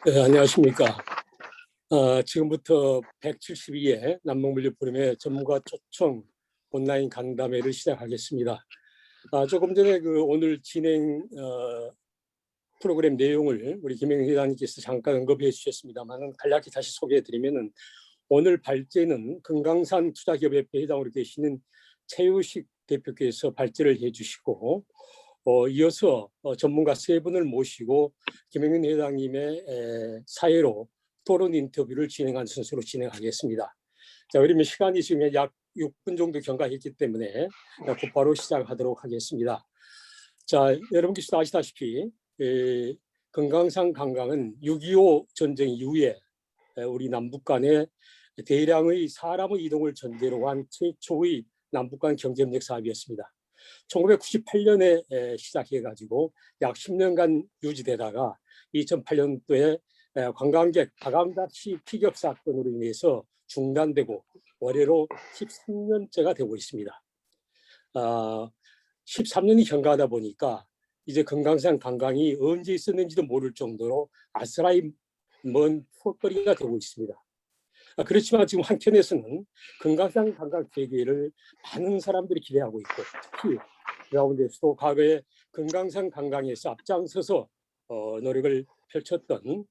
네, 안녕하십니까. 지금부터 172회 남북물류 포럼의 전문가 초청 온라인 간담회를 시작하겠습니다. 조금 전에 오늘 진행 프로그램 내용을 우리 김영희 회장님께서 잠깐 언급해 주셨습니다만 간략히 다시 소개해 드리면은 오늘 발제는 금강산 투자기업협회 회장으로 계시는 최유식 대표께서 발제를 해 주시고 이어서 전문가 세 분을 모시고 김영민 회장님의 사회로 토론 인터뷰를 진행한 순서로 진행하겠습니다. 자, 그러면 시간이 지금 약 6분 정도 경과했기 때문에 곧바로 시작하도록 하겠습니다. 자, 여러분께서 아시다시피 금강산 관광은 6.25 전쟁 이후에 우리 남북 간의 대량의 사람의 이동을 전제로 한 최초의 남북 간 경제협력 사업이었습니다. 1998년에 시작해가지고 약 10년간 유지되다가 2008년도에 관광객 다감다치 피격 사건으로 인해서 중단되고 올해로 13년째가 되고 있습니다. 13년이 경과하다 보니까 이제 금강산 관광이 언제 있었는지도 모를 정도로 아스라이 먼 폴거리가 되고 있습니다. 그렇지만 지금 한켠에서는 금강산 관광 재개를 많은 사람들이 기대하고 있고, 특히 그 가운데서도 과거에 금강산 관광에서 앞장서서 노력을 펼쳤던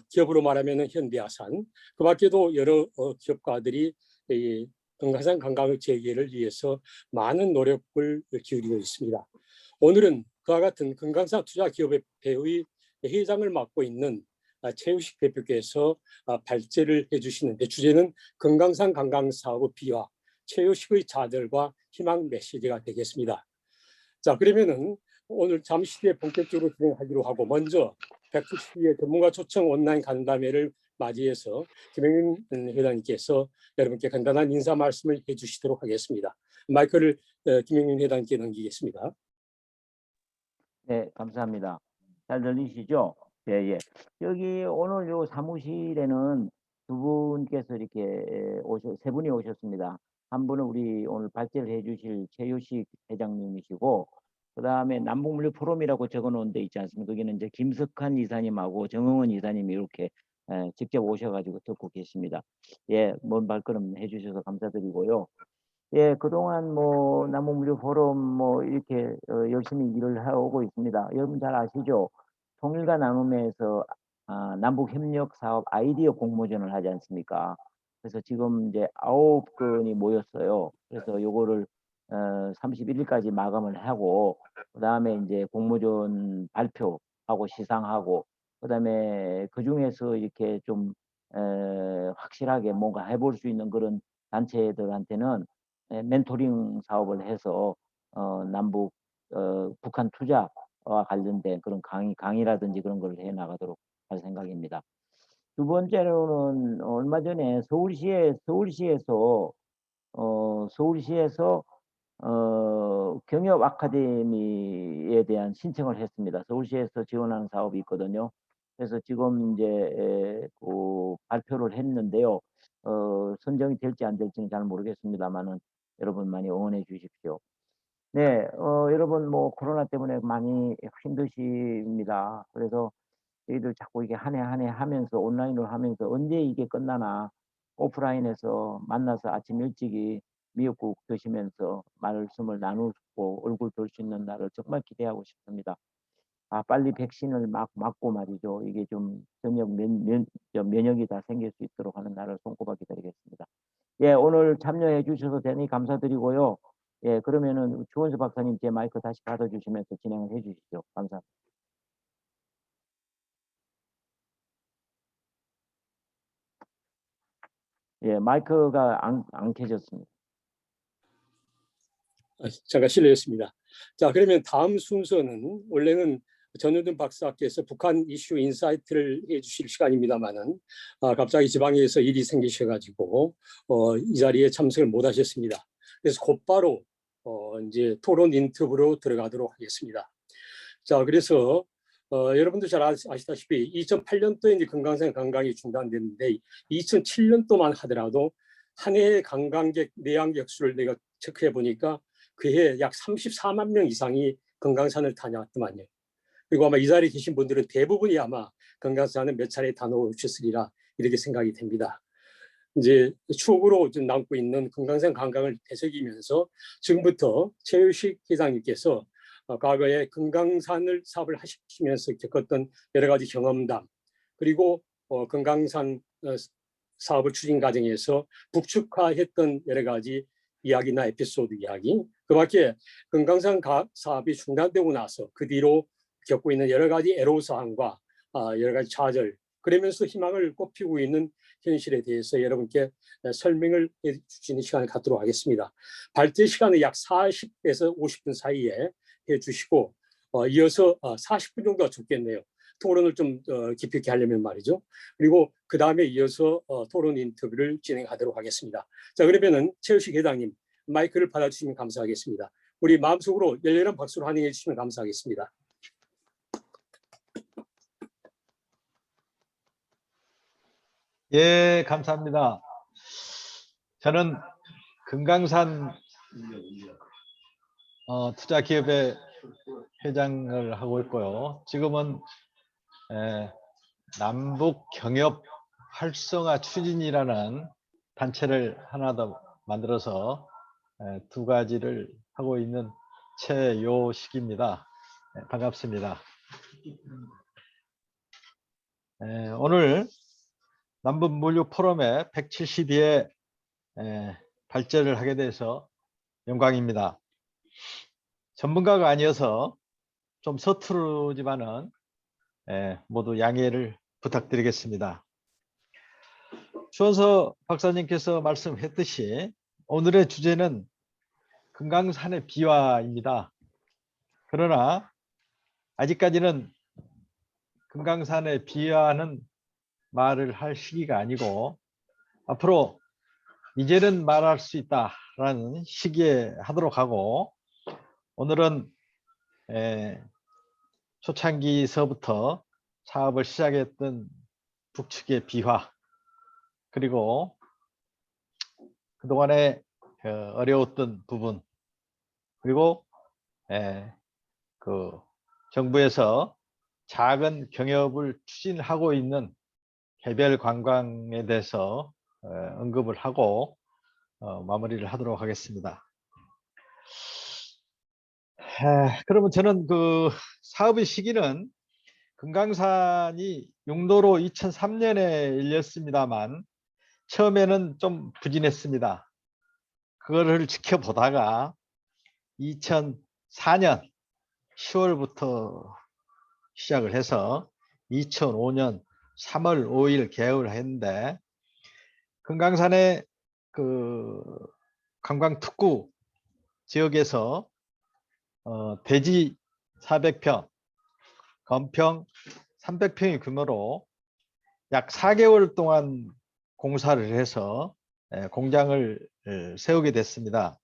기업으로 말하면 현대아산, 그 밖에도 여러 기업가들이 이 금강산 관광 재개를 위해서 많은 노력을 기울이고 있습니다. 오늘은 그와 같은 금강산 투자기업협회의 회장을 맡고 있는 최유식 대표께서 발제를 해주시는데, 주제는 금강산 관광사업의 비화, 최유식의 좌절과 희망 메시지가 되겠습니다. 자, 그러면은 오늘 잠시 뒤에 본격적으로 진행하기로 하고, 먼저 172회 전문가 초청 온라인 간담회를 맞이해서 김영민 회장님께서 여러분께 간단한 인사 말씀을 해주시도록 하겠습니다. 마이크를 김영민 회장님께 넘기겠습니다. 네, 감사합니다. 잘 들리시죠? 예. 여기 오늘 요 사무실에는 두 분께서 이렇게 세 분이 오셨습니다. 한 분은 우리 오늘 발제를 해주실 최유식 회장님이시고, 그 다음에 남북물류 포럼이라고 적어놓은 데 있지 않습니까? 거기는 이제 김석환 이사님하고 정응원 이사님이 이렇게 직접 오셔가지고 듣고 계십니다. 예, 먼 발걸음 해주셔서 감사드리고요. 예, 그동안 뭐 남북물류 포럼 뭐 이렇게 열심히 일을 해오고 있습니다. 여러분 잘 아시죠? 통일과 나눔에서 남북 협력 사업 아이디어 공모전을 하지 않습니까? 그래서 지금 이제 9건이 모였어요. 그래서 요거를 31일까지 마감을 하고, 그다음에 이제 공모전 발표하고 시상하고, 그다음에 그 중에서 이렇게 좀 확실하게 뭔가 해볼 수 있는 그런 단체들한테는 멘토링 사업을 해서 남북 북한 투자와 관련된 그런 강의라든지 그런 걸 해 나가도록 할 생각입니다. 두 번째로는 얼마 전에 서울시에서 경협 아카데미에 대한 신청을 했습니다. 서울시에서 지원하는 사업이 있거든요. 그래서 지금 이제 그 발표를 했는데요. 선정이 될지 안 될지는 잘 모르겠습니다만은 여러분 많이 응원해 주십시오. 네, 여러분 뭐 코로나 때문에 많이 힘드십니다. 그래서 저희들 자꾸 이게 한 해 한 해 하면서 온라인으로 하면서 언제 이게 끝나나 오프라인에서 만나서 아침 일찍이 미역국 드시면서 말씀을 나누고 얼굴 볼 수 있는 날을 정말 기대하고 싶습니다. 빨리 백신을 맞고 말이죠. 이게 좀 저녁 면역이 다 생길 수 있도록 하는 날을 손꼽아 기다리겠습니다. 예, 오늘 참여해 주셔서 대단히 감사드리고요. 예, 그러면은 주원수 박사님 제 마이크 다시 받아주시면서 진행을 해 주시죠. 감사합니다. 예, 마이크가 안 켜졌습니다. 잠깐 실례했습니다. 자, 그러면 다음 순서는 원래는 전효준 박사께서 북한 이슈 인사이트를 해주실 시간입니다만은 갑자기 지방에서 일이 생기셔가지고 이 자리에 참석을 못하셨습니다. 그래서 곧바로 이제 토론 인터뷰로 들어가도록 하겠습니다. 자, 그래서 여러분도 잘 아시다시피 2008년도에 이제 금강산 관광이 중단됐는데 2007년도만 하더라도 한 해의 관광객 내향객 수를 내가 체크해 보니까 그해 약 34만 명 이상이 금강산을 다녀왔더만요. 그리고 아마 이 자리에 계신 분들은 대부분이 아마 금강산은 몇 차례 다녀오셨으리라 이렇게 생각이 됩니다. 이제 추억으로 좀 남고 있는 금강산 관광을 되새기면서 지금부터 최유식 회장님께서 과거에 금강산을 사업을 하시면서 겪었던 여러 가지 경험담, 그리고 금강산 사업을 추진 과정에서 북측화했던 여러 가지 이야기나 에피소드 이야기, 그밖에 금강산 사업이 중단되고 나서 그 뒤로 겪고 있는 여러 가지 애로사항과 여러 가지 좌절, 그러면서 희망을 꽃피우고 있는 현실에 대해서 여러분께 설명을 해주시는 시간을 갖도록 하겠습니다. 발제 시간은 약 40에서 50분 사이에 해주시고 이어서 40분 정도가 좋겠네요. 토론을 좀 깊이 있게 하려면 말이죠. 그리고 그 다음에 이어서 토론 인터뷰를 진행하도록 하겠습니다. 자, 그러면은 최우식 회장님 마이크를 받아주시면 감사하겠습니다. 우리 마음속으로 열렬한 박수로 환영해 주시면 감사하겠습니다. 예, 감사합니다. 저는 금강산 투자기업의 회장을 하고 있고요. 지금은 남북 경협 활성화 추진이라는 단체를 하나 더 만들어서 두 가지를 하고 있는 최요식입니다. 반갑습니다. 오늘 남북물류 포럼의 172회 발제를 하게 돼서 영광입니다. 전문가가 아니어서 좀 서투르지만은 모두 양해를 부탁드리겠습니다. 추원서 박사님께서 말씀했듯이 오늘의 주제는 금강산의 비화입니다. 그러나 아직까지는 금강산의 비화는 말을 할 시기가 아니고 앞으로 이제는 말할 수 있다라는 시기에 하도록 하고, 오늘은 초창기서부터 사업을 시작했던 북측의 비화, 그리고 그동안에 어려웠던 부분, 그리고 그 정부에서 작은 경협을 추진하고 있는 개별 관광에 대해서 언급을 하고 마무리를 하도록 하겠습니다. 그러면 저는 그 사업의 시기는 금강산이 용도로 2003년에 열렸습니다만 처음에는 좀 부진했습니다. 그거를 지켜보다가 2004년 10월부터 시작을 해서 2005년 3월 5일 개업을 했는데, 금강산의 그 관광특구 지역에서 대지 400평, 건평 300평의 규모로 약 4개월 동안 공사를 해서 공장을 세우게 됐습니다.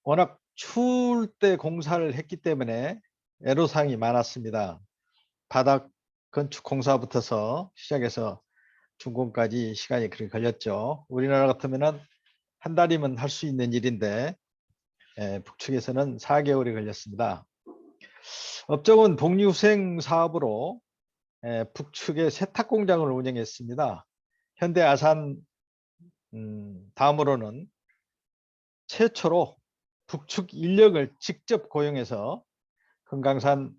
워낙 추울 때 공사를 했기 때문에 애로사항이 많았습니다. 바닥 건축 공사부터서 시작해서 준공까지 시간이 그렇게 걸렸죠. 우리나라 같으면은 한 달이면 할 수 있는 일인데 북측에서는 4개월이 걸렸습니다. 업종은 독립후생 사업으로 북측의 세탁 공장을 운영했습니다. 현대아산 다음으로는 최초로 북측 인력을 직접 고용해서 금강산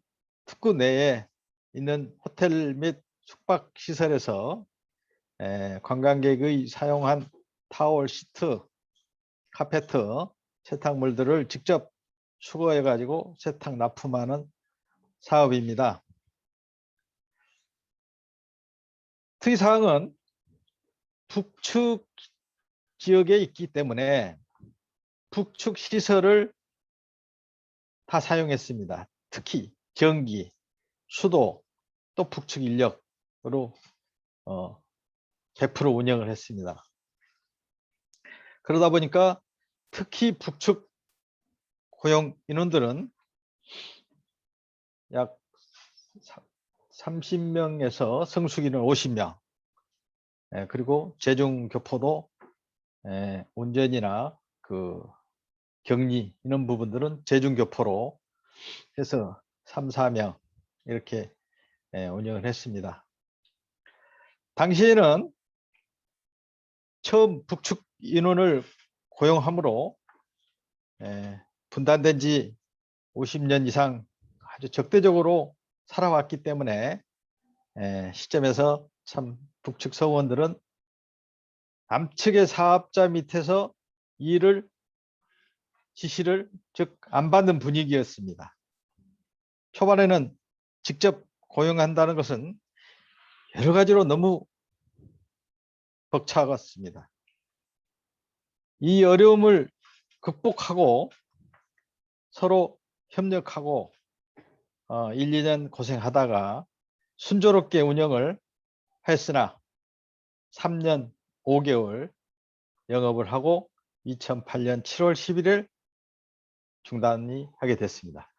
특구 내에 있는 호텔 및 숙박 시설에서 관광객의 사용한 타월, 시트, 카페트, 세탁물들을 직접 수거해 가지고 세탁 납품하는 사업입니다. 특이사항은 북측 지역에 있기 때문에 북측 시설을 다 사용했습니다. 특히 전기, 수도, 또 북측 인력으로 100% 운영을 했습니다. 그러다 보니까 특히 북측 고용 인원들은 약 30명에서 성수기는 50명, 그리고 제중교포도 운전이나 그 격리 이런 부분들은 제중교포로 해서 3, 4명 이렇게 운영을 했습니다. 당시에는 처음 북측 인원을 고용함으로 분단된 지 50년 이상 아주 적대적으로 살아왔기 때문에 시점에서 참 북측 서원들은 남측의 사업자 밑에서 일을 지시를 즉 안 받는 분위기였습니다. 초반에는 직접 고용한다는 것은 여러 가지로 너무 벅차갔습니다. 이 어려움을 극복하고 서로 협력하고 1, 2년 고생하다가 순조롭게 운영을 했으나 3년 5개월 영업을 하고 2008년 7월 11일 중단이 하게 됐습니다.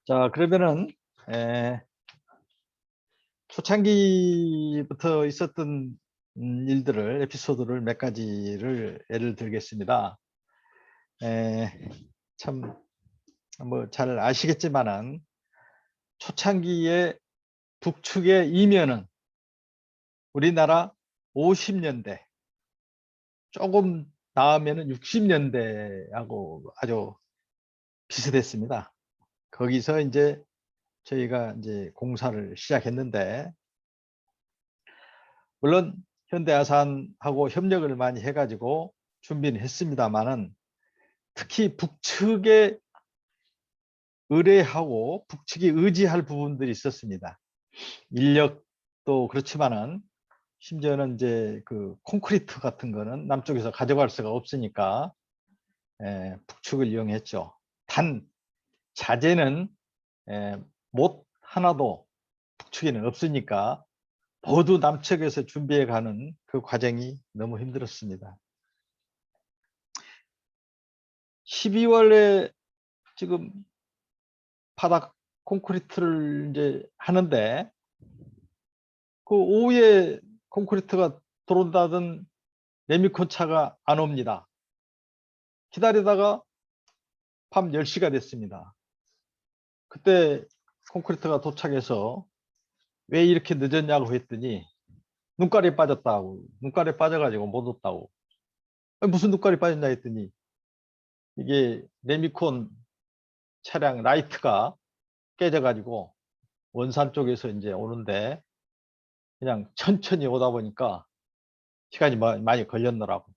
자, 그러면은 초창기부터 있었던 일들을 에피소드를 몇 가지를 예를 들겠습니다. 참 뭐 잘 아시겠지만은 초창기에 북측의 이면은 우리나라 50년대 조금 나으면은 60년대하고 아주 비슷했습니다. 거기서 이제 저희가 이제 공사를 시작했는데 물론 현대아산하고 협력을 많이 해가지고 준비는 했습니다만은 특히 북측에 의뢰하고 북측이 의지할 부분들이 있었습니다. 인력도 그렇지만은 심지어는 이제 그 콘크리트 같은 거는 남쪽에서 가져갈 수가 없으니까 북측을 이용했죠. 단 자재는 못 하나도 북측에는 없으니까 모두 남측에서 준비해 가는 그 과정이 너무 힘들었습니다. 12월에 지금 바닥 콘크리트를 이제 하는데 그 오후에 콘크리트가 들어온다던 레미콘 차가 안 옵니다. 기다리다가 밤 10시가 됐습니다. 그때 콘크리트가 도착해서 왜 이렇게 늦었냐고 했더니 눈깔이 빠졌다고, 눈깔이 빠져가지고 못 왔다고. 무슨 눈깔이 빠졌냐 했더니 이게 레미콘 차량 라이트가 깨져가지고 원산 쪽에서 이제 오는데 그냥 천천히 오다 보니까 시간이 많이 걸렸더라고.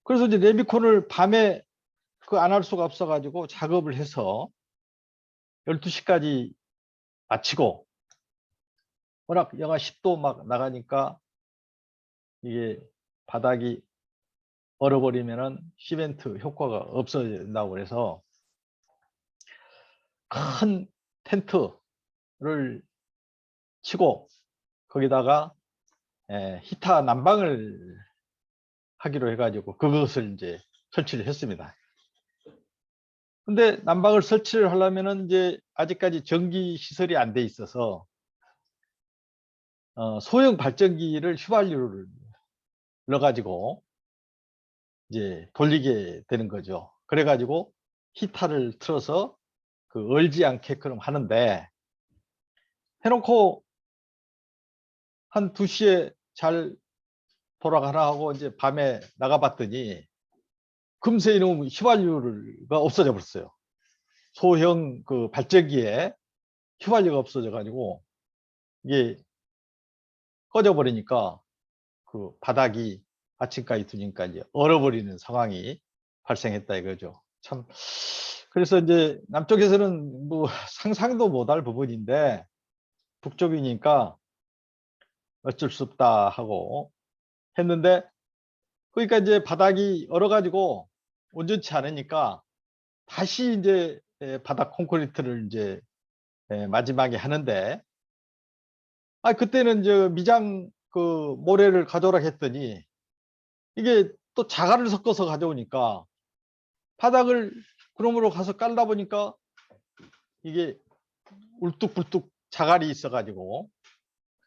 그래서 이제 레미콘을 밤에 그 안 할 수가 없어가지고 작업을 해서 12시까지 마치고 워낙 영하 10도 막 나가니까 이게 바닥이 얼어버리면은 시멘트 효과가 없어진다고 그래서 큰 텐트를 치고 거기다가 히타 난방을 하기로 해가지고 그것을 이제 설치를 했습니다. 근데 난방을 설치를 하려면은 이제 아직까지 전기 시설이 안 돼 있어서 소형 발전기를 휘발유를 넣어가지고 이제 돌리게 되는 거죠. 그래가지고 히타를 틀어서 그 얼지 않게끔 하는데 해놓고 한 2시에 잘 돌아가라 하고 이제 밤에 나가봤더니 금세 이놈 휘발유가 없어져 버렸어요. 소형 그 발전기에 휘발유가 없어져 가지고 이게 꺼져 버리니까 그 바닥이 아침까지 두니까 이제 얼어버리는 상황이 발생했다 이거죠. 참 그래서 이제 남쪽에서는 뭐 상상도 못할 부분인데 북쪽이니까 어쩔 수 없다 하고 했는데 그러니까 이제 바닥이 얼어가지고 온전치 않으니까 다시 이제 바닥 콘크리트를 이제 마지막에 하는데 그때는 저 미장 그 모래를 가져오라 했더니 이게 또 자갈을 섞어서 가져오니까 바닥을 그놈으로 가서 깔다 보니까 이게 울뚝불뚝 자갈이 있어 가지고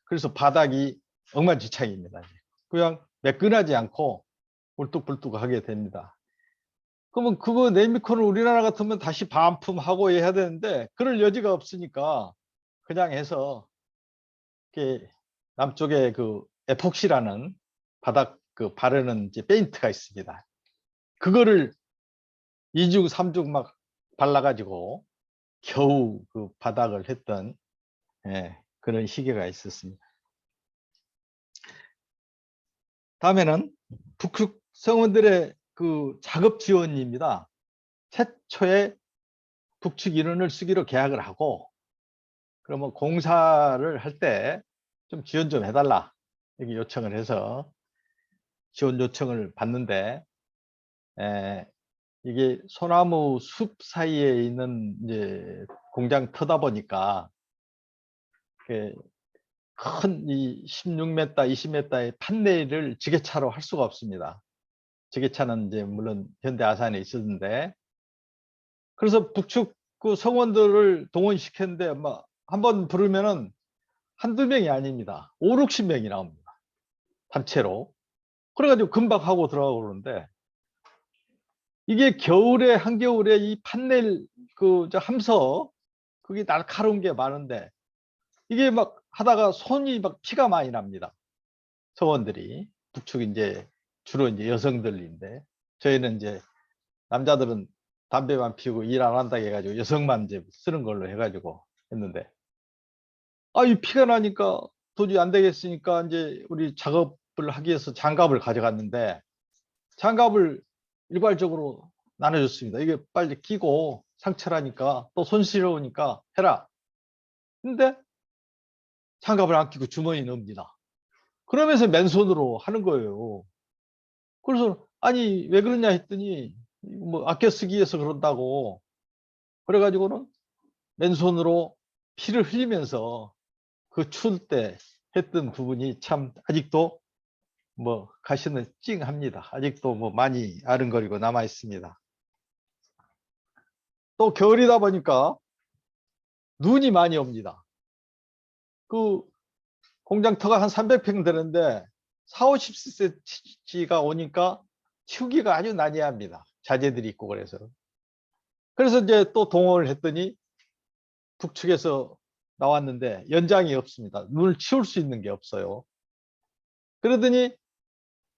그래서 바닥이 엉망진창입니다. 그냥 매끈하지 않고 울뚝불뚝하게 됩니다. 그러면 그거 네미콘을 우리나라 같으면 다시 반품하고 해야 되는데 그럴 여지가 없으니까 그냥 해서 이렇게 남쪽에 그 에폭시라는 바닥 그 바르는 이제 페인트가 있습니다. 그거를 2중, 3중 막 발라가지고 겨우 그 바닥을 했던 그런 시기가 있었습니다. 다음에는 북측 성원들의 그 작업 지원입니다. 최초의 북측 인원을 쓰기로 계약을 하고 그러면 공사를 할 때 좀 지원 좀 해달라 여기 요청을 해서 지원 요청을 받는데 이게 소나무 숲 사이에 있는 이제 공장 터다 보니까 큰 이 16m, 20m의 판넬을 지게차로 할 수가 없습니다. 지게차는 이제 물론 현대 아산에 있었는데 그래서 북측 그 성원들을 동원시켰는데 한번 부르면은 한두 명이 아닙니다. 5, 60명이 나옵니다. 단체로. 그래가지고 금방 하고 들어가고 그러는데 이게 겨울에 한겨울에 이 판넬 그 함석 그게 날카로운 게 많은데 이게 막 하다가 손이 막 피가 많이 납니다. 성원들이 북측 이제 주로 이제 여성들인데 저희는 이제 남자들은 담배만 피우고 일 안 한다 해가지고 여성만 이제 쓰는 걸로 해가지고 했는데 이 피가 나니까 도저히 안 되겠으니까 이제 우리 작업을 하기 위해서 장갑을 가져갔는데 장갑을 일괄적으로 나눠줬습니다. 이게 빨리 끼고 상처라니까 또 손시러우니까 해라. 근데 장갑을 안 끼고 주머니에 넣습니다. 그러면서 맨손으로 하는 거예요. 그래서 아니 왜 그러냐 했더니 뭐 아껴 쓰기 위해서 그런다고 그래가지고는 맨손으로 피를 흘리면서 그 추울 때 했던 부분이 참 아직도 뭐 가시는 찡합니다. 아직도 뭐 많이 아른거리고 남아 있습니다. 또 겨울이다 보니까 눈이 많이 옵니다. 그 공장터가 한 300평 되는데 4, 50cm가 오니까 치우기가 아주 난해합니다. 자재들이 있고 그래서 이제 또 동원을 했더니 북측에서 나왔는데 연장이 없습니다. 눈을 치울 수 있는 게 없어요. 그러더니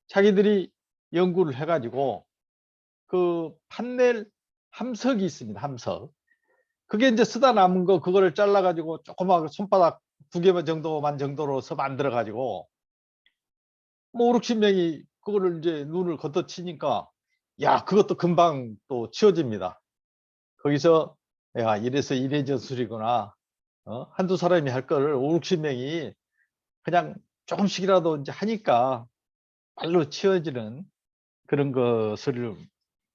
자기들이 연구를 해가지고 그 판넬 함석이 있습니다. 함석. 그게 이제 쓰다 남은 거 그거를 잘라가지고 조그맣게 손바닥 2개 정도로서 만들어가지고 뭐 5, 60명이 그거를 이제 눈을 걷어치니까 야 그것도 금방 또 치워집니다. 거기서 야 이래서 이래 전술이구나. 한두 사람이 할 거를 5, 60명이 그냥 조금씩이라도 이제 하니까 빨로 치워지는 그런 것을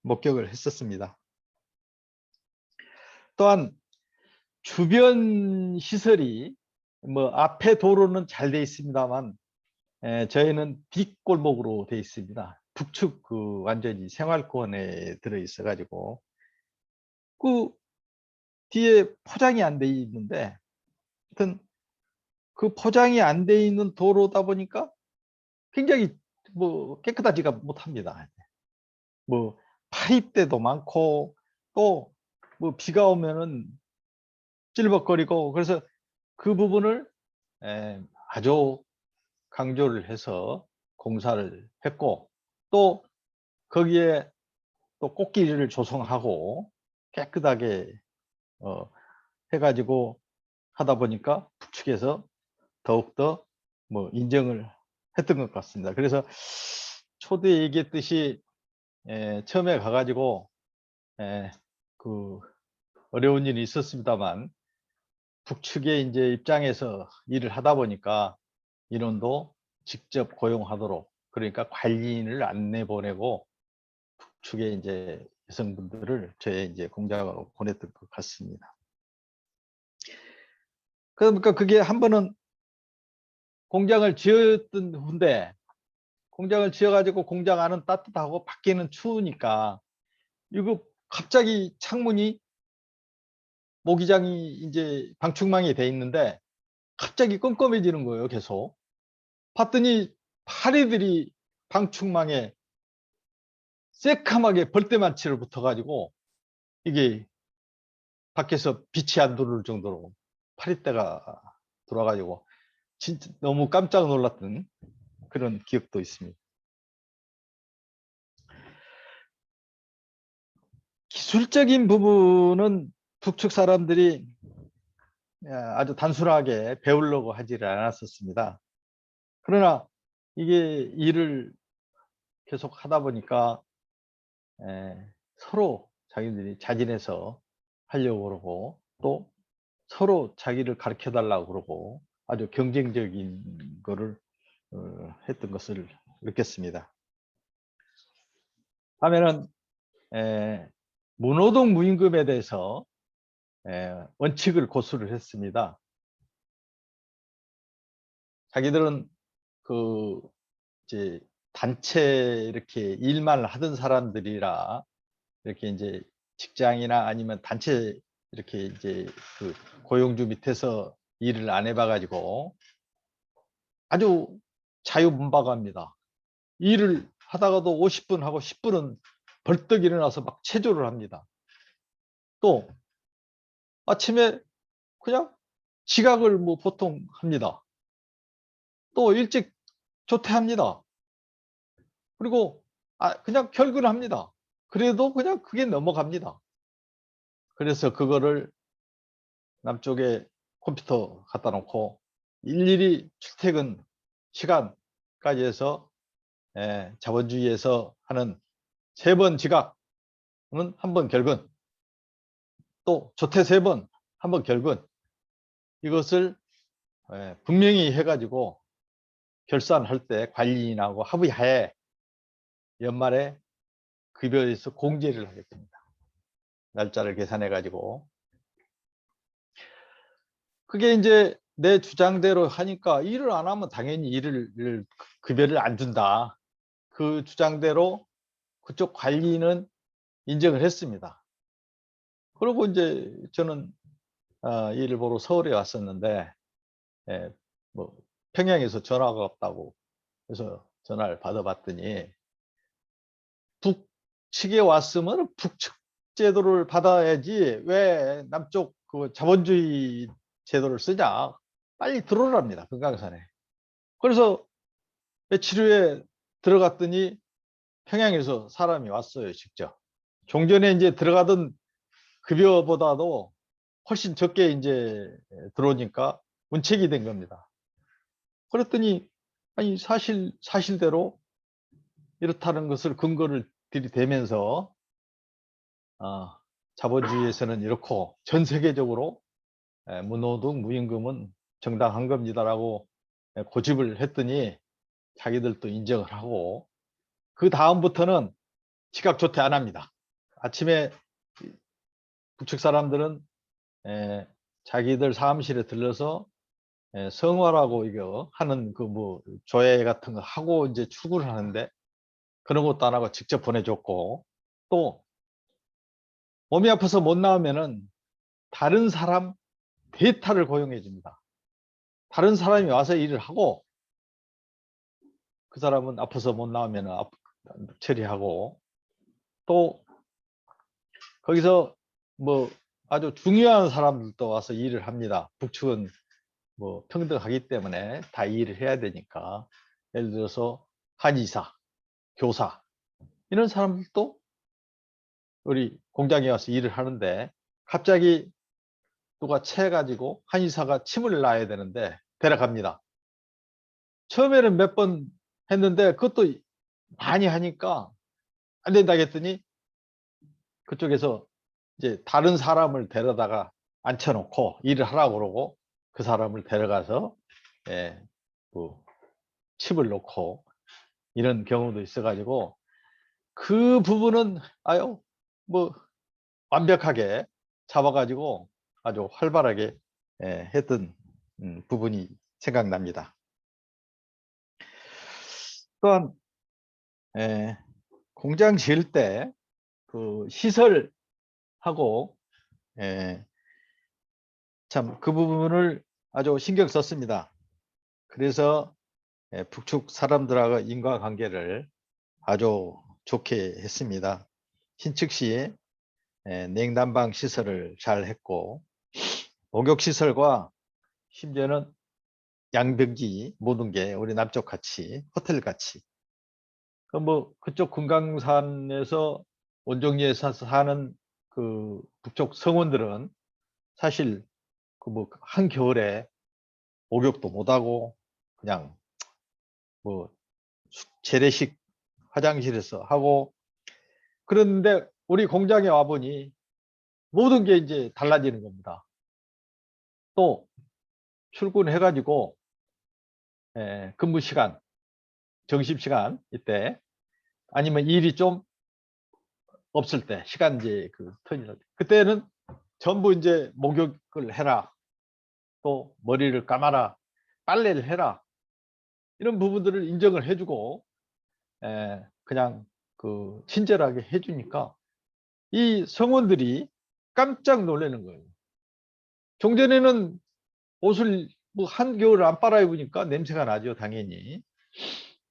목격을 했었습니다. 또한 주변 시설이 뭐 앞에 도로는 잘 돼 있습니다만 저희는 뒷골목으로 돼 있습니다. 북측 그 완전히 생활권에 들어 있어 가지고 그 뒤에 포장이 안 돼 있는데 하여튼 그 포장이 안 돼 있는 도로다 보니까 굉장히 뭐 깨끗하지가 못합니다. 뭐 파입대도 많고 또 뭐 비가 오면은 찔벅거리고 그래서 그 부분을 아주 강조를 해서 공사를 했고 또 거기에 또 꽃길을 조성하고 깨끗하게 해가지고 하다 보니까 북측에서 더욱더 뭐 인정을 했던 것 같습니다. 그래서 초대에 얘기했듯이 처음에 가가지고 그 어려운 일이 있었습니다만 북측의 이제 입장에서 일을 하다 보니까 인원도 직접 고용하도록 그러니까 관리인을 안 내보내고 북측의 이제 여성분들을 저의 이제 공장으로 보냈던 것 같습니다. 그러니까 그게 한 번은 공장을 지었던 후인데 공장을 지어가지고 공장 안은 따뜻하고 밖에는 추우니까 이거 갑자기 창문이 모기장이 이제 방충망이 돼 있는데 갑자기 껌껌해지는 거예요. 계속 봤더니 파리들이 방충망에 새카맣게 벌떼만치를 붙어가지고 이게 밖에서 빛이 안 들어올 정도로 파리떼가 돌아가지고 진짜 너무 깜짝 놀랐던 그런 기억도 있습니다. 기술적인 부분은 북측 사람들이 아주 단순하게 배우려고 하지를 않았었습니다. 그러나 이게 일을 계속 하다 보니까 서로 자기들이 자진해서 하려고 그러고 또 서로 자기를 가르쳐 달라고 그러고 아주 경쟁적인 거를 했던 것을 느꼈습니다. 다음에는 문호동 무임금에 대해서 원칙을 고수를 했습니다. 자기들은 그 이제 단체 이렇게 일만 하던 사람들이라 이렇게 이제 직장이나 아니면 단체 이렇게 이제 그 고용주 밑에서 일을 안 해봐 가지고 아주 자유분방합니다. 일을 하다가도 50분 하고 10분은 벌떡 일어나서 막 체조를 합니다. 또 아침에 그냥 지각을 뭐 보통 합니다. 또 일찍 조퇴합니다. 그리고 그냥 결근합니다. 그래도 그냥 그게 넘어갑니다. 그래서 그거를 남쪽에 컴퓨터 갖다 놓고 일일이 출퇴근 시간까지 해서 자본주의에서 하는 3번 지각은 한 번 결근, 또 조퇴 3번 한 번 결근, 이것을 분명히 해가지고 결산할 때 관리인하고 합의하에 연말에 급여에서 공제를 하게 됩니다. 날짜를 계산해 가지고. 그게 이제 내 주장대로 하니까 일을 안 하면 당연히 급여를 안 준다. 그 주장대로 그쪽 관리는 인정을 했습니다. 그리고 이제 저는 일을 보러 서울에 왔었는데 뭐 평양에서 전화가 왔다고 그래서 전화를 받아봤더니 북측에 왔으면 북측 제도를 받아야지 왜 남쪽 그 자본주의 제도를 쓰냐, 빨리 들어오랍니다. 금강산에. 그래서 며칠 후에 들어갔더니 평양에서 사람이 왔어요. 직접. 종전에 이제 들어가던 급여보다도 훨씬 적게 이제 들어오니까 문책이 된 겁니다. 그랬더니 아니 사실대로 이렇다는 것을 근거를 들이대면서 자본주의에서는 이렇고 전 세계적으로 문호등 무임금은 정당한 겁니다라고 고집을 했더니 자기들도 인정을 하고 그 다음부터는 지각 조퇴 안 합니다. 아침에 북측 사람들은 자기들 사무실에 들러서 성화라고 이거 하는 그 뭐 조회 같은 거 하고 이제 출근을 하는데 그런 것도 안 하고 직접 보내줬고 또 몸이 아파서 못 나오면은 다른 사람 대타를 고용해 줍니다. 다른 사람이 와서 일을 하고 그 사람은 아파서 못 나오면 처리하고 또 거기서 뭐 아주 중요한 사람들도 와서 일을 합니다. 북측은 뭐 평등하기 때문에 다 일을 해야 되니까 예를 들어서 한의사, 교사 이런 사람들도 우리 공장에 와서 일을 하는데 갑자기 누가 체해가지고 한의사가 침을 놔야 되는데 데려갑니다. 처음에는 몇 번 했는데 그것도 많이 하니까 안 된다 했더니 그쪽에서 이제 다른 사람을 데려다가 앉혀놓고 일을 하라고 그러고 그 사람을 데려가서 그 칩을 놓고 이런 경우도 있어가지고 그 부분은 아유 뭐 완벽하게 잡아가지고 아주 활발하게 했던 부분이 생각납니다. 또한 공장 지을 때 그 시설하고 참 그 부분을 아주 신경 썼습니다. 그래서 북측 사람들하고 인과관계를 아주 좋게 했습니다. 신축시 냉난방 시설을 잘 했고, 목욕 시설과 심지어는 양변기 모든 게 우리 남쪽 같이 호텔 같이. 뭐 그쪽 금강산에서 원종리에서 사는 그 북쪽 성원들은 사실 그 뭐 한겨울에 목욕도 못하고 그냥 뭐 재래식 화장실에서 하고, 그런데 우리 공장에 와보니 모든 게 이제 달라지는 겁니다. 또 출근해가지고 근무 시간, 점심시간 이때 아니면 일이 좀 없을 때 시간 이제 그 터널 그때는 전부 이제 목욕을 해라, 또 머리를 감아라, 빨래를 해라, 이런 부분들을 인정을 해주고 그냥 그 친절하게 해주니까 이 성원들이 깜짝 놀라는 거예요. 종전에는 옷을 뭐 한겨울 안 빨아 입으니까 냄새가 나죠, 당연히.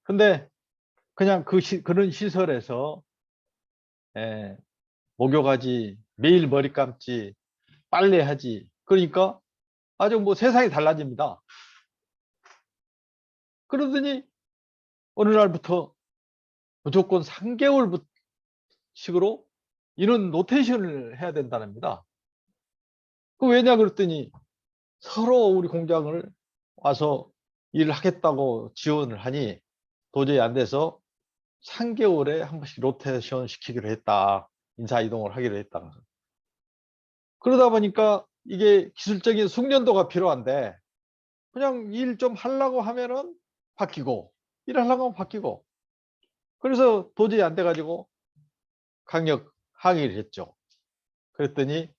근데 그냥 그런 시설에서 목욕하지, 매일 머리 감지, 빨래하지, 그러니까 아주 뭐 세상이 달라집니다. 그러더니 어느 날부터 무조건 3개월 식으로 이런 로테이션을 해야 된다랍니다. 그 왜냐 그랬더니 서로 우리 공장을 와서 일을 하겠다고 지원을 하니 도저히 안 돼서 3개월에 한 번씩 로테이션 시키기로 했다. 인사 이동을 하기로 했다. 그러다 보니까 이게 기술적인 숙련도가 필요한데 그냥 일 좀 하려고 하면은 바뀌고, 일하려고 하면 바뀌고, 그래서 도저히 안 돼가지고 강력 항의를 했죠. 그랬더니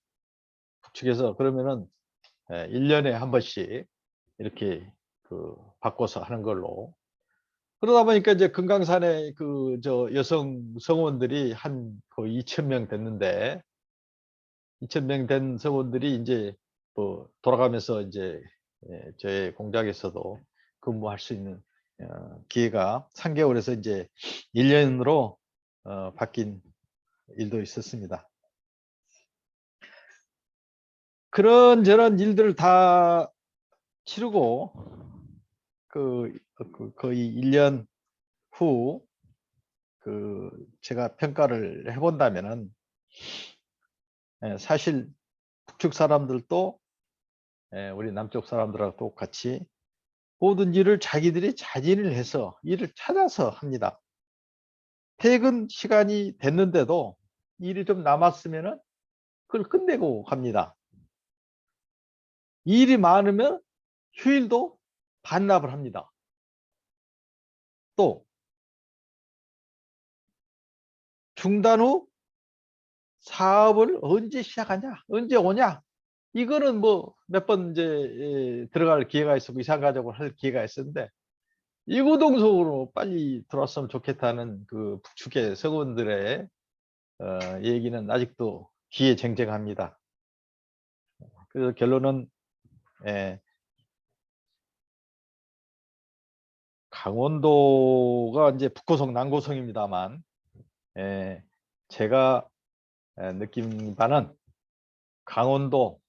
북측에서 그러면은 1년에 한 번씩 이렇게 그 바꿔서 하는 걸로. 그러다 보니까 이제 금강산에 그 저 여성 성원들이 한 거의 2,000명 됐는데, 2,000명 된 성원들이 이제 뭐 돌아가면서 이제 저희 공장에서도 근무할 수 있는 기회가 3개월에서 이제 1년으로 바뀐 일도 있었습니다. 그런저런 일들을 다 치르고 거의 1년 후 제가 평가를 해본다면은 사실 북측 사람들도 우리 남쪽 사람들하고 똑같이 모든 일을 자기들이 자진을 해서 일을 찾아서 합니다. 퇴근 시간이 됐는데도 일이 좀 남았으면은 그걸 끝내고 갑니다. 일이 많으면 휴일도 반납을 합니다. 또 중단 후 사업을 언제 시작하냐, 언제 오냐, 이거는 뭐 몇 번 이제 들어갈 기회가 있었고 이산가족을 할 기회가 있었는데 이구동성으로 빨리 들어왔으면 좋겠다는 그 북측의 성원들의 얘기는 아직도 기회쟁쟁합니다. 그래서 결론은 강원도가 이제 북고성 남고성입니다만 제가 느낀 바는 강원도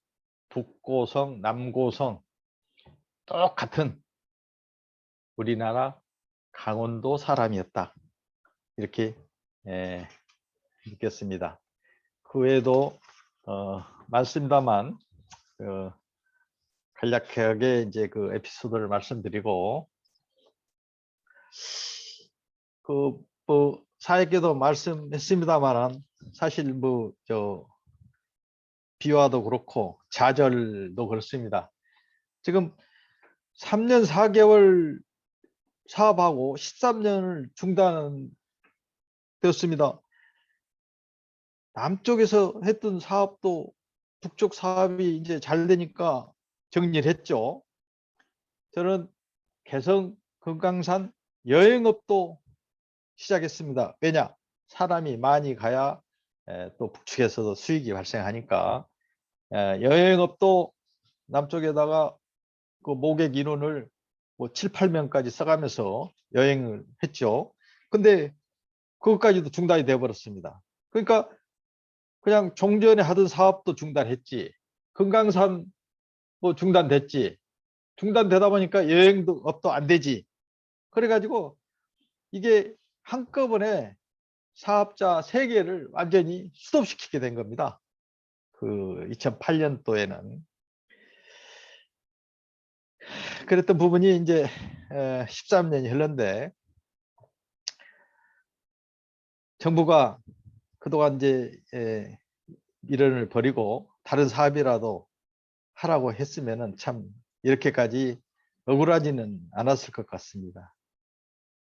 북고성 남고성 똑같은 우리나라 강원도 사람이었다, 이렇게 느꼈습니다. 그 외에도 많습니다만 간략하게 이제 그 에피소드를 말씀드리고, 뭐 사회께도 말씀했습니다만 사실 뭐 비와도 그렇고 좌절도 그렇습니다. 지금 3년 4개월 사업하고 13년을 중단되었습니다. 남쪽에서 했던 사업도 북쪽 사업이 이제 잘 되니까 정리를 했죠. 저는 개성 금강산 여행업도 시작했습니다. 왜냐? 사람이 많이 가야 또 북측에서도 수익이 발생하니까 여행업도 남쪽에다가 그 모객 인원을 뭐 7, 8명까지 써가면서 여행을 했죠. 근데 그것까지도 중단이 돼 버렸습니다. 그러니까 그냥 종전에 하던 사업도 중단했지, 금강산 뭐 중단됐지, 중단되다 보니까 여행도 업도 안 되지. 그래가지고 이게 한꺼번에 사업자 3개를 완전히 수톱시키게 된 겁니다. 그 2008년도에는. 그랬던 부분이 이제 13년이 흘렀는데, 정부가 그동안 이제 미련을 버리고 다른 사업이라도 하라고 했으면은 참 이렇게까지 억울하지는 않았을 것 같습니다.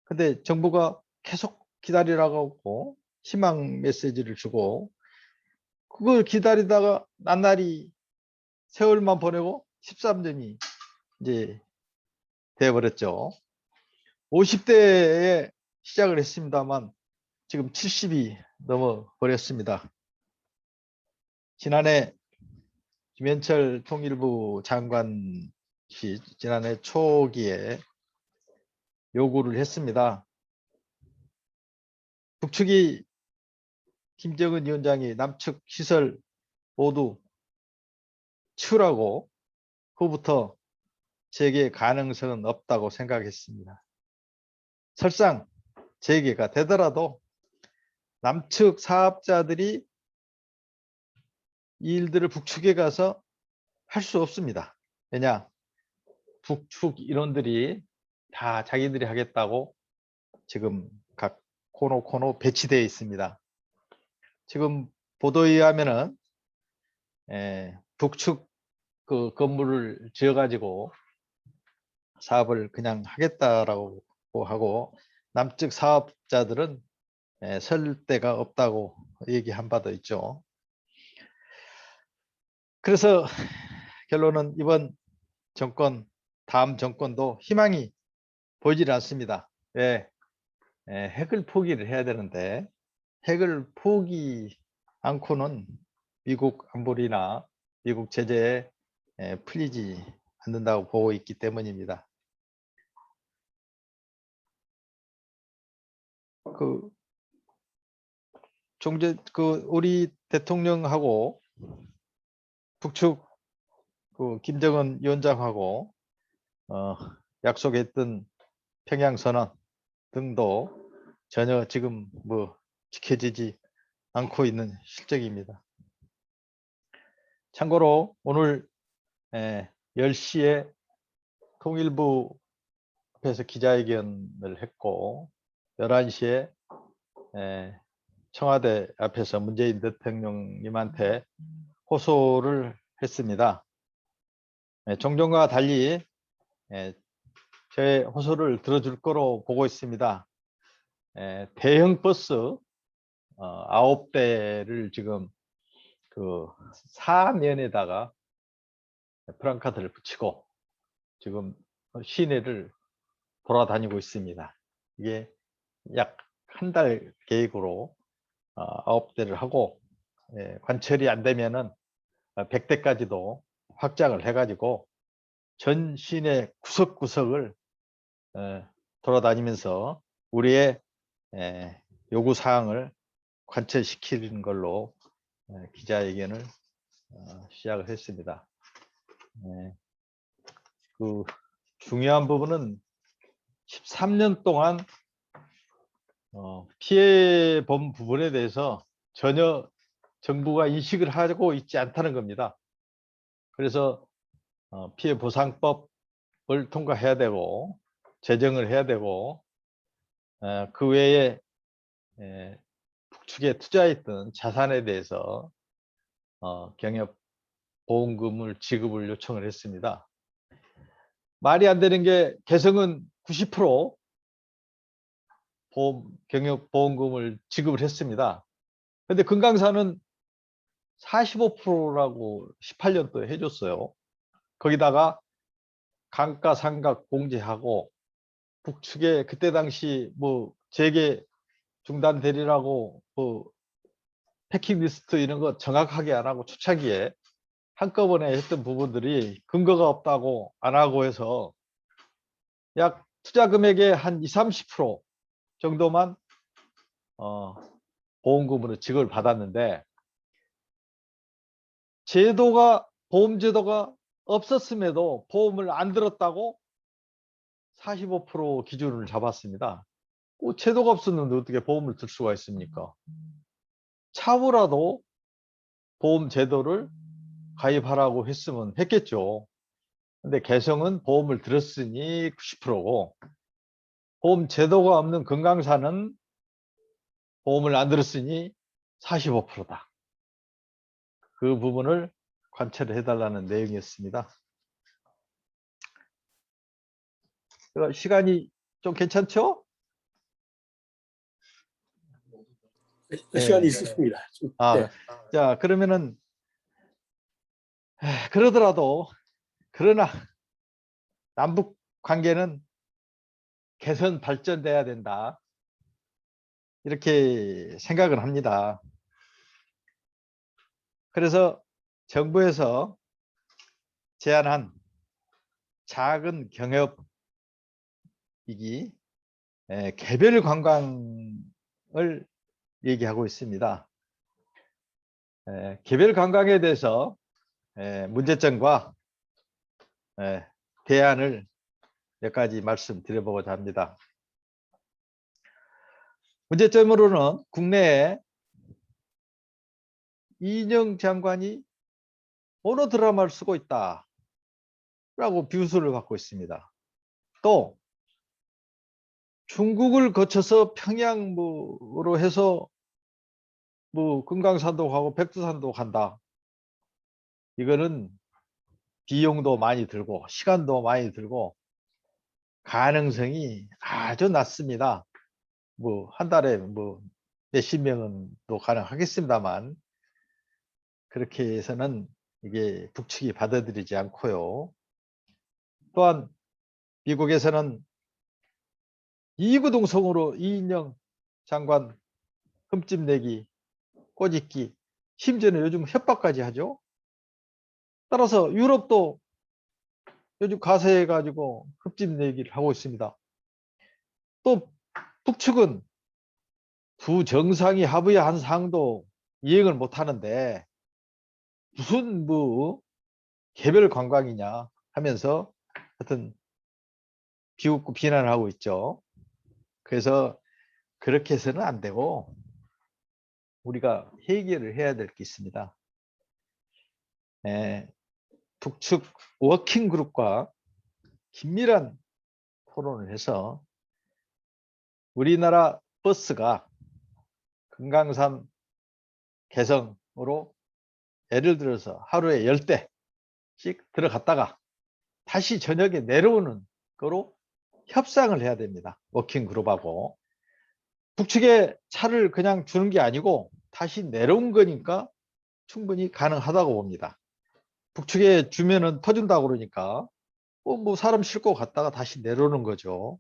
근데 정부가 계속 기다리라고 하고 희망 메시지를 주고, 그걸 기다리다가 낱날이 세월만 보내고 13년이 이제 되어버렸죠. 50대에 시작을 했습니다만 지금 70이 넘어 버렸습니다. 지난해 김현철 통일부 장관이 지난해 초기에 요구를 했습니다. 북측이, 김정은 위원장이 남측 시설 모두 치우라고, 그부터 재개 가능성은 없다고 생각했습니다. 설상 재개가 되더라도 남측 사업자들이 이 일들을 북측에 가서 할 수 없습니다. 왜냐, 북측 인원들이 다 자기들이 하겠다고 지금 각 코너 배치되어 있습니다. 지금 보도에 의하면은 북측 그 건물을 지어 가지고 사업을 그냥 하겠다라고 하고, 남측 사업자들은 설 데가 없다고 얘기한 바도 있죠. 그래서 결론은 이번 정권, 다음 정권도 희망이 보이질 않습니다. 왜? 핵을 포기를 해야 되는데, 핵을 포기 않고는 미국 안보리나 미국 제재에 풀리지 않는다고 보고 있기 때문입니다. 우리 대통령하고 북측 김정은 위원장하고 약속했던 평양선언 등도 전혀 지금 지켜지지 않고 있는 실정입니다. 참고로 오늘 10시에 통일부 앞에서 기자회견을 했고, 11시에 청와대 앞에서 문재인 대통령님한테 호소를 했습니다. 종전과 달리 제 호소를 들어줄 거로 보고 있습니다. 대형 버스 9대를 지금 그 사면에다가 프랑카드를 붙이고 지금 시내를 돌아다니고 있습니다. 이게 약 한 달 계획으로 9대를 하고, 관철이 안 되면은 100대까지도 확장을 해가지고 전 시내 구석구석을 돌아다니면서 우리의 요구 사항을 관철시키는 걸로 기자회견을 시작을 했습니다. 그 중요한 부분은 13년 동안 피해 본 부분에 대해서 전혀 정부가 인식을 하고 있지 않다는 겁니다. 그래서 피해 보상법을 통과해야 되고, 제정을 해야 되고, 그 외에 북측에 투자했던 자산에 대해서 경협 보험금을 지급을 요청을 했습니다. 말이 안 되는 게, 개성은 90% 경협 보험금을 지급을 했습니다. 근데 금강산은 45%라고 18년도에 해줬어요. 거기다가 감가상각 공제하고, 북측에 그때 당시 재개 중단되리라고 패킹리스트 이런 거 정확하게 안 하고 초창기에 한꺼번에 했던 부분들이 근거가 없다고 안 하고 해서 약 투자 금액의 한 20, 30% 정도만 보험금으로 지급을 받았는데 보험제도가 없었음에도 보험을 안 들었다고 45% 기준을 잡았습니다. 제도가 없었는데 어떻게 보험을 들 수가 있습니까? 차후라도 보험 제도를 가입하라고 했으면 했겠죠. 근데 개성은 보험을 들었으니 90%고 보험 제도가 없는 금강산은 보험을 안 들었으니 45%다. 그 부분을 관찰을 해달라는 내용이었습니다. 시간이 좀 괜찮죠? 시간이 네. 있으십니다. 자, 그러면은 그러나 남북 관계는 개선 발전돼야 된다. 이렇게 생각을 합니다. 그래서 정부에서 제안한 작은 경협이기 개별 관광을 얘기하고 있습니다. 개별 관광에 대해서 문제점과 대안을 몇 가지 말씀드려보고자 합니다. 문제점으로는 국내에 이인영 장관이 포노 드라마를 쓰고 있다 라고 비웃음을 받고 있습니다. 또 중국을 거쳐서 평양으로 해서 금강산도 가고 백두산도 간다. 이거는 비용도 많이 들고 시간도 많이 들고 가능성이 아주 낮습니다. 한 달에 몇십 명은 또 가능하겠습니다만 그렇게 해서는 이게 북측이 받아들이지 않고요. 또한 미국에서는 이구동성으로 이인영 장관 흠집 내기, 꼬집기, 심지어는 요즘 협박까지 하죠. 따라서 유럽도 요즘 가세해가지고 흠집 내기를 하고 있습니다. 또 북측은 두 정상이 합의한 사항도 이행을 못 하는데 무슨 개별 관광이냐 하면서 하여튼 비웃고 비난을 하고 있죠. 그래서 그렇게 해서는 안 되고 우리가 해결을 해야 될 게 있습니다. 북측 워킹그룹과 긴밀한 토론을 해서 우리나라 버스가 금강산 개성으로 예를 들어서 하루에 10대씩 들어갔다가 다시 저녁에 내려오는 거로 협상을 해야 됩니다. 워킹그룹하고 북측에 차를 그냥 주는 게 아니고 다시 내려온 거니까 충분히 가능하다고 봅니다. 북측에 주면은 터준다고 그러니까 사람 싣고 갔다가 다시 내려오는 거죠.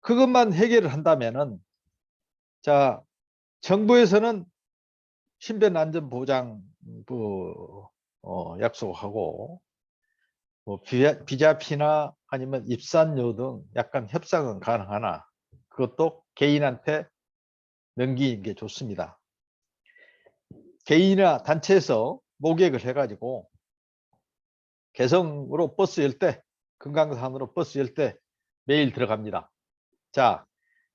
그것만 해결을 한다면은 정부에서는 신변 안전 보장 약속하고 비자피나 아니면 입산료 등 약간 협상은 가능하나 그것도 개인한테 넘기는 게 좋습니다. 개인이나 단체에서 모객을 해가지고 개성으로 버스 10대, 금강산으로 버스 10대 매일 들어갑니다.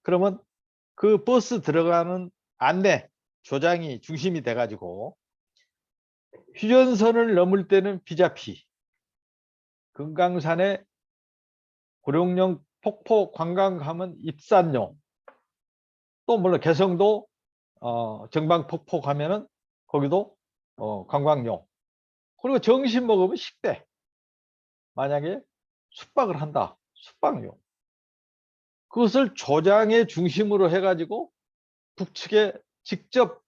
그러면 그 버스 들어가는 안내 조장이 중심이 돼가지고 휴전선을 넘을 때는 비자피, 금강산에 고룡령 폭포 관광 가면 입산료, 또 물론 개성도 정방폭포 가면은 거기도 관광료, 그리고 점심 먹으면 식대, 만약에 숙박을 한다, 숙박료, 그것을 조장의 중심으로 해가지고 북측에 직접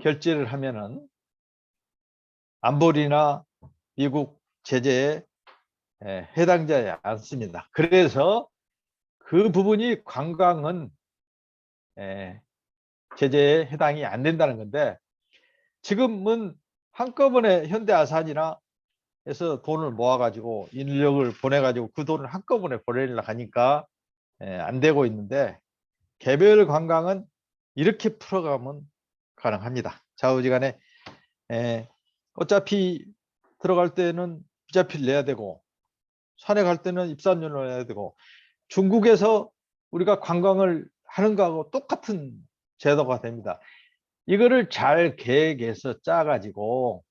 결제를 하면은 안보리나 미국 제재에 해당되지 않습니다. 그래서 그 부분이 관광은 제재에 해당이 안 된다는 건데 지금은 한꺼번에 현대아산이나 해서 돈을 모아가지고 인력을 보내가지고 그 돈을 한꺼번에 보내려고 하니까 안 되고 있는데 개별 관광은 이렇게 풀어가면 가능합니다. 좌우지간에 어차피 들어갈 때는 비자표를 내야 되고 산에 갈 때는 입산료를 내야 되고 중국에서 우리가 관광을 하는 거하고 똑같은 제도가 됩니다. 이거를 잘 계획해서 짜가지고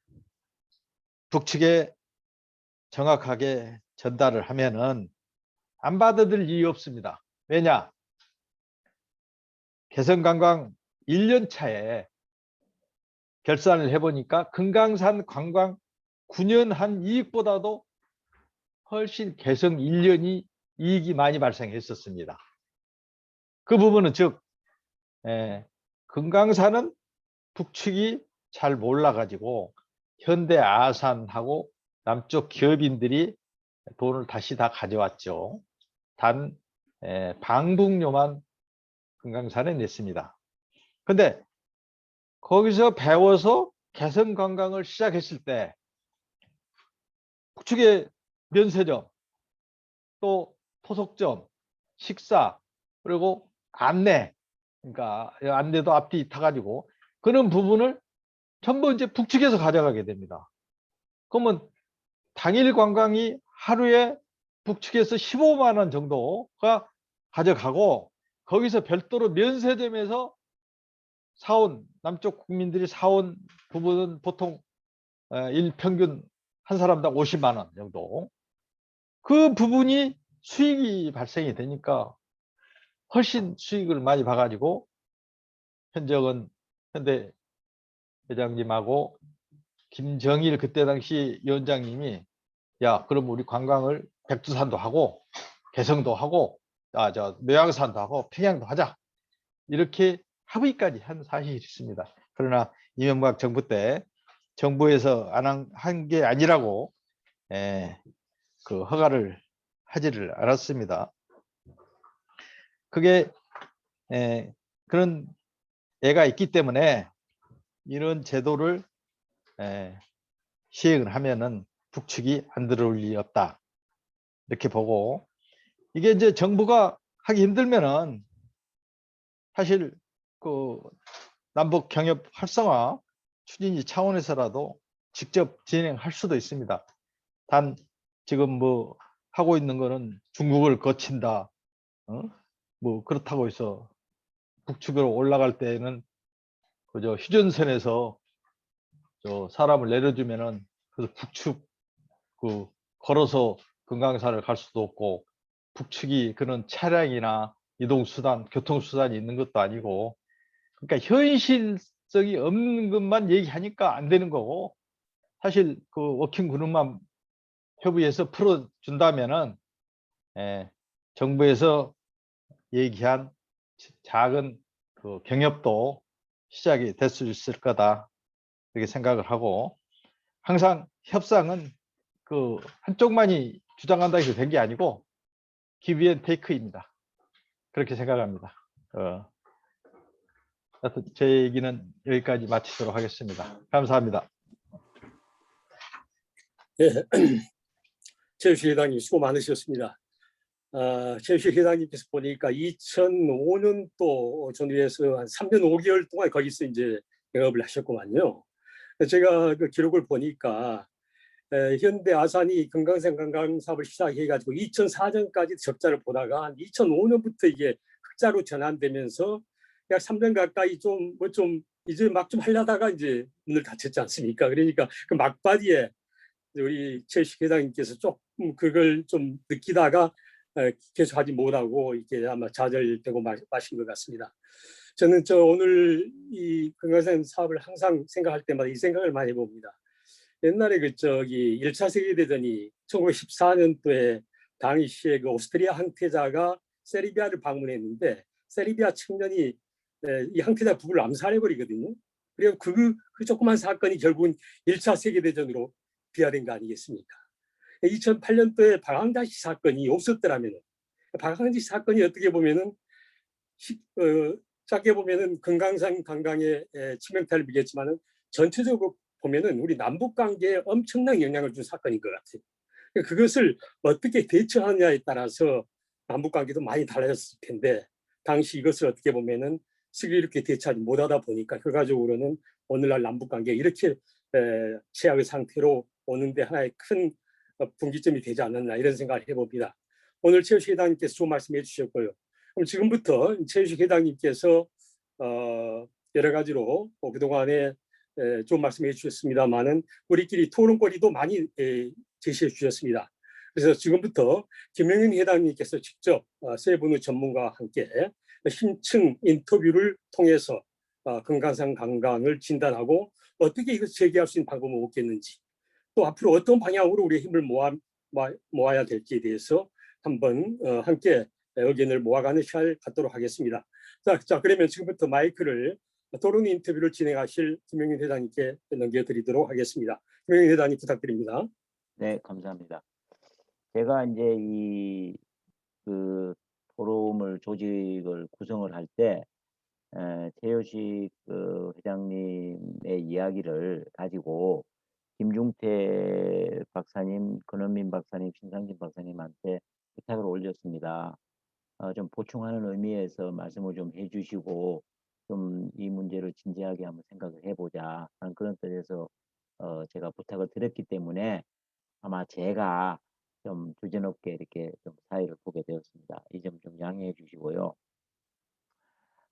북측에 정확하게 전달을 하면은 안 받아들일 이유 없습니다. 왜냐? 개성관광 1년 차에 결산을 해보니까 금강산 관광 9년 한 이익보다도 훨씬 개성 1년이 이익이 많이 발생했었습니다. 그 부분은 즉 금강산은 북측이 잘 몰라가지고 현대 아산하고 남쪽 기업인들이 돈을 다시 다 가져왔죠. 단 방북료만 금강산에 냈습니다. 근데 거기서 배워서 개성 관광을 시작했을 때 북측의 면세점, 또 토속점, 식사, 그리고 안내, 그러니까 안내도 앞뒤 타가지고 그런 부분을 전부 이제 북측에서 가져가게 됩니다. 그러면 당일 관광이 하루에 북측에서 15만 원 정도가 가져가고 거기서 별도로 면세점에서 사온 남쪽 국민들이 사온 부분은 보통 일평균 한 사람당 50만 원 정도 그 부분이 수익이 발생이 되니까 훨씬 수익을 많이 봐가지고 현재 회장님하고 김정일 그때 당시 위원장님이 야 그럼 우리 관광을 백두산도 하고 개성도 하고 묘양산도 하고 평양도 하자 이렇게 합의까지 한 사실이 있습니다. 그러나 이명박 정부 때 정부에서 안 한 게 아니라고 그 허가를 하지를 않았습니다. 그게 그런 애가 있기 때문에 이런 제도를 시행을 하면은 북측이 안 들어올 일이 없다 이렇게 보고 이게 이제 정부가 하기 힘들면은 사실 그 남북 경협 활성화 추진위 차원에서라도 직접 진행할 수도 있습니다. 단 지금 뭐 하고 있는 거는 중국을 거친다. 뭐 그렇다고 해서 북측으로 올라갈 때는 그저 휴전선에서 저 사람을 내려주면은 그래서 북측 그 걸어서 금강산을 갈 수도 없고 북측이 그런 차량이나 이동수단, 교통수단이 있는 것도 아니고 그러니까 현실성이 없는 것만 얘기하니까 안 되는 거고 사실 그 워킹 그룹만 협의해서 풀어준다면은 정부에서 얘기한 작은 그 경협도 시작이 될 수 있을 거다 이렇게 생각을 하고 항상 협상은 그 한쪽만이 주장한다고 해서 된 게 아니고 give and take입니다. 그렇게 생각합니다. 제 얘기는 여기까지 마치도록 하겠습니다. 감사합니다. 예, 최우식 회장님 수고 많으셨습니다. 최우식 회장님께서 보니까 2005년도 전후에서 한 3년 5개월 동안 거기서 이제 영업을 하셨구만요. 제가 그 기록을 보니까 현대 아산이 금강산 관광 사업을 시작해가지고 2004년까지 적자를 보다가 한 2005년부터 이게 흑자로 전환되면서 약 3년 가까이 좀 이제 막 좀 하려다가 이제 문을 닫혔지 않습니까? 그러니까 그 막바지에 우리 최우식 회장님께서 조금 그걸 좀 느끼다가 계속 하지 못하고 이렇게 아마 좌절되고 마신 것 같습니다. 저는 오늘 이 금강산 사업을 항상 생각할 때마다 이 생각을 많이 해봅니다. 옛날에 1차 세계대전이 1914년도에 당시에 그 오스트리아 항태자가 세르비아를 방문했는데 세르비아 청년이 이 항태자 부부를 암살해버리거든요. 그리고 그 조그만 사건이 결국은 1차 세계대전으로 비화된 거 아니겠습니까? 2008년도에 박항자씨 사건이 없었더라면 박항자씨 사건이 어떻게 보면은 짧게 보면은 금강산 관광에 치명타를 미쳤지만은 전체적으로 보면은 우리 남북 관계에 엄청난 영향을 준 사건인 것 같아요. 그것을 어떻게 대처하느냐에 따라서 남북 관계도 많이 달라졌을 텐데 당시 이것을 어떻게 보면은 슬기롭게 대처하지 못하다 보니까 결과적으로는 오늘날 남북 관계 이렇게 최악의 상태로 오는데 하나의 큰 분기점이 되지 않았나 이런 생각을 해봅니다. 오늘 최우식 회장님께서 좋은 말씀해 주셨고요. 그럼 지금부터 최우식 회장님께서 여러 가지로 그동안에 좋은 말씀해 주셨습니다만은 우리끼리 토론거리도 많이 제시해 주셨습니다. 그래서 지금부터 김영인 회장님께서 직접 세 분의 전문가와 함께 심층 인터뷰를 통해서 금강산 관광을 진단하고 어떻게 이것을 재개할 수 있는 방법은 없겠는지 또 앞으로 어떤 방향으로 우리의 힘을 모아야 될지에 대해서 한번 함께 의견을 모아가는 시간을 갖도록 하겠습니다. 자, 그러면 지금부터 마이크를 토론 인터뷰를 진행하실 김영인 회장님께 넘겨드리도록 하겠습니다. 김영인 회장님 부탁드립니다. 네, 감사합니다. 제가 이제 그 포럼을 조직을 구성을 할 때 최효식 회장님의 이야기를 가지고 김중태 박사님, 근원민 박사님, 신상진 박사님한테 부탁을 올렸습니다. 좀 보충하는 의미에서 말씀을 좀 해주시고 좀 이 문제를 진지하게 한번 생각을 해보자 하는 그런 뜻에서 제가 부탁을 드렸기 때문에 아마 제가 좀 주제넘게 이렇게 좀 사회를 보게 되었습니다. 이 점 좀 양해해 주시고요.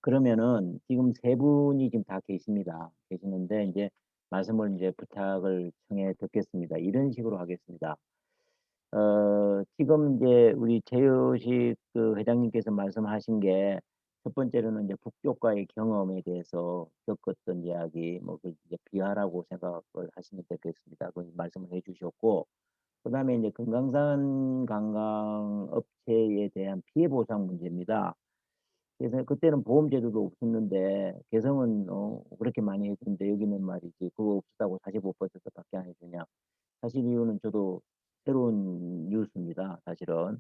그러면은 지금 세 분이 지금 다 계시는데 이제 말씀을 이제 부탁을 청해 듣겠습니다. 이런 식으로 하겠습니다. 지금 이제 우리 최효식 회장님께서 말씀하신 게 첫 번째로는 이제 북쪽과의 경험에 대해서 겪었던 이야기, 뭐 이제 비하라고 생각을 하시면 되겠습니다. 그 말씀을 해주셨고, 그다음에 이제 금강산 관광 업체에 대한 피해 보상 문제입니다. 그래서 그때는 보험제도도 없었는데 개성은 그렇게 많이 해주는데 여기는 말이지 그거 없었다고 45%밖에 안 해주냐. 사실 이유는 저도 새로운 뉴스입니다. 사실은.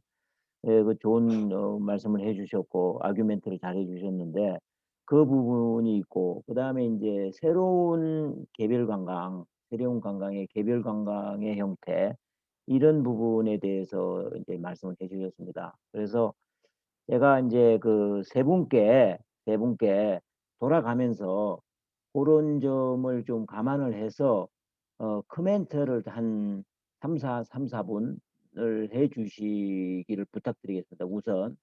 그 좋은 말씀을 해주셨고 아규멘트를 잘 해주셨는데 그 부분이 있고 그 다음에 이제 새로운 관광의 개별 관광의 형태 이런 부분에 대해서 이제 말씀을 해주셨습니다. 그래서 제가 이제 그 세 분께 돌아가면서 그런 점을 좀 감안을 해서 코멘트를 한 3-4분을 해주시기를 부탁드리겠습니다. 우선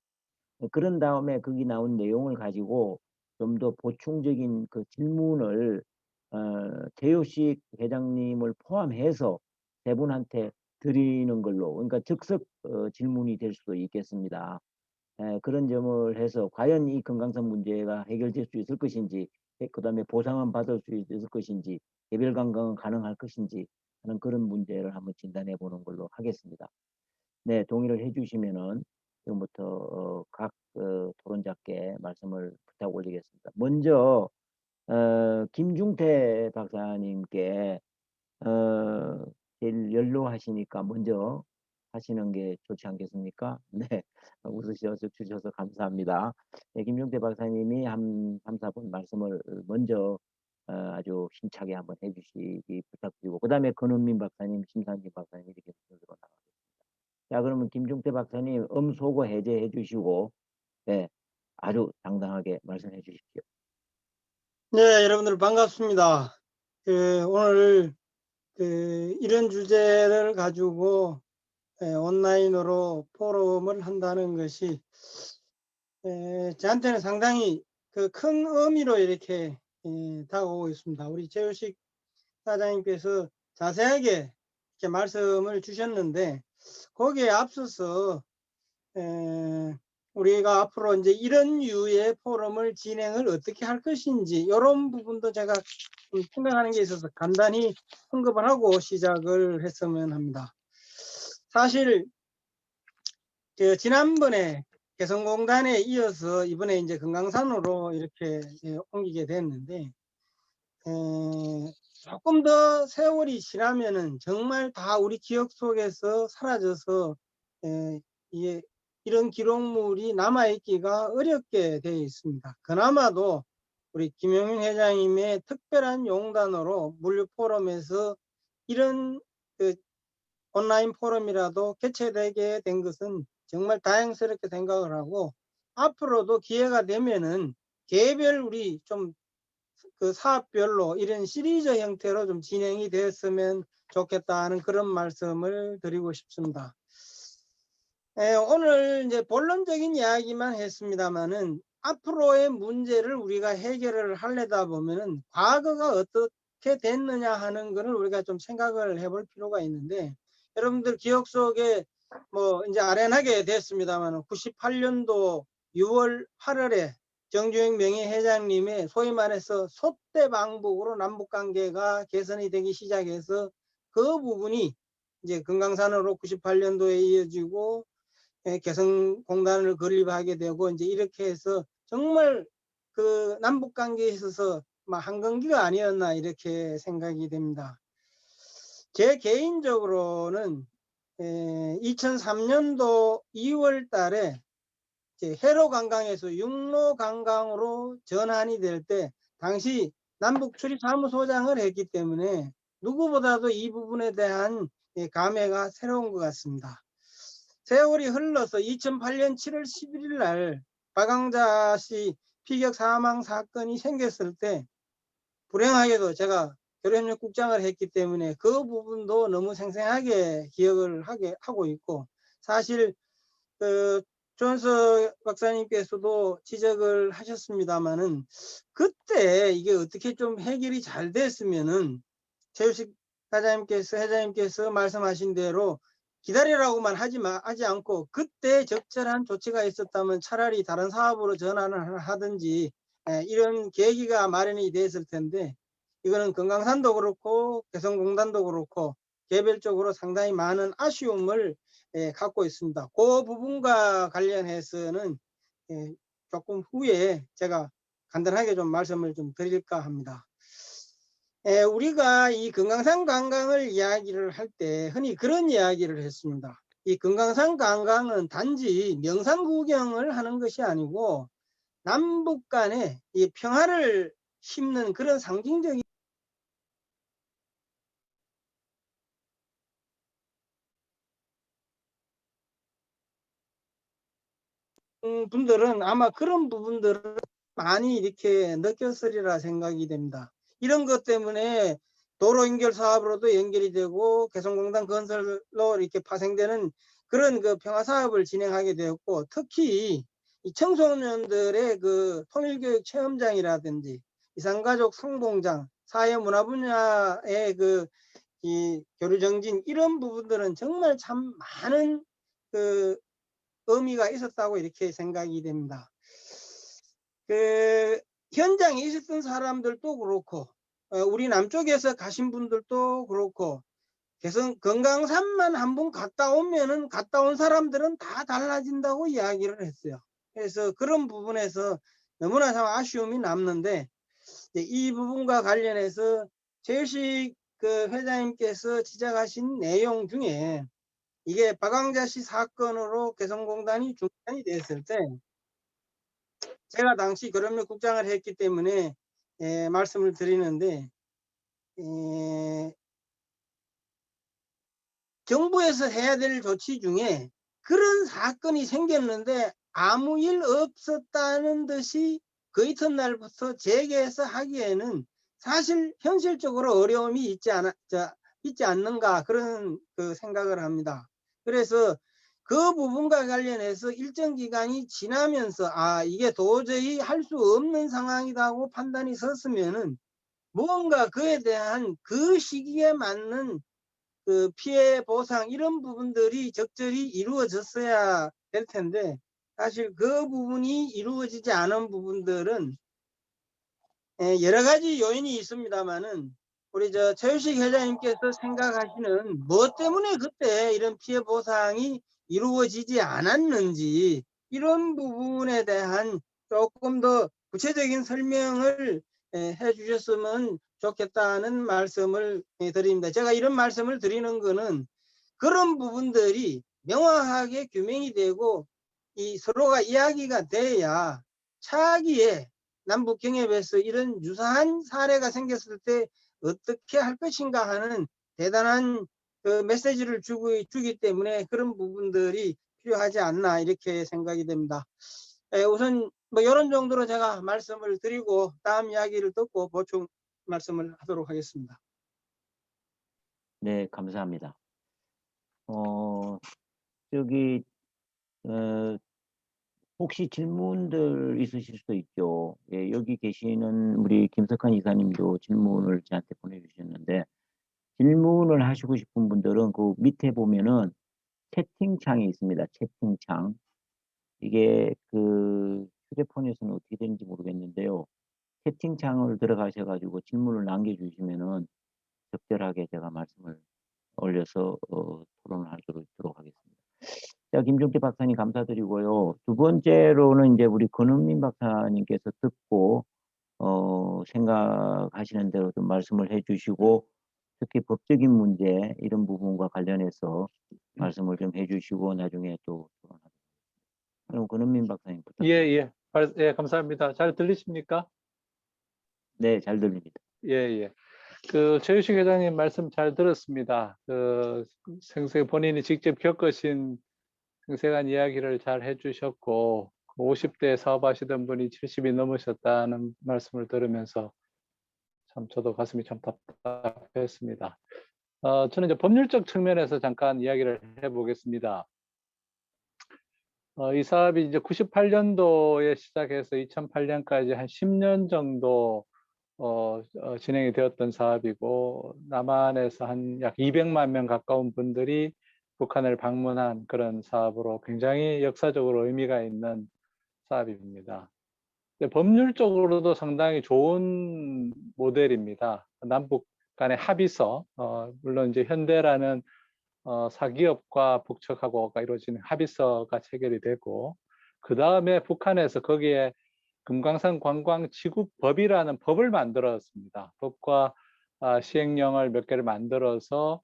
그런 다음에 거기 나온 내용을 가지고 좀 더 보충적인 그 질문을 최효식 회장님을 포함해서 세 분한테 드리는 걸로 그러니까 즉석 질문이 될 수도 있겠습니다. 그런 점을 해서 과연 이 금강산 문제가 해결될 수 있을 것인지 그 다음에 보상은 받을 수 있을 것인지 개별 관광은 가능할 것인지 하는 그런 문제를 한번 진단해 보는 걸로 하겠습니다. 네, 동의를 해주시면은 지금부터 각 토론자께 말씀을 부탁 올리겠습니다. 먼저 김중태 박사님께 제일 연로하시니까 먼저 하시는 게 좋지 않겠습니까? 네, 웃으셔서 감사합니다. 네, 김중태 박사님이 한 3-4분 말씀을 먼저 아주 힘차게 한번 해주시기 부탁드리고 그 다음에 근원민 박사님, 심상진 박사님 이렇게 순서로 나가겠습니다. 자, 그러면 김중태 박사님 소거 해제해 주시고 네, 아주 당당하게 말씀해 주십시오. 네, 여러분들 반갑습니다. 오늘 이런 주제를 가지고 온라인으로 포럼을 한다는 것이 저한테는 상당히 큰 의미로 이렇게 다가오고 있습니다. 우리 최효식 사장님께서 자세하게 이렇게 말씀을 주셨는데 거기에 앞서서 우리가 앞으로 이제 이런 유의 포럼을 진행을 어떻게 할 것인지 이런 부분도 제가 좀 생각하는 게 있어서 간단히 언급을 하고 시작을 했으면 합니다. 사실 지난번에 개성공단에 이어서 이번에 이제 금강산으로 이렇게 옮기게 됐는데 조금 더 세월이 지나면은 정말 다 우리 기억 속에서 사라져서 이게 이런 기록물이 남아있기가 어렵게 되어 있습니다. 그나마도 우리 김영인 회장님의 특별한 용단으로 물류포럼에서 이런 온라인 포럼이라도 개최되게 된 것은 정말 다행스럽게 생각을 하고 앞으로도 기회가 되면은 개별 우리 좀 그 사업별로 이런 시리즈 형태로 좀 진행이 되었으면 좋겠다는 그런 말씀을 드리고 싶습니다. 오늘 이제 본론적인 이야기만 했습니다만은 앞으로의 문제를 우리가 해결을 하려다 보면은 과거가 어떻게 됐느냐 하는 거를 우리가 좀 생각을 해볼 필요가 있는데, 여러분들 기억 속에 뭐 이제 아련하게 됐습니다만은 98년도 6월 8월에 정주행 명예회장님의 소위 말해서 소떼방북으로 남북관계가 개선이 되기 시작해서 그 부분이 이제 금강산으로 98년도에 이어지고 개성공단을 건립하게 되고 이제 이렇게 해서 정말 그 남북 관계에 있어서 막 한강기가 아니었나 이렇게 생각이 됩니다. 제 개인적으로는 2003년도 2월 달에 해로관광에서 육로관광으로 전환이 될 때 당시 남북출입사무소장을 했기 때문에 누구보다도 이 부분에 대한 감회가 새로운 것 같습니다. 세월이 흘러서 2008년 7월 11일 날 박광자 씨 피격 사망 사건이 생겼을 때 불행하게도 제가 교류협력국장을 했기 때문에 그 부분도 너무 생생하게 기억을 하고 있고, 사실 그 조은석 박사님께서도 지적을 하셨습니다마는 그때 이게 어떻게 좀 해결이 잘 됐으면은 최우식 회장님께서 말씀하신 대로 기다리라고만 하지 않고 그때 적절한 조치가 있었다면 차라리 다른 사업으로 전환을 하든지 이런 계기가 마련이 됐을 텐데, 이거는 금강산도 그렇고 개성공단도 그렇고 개별적으로 상당히 많은 아쉬움을 갖고 있습니다. 그 부분과 관련해서는 조금 후에 제가 간단하게 좀 말씀을 좀 드릴까 합니다. 우리가 이 금강산 관광을 이야기를 할 때 흔히 그런 이야기를 했습니다. 이 금강산 관광은 단지 명산 구경을 하는 것이 아니고 남북 간의 이 평화를 심는 그런 상징적인 분들은 아마 그런 부분들을 많이 이렇게 느꼈으리라 생각이 됩니다. 이런 것 때문에 도로 연결 사업으로도 연결이 되고 개성공단 건설로 이렇게 파생되는 그런 그 평화 사업을 진행하게 되었고, 특히 이 청소년들의 그 통일교육 체험장이라든지 이산가족 성봉장, 사회문화 분야의 그 이 교류 정진 이런 부분들은 정말 참 많은 그 의미가 있었다고 이렇게 생각이 됩니다. 그 현장에 있었던 사람들도 그렇고 우리 남쪽에서 가신 분들도 그렇고 금강산만 한번 갔다 오면은 갔다 온 사람들은 다 달라진다고 이야기를 했어요. 그래서 그런 부분에서 너무나 참 아쉬움이 남는데, 이 부분과 관련해서 최우식 그 회장님께서 지적하신 내용 중에 이게 박광자 씨 사건으로 개성공단이 중단이 됐을 때 제가 당시 교류협력국장을 했기 때문에 말씀을 드리는데, 정부에서 해야 될 조치 중에 그런 사건이 생겼는데 아무 일 없었다는 듯이 그 이튿날부터 재개해서 하기에는 사실 현실적으로 어려움이 있지 않는가 그런 그 생각을 합니다. 그래서 그 부분과 관련해서 일정 기간이 지나면서 이게 도저히 할 수 없는 상황이라고 판단이 섰으면은 무언가 그에 대한 그 시기에 맞는 그 피해 보상 이런 부분들이 적절히 이루어졌어야 될 텐데, 사실 그 부분이 이루어지지 않은 부분들은 여러 가지 요인이 있습니다만은 우리 최우식 회장님께서 생각하시는 뭐 때문에 그때 이런 피해 보상이 이루어지지 않았는지 이런 부분에 대한 조금 더 구체적인 설명을 해 주셨으면 좋겠다는 말씀을 드립니다. 제가 이런 말씀을 드리는 거는 그런 부분들이 명확하게 규명이 되고 이 서로가 이야기가 돼야 차기에 남북 경협에서 이런 유사한 사례가 생겼을 때 어떻게 할 것인가 하는 대단한 그 메시지를 주기 때문에 그런 부분들이 필요하지 않나 이렇게 생각이 됩니다. 우선 뭐 이런 정도로 제가 말씀을 드리고 다음 이야기를 듣고 보충 말씀을 하도록 하겠습니다. 네, 감사합니다. 저기 혹시 질문들 있으실 수도 있죠. 예, 여기 계시는 우리 김석환 이사님도 질문을 저한테 보내주셨는데, 질문을 하시고 싶은 분들은 그 밑에 보면은 채팅창이 있습니다. 채팅창. 이게 그 휴대폰에서는 어떻게 되는지 모르겠는데요. 채팅창을 들어가셔가지고 질문을 남겨주시면은 적절하게 제가 말씀을 올려서 토론을 하도록 하겠습니다. 자, 김종태 박사님 감사드리고요. 두 번째로는 이제 우리 권은민 박사님께서 듣고 생각하시는 대로 좀 말씀을 해주시고, 특히 법적인 문제 이런 부분과 관련해서 말씀을 좀 해주시고 나중에 또 토론하도록 하겠습니다. 그럼 권은민 박사님 부탁드립니다. 예, 감사합니다. 잘 들리십니까? 네, 잘 들립니다. 예. 그 최유식 회장님 말씀 잘 들었습니다. 그 본인이 직접 겪으신 생생한 이야기를 잘 해주셨고, 50대 사업하시던 분이 70이 넘으셨다는 말씀을 들으면서 참 저도 가슴이 참 답답했습니다. 저는 이제 법률적 측면에서 잠깐 이야기를 해보겠습니다. 이 사업이 이제 98년도에 시작해서 2008년까지 한 10년 정도 진행이 되었던 사업이고, 남한에서 한 약 200만 명 가까운 분들이 북한을 방문한 그런 사업으로 굉장히 역사적으로 의미가 있는 사업입니다. 법률적으로도 상당히 좋은 모델입니다. 남북 간의 합의서, 물론 이제 현대라는 사기업과 북측하고가 이루어지는 합의서가 체결이 되고, 그 다음에 북한에서 거기에 금강산 관광지구법이라는 법을 만들었습니다. 법과 시행령을 몇 개를 만들어서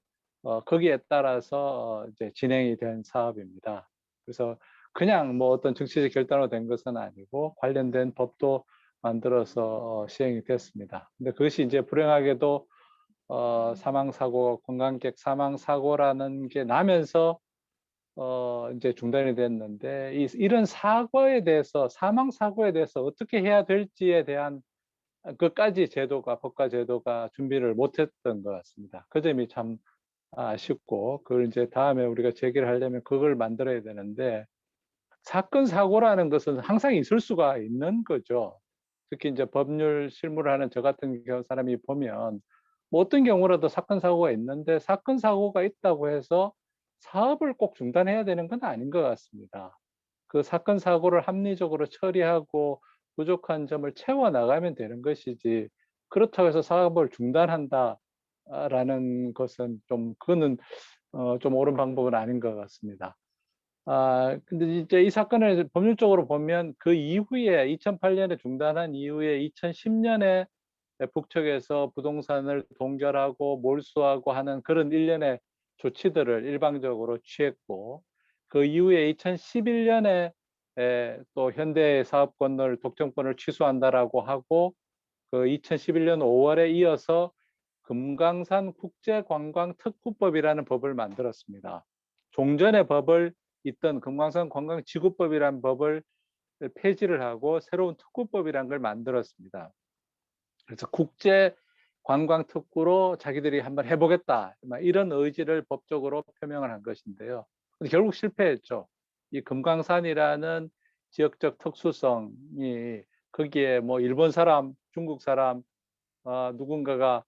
거기에 따라서 이제 진행이 된 사업입니다. 그래서 그냥 뭐 어떤 정치적 결단으로 된 것은 아니고 관련된 법도 만들어서 시행이 됐습니다. 근데 그것이 이제 불행하게도 사망사고, 관광객 사망사고라는 게 나면서 이제 중단이 됐는데, 이런 사고에 대해서, 사망사고에 대해서 어떻게 해야 될지에 대한 그까지 제도가, 법과 제도가 준비를 못했던 것 같습니다. 그 점이 참 아쉽고, 그걸 이제 다음에 우리가 제기를 하려면 그걸 만들어야 되는데, 사건 사고라는 것은 항상 있을 수가 있는 거죠. 특히 이제 법률 실무를 하는 저 같은 사람이 보면 뭐 어떤 경우라도 사건 사고가 있는데, 사건 사고가 있다고 해서 사업을 꼭 중단해야 되는 건 아닌 것 같습니다. 그 사건 사고를 합리적으로 처리하고 부족한 점을 채워 나가면 되는 것이지, 그렇다고 해서 사업을 중단한다라는 것은 그거는 좀 옳은 방법은 아닌 것 같습니다. 근데 이제 이 사건을 법률적으로 보면 그 이후에 2008년에 중단한 이후에 2010년에 북측에서 부동산을 동결하고 몰수하고 하는 그런 일련의 조치들을 일방적으로 취했고, 그 이후에 2011년에 또 현대 사업권을 독점권을 취소한다라고 하고, 그 2011년 5월에 이어서 금강산 국제관광특구법이라는 법을 만들었습니다. 종전의 법을 있던 금강산 관광지구법이라는 법을 폐지를 하고 새로운 특구법이라는 걸 만들었습니다. 그래서 국제 관광 특구로 자기들이 한번 해보겠다, 이런 의지를 법적으로 표명을 한 것인데요. 근데 결국 실패했죠. 이 금강산이라는 지역적 특수성이, 거기에 뭐 일본 사람, 중국 사람 누군가가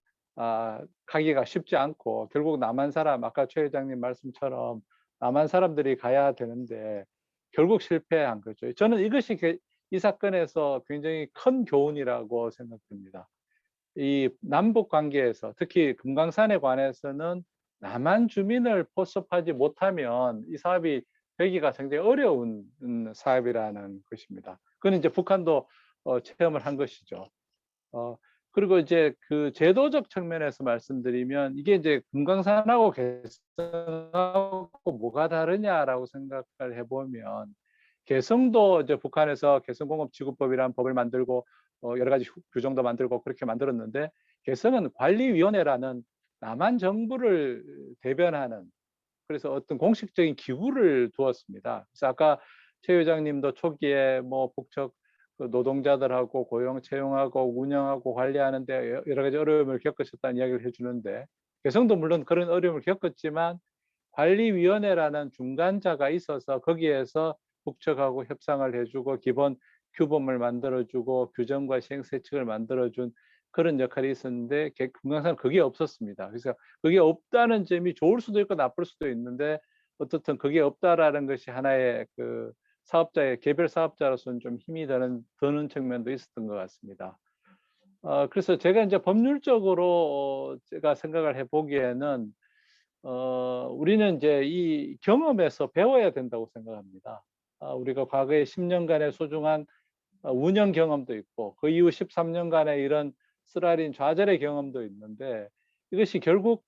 가기가 쉽지 않고, 결국 남한 사람, 아까 최 회장님 말씀처럼 남한 사람들이 가야 되는데 결국 실패한 거죠. 저는 이것이 이 사건에서 굉장히 큰 교훈이라고 생각됩니다. 이 남북 관계에서 특히 금강산에 관해서는 남한 주민을 포섭하지 못하면 이 사업이 되기가 굉장히 어려운 사업이라는 것입니다. 그건 이제 북한도 체험을 한 것이죠. 그리고 이제 그 제도적 측면에서 말씀드리면, 이게 이제 금강산하고 개성하고 뭐가 다르냐라고 생각을 해보면, 개성도 이제 북한에서 개성공업지구법이라는 법을 만들고 여러 가지 규정도 만들고 그렇게 만들었는데, 개성은 관리위원회라는 남한 정부를 대변하는, 그래서 어떤 공식적인 기구를 두었습니다. 그래서 아까 최 회장님도 초기에 뭐 북측 그 노동자들하고 고용 채용하고 운영하고 관리하는데 여러 가지 어려움을 겪으셨다는 이야기를 해주는데, 개성도 물론 그런 어려움을 겪었지만 관리위원회라는 중간자가 있어서 거기에서 북측하고 협상을 해주고 기본 규범을 만들어주고 규정과 시행세칙을 만들어준 그런 역할이 있었는데, 금강산은 그게 없었습니다. 그래서 그게 없다는 점이 좋을 수도 있고 나쁠 수도 있는데, 어떻든 그게 없다라는 것이 하나의 그 사업자의 개별 사업자로서는 좀 힘이 드는 측면도 있었던 것 같습니다. 그래서 제가 이제 법률적으로 제가 생각을 해보기에는 우리는 이제 이 경험에서 배워야 된다고 생각합니다. 우리가 과거에 10년간의 소중한 운영 경험도 있고 그 이후 13년간의 이런 쓰라린 좌절의 경험도 있는데, 이것이 결국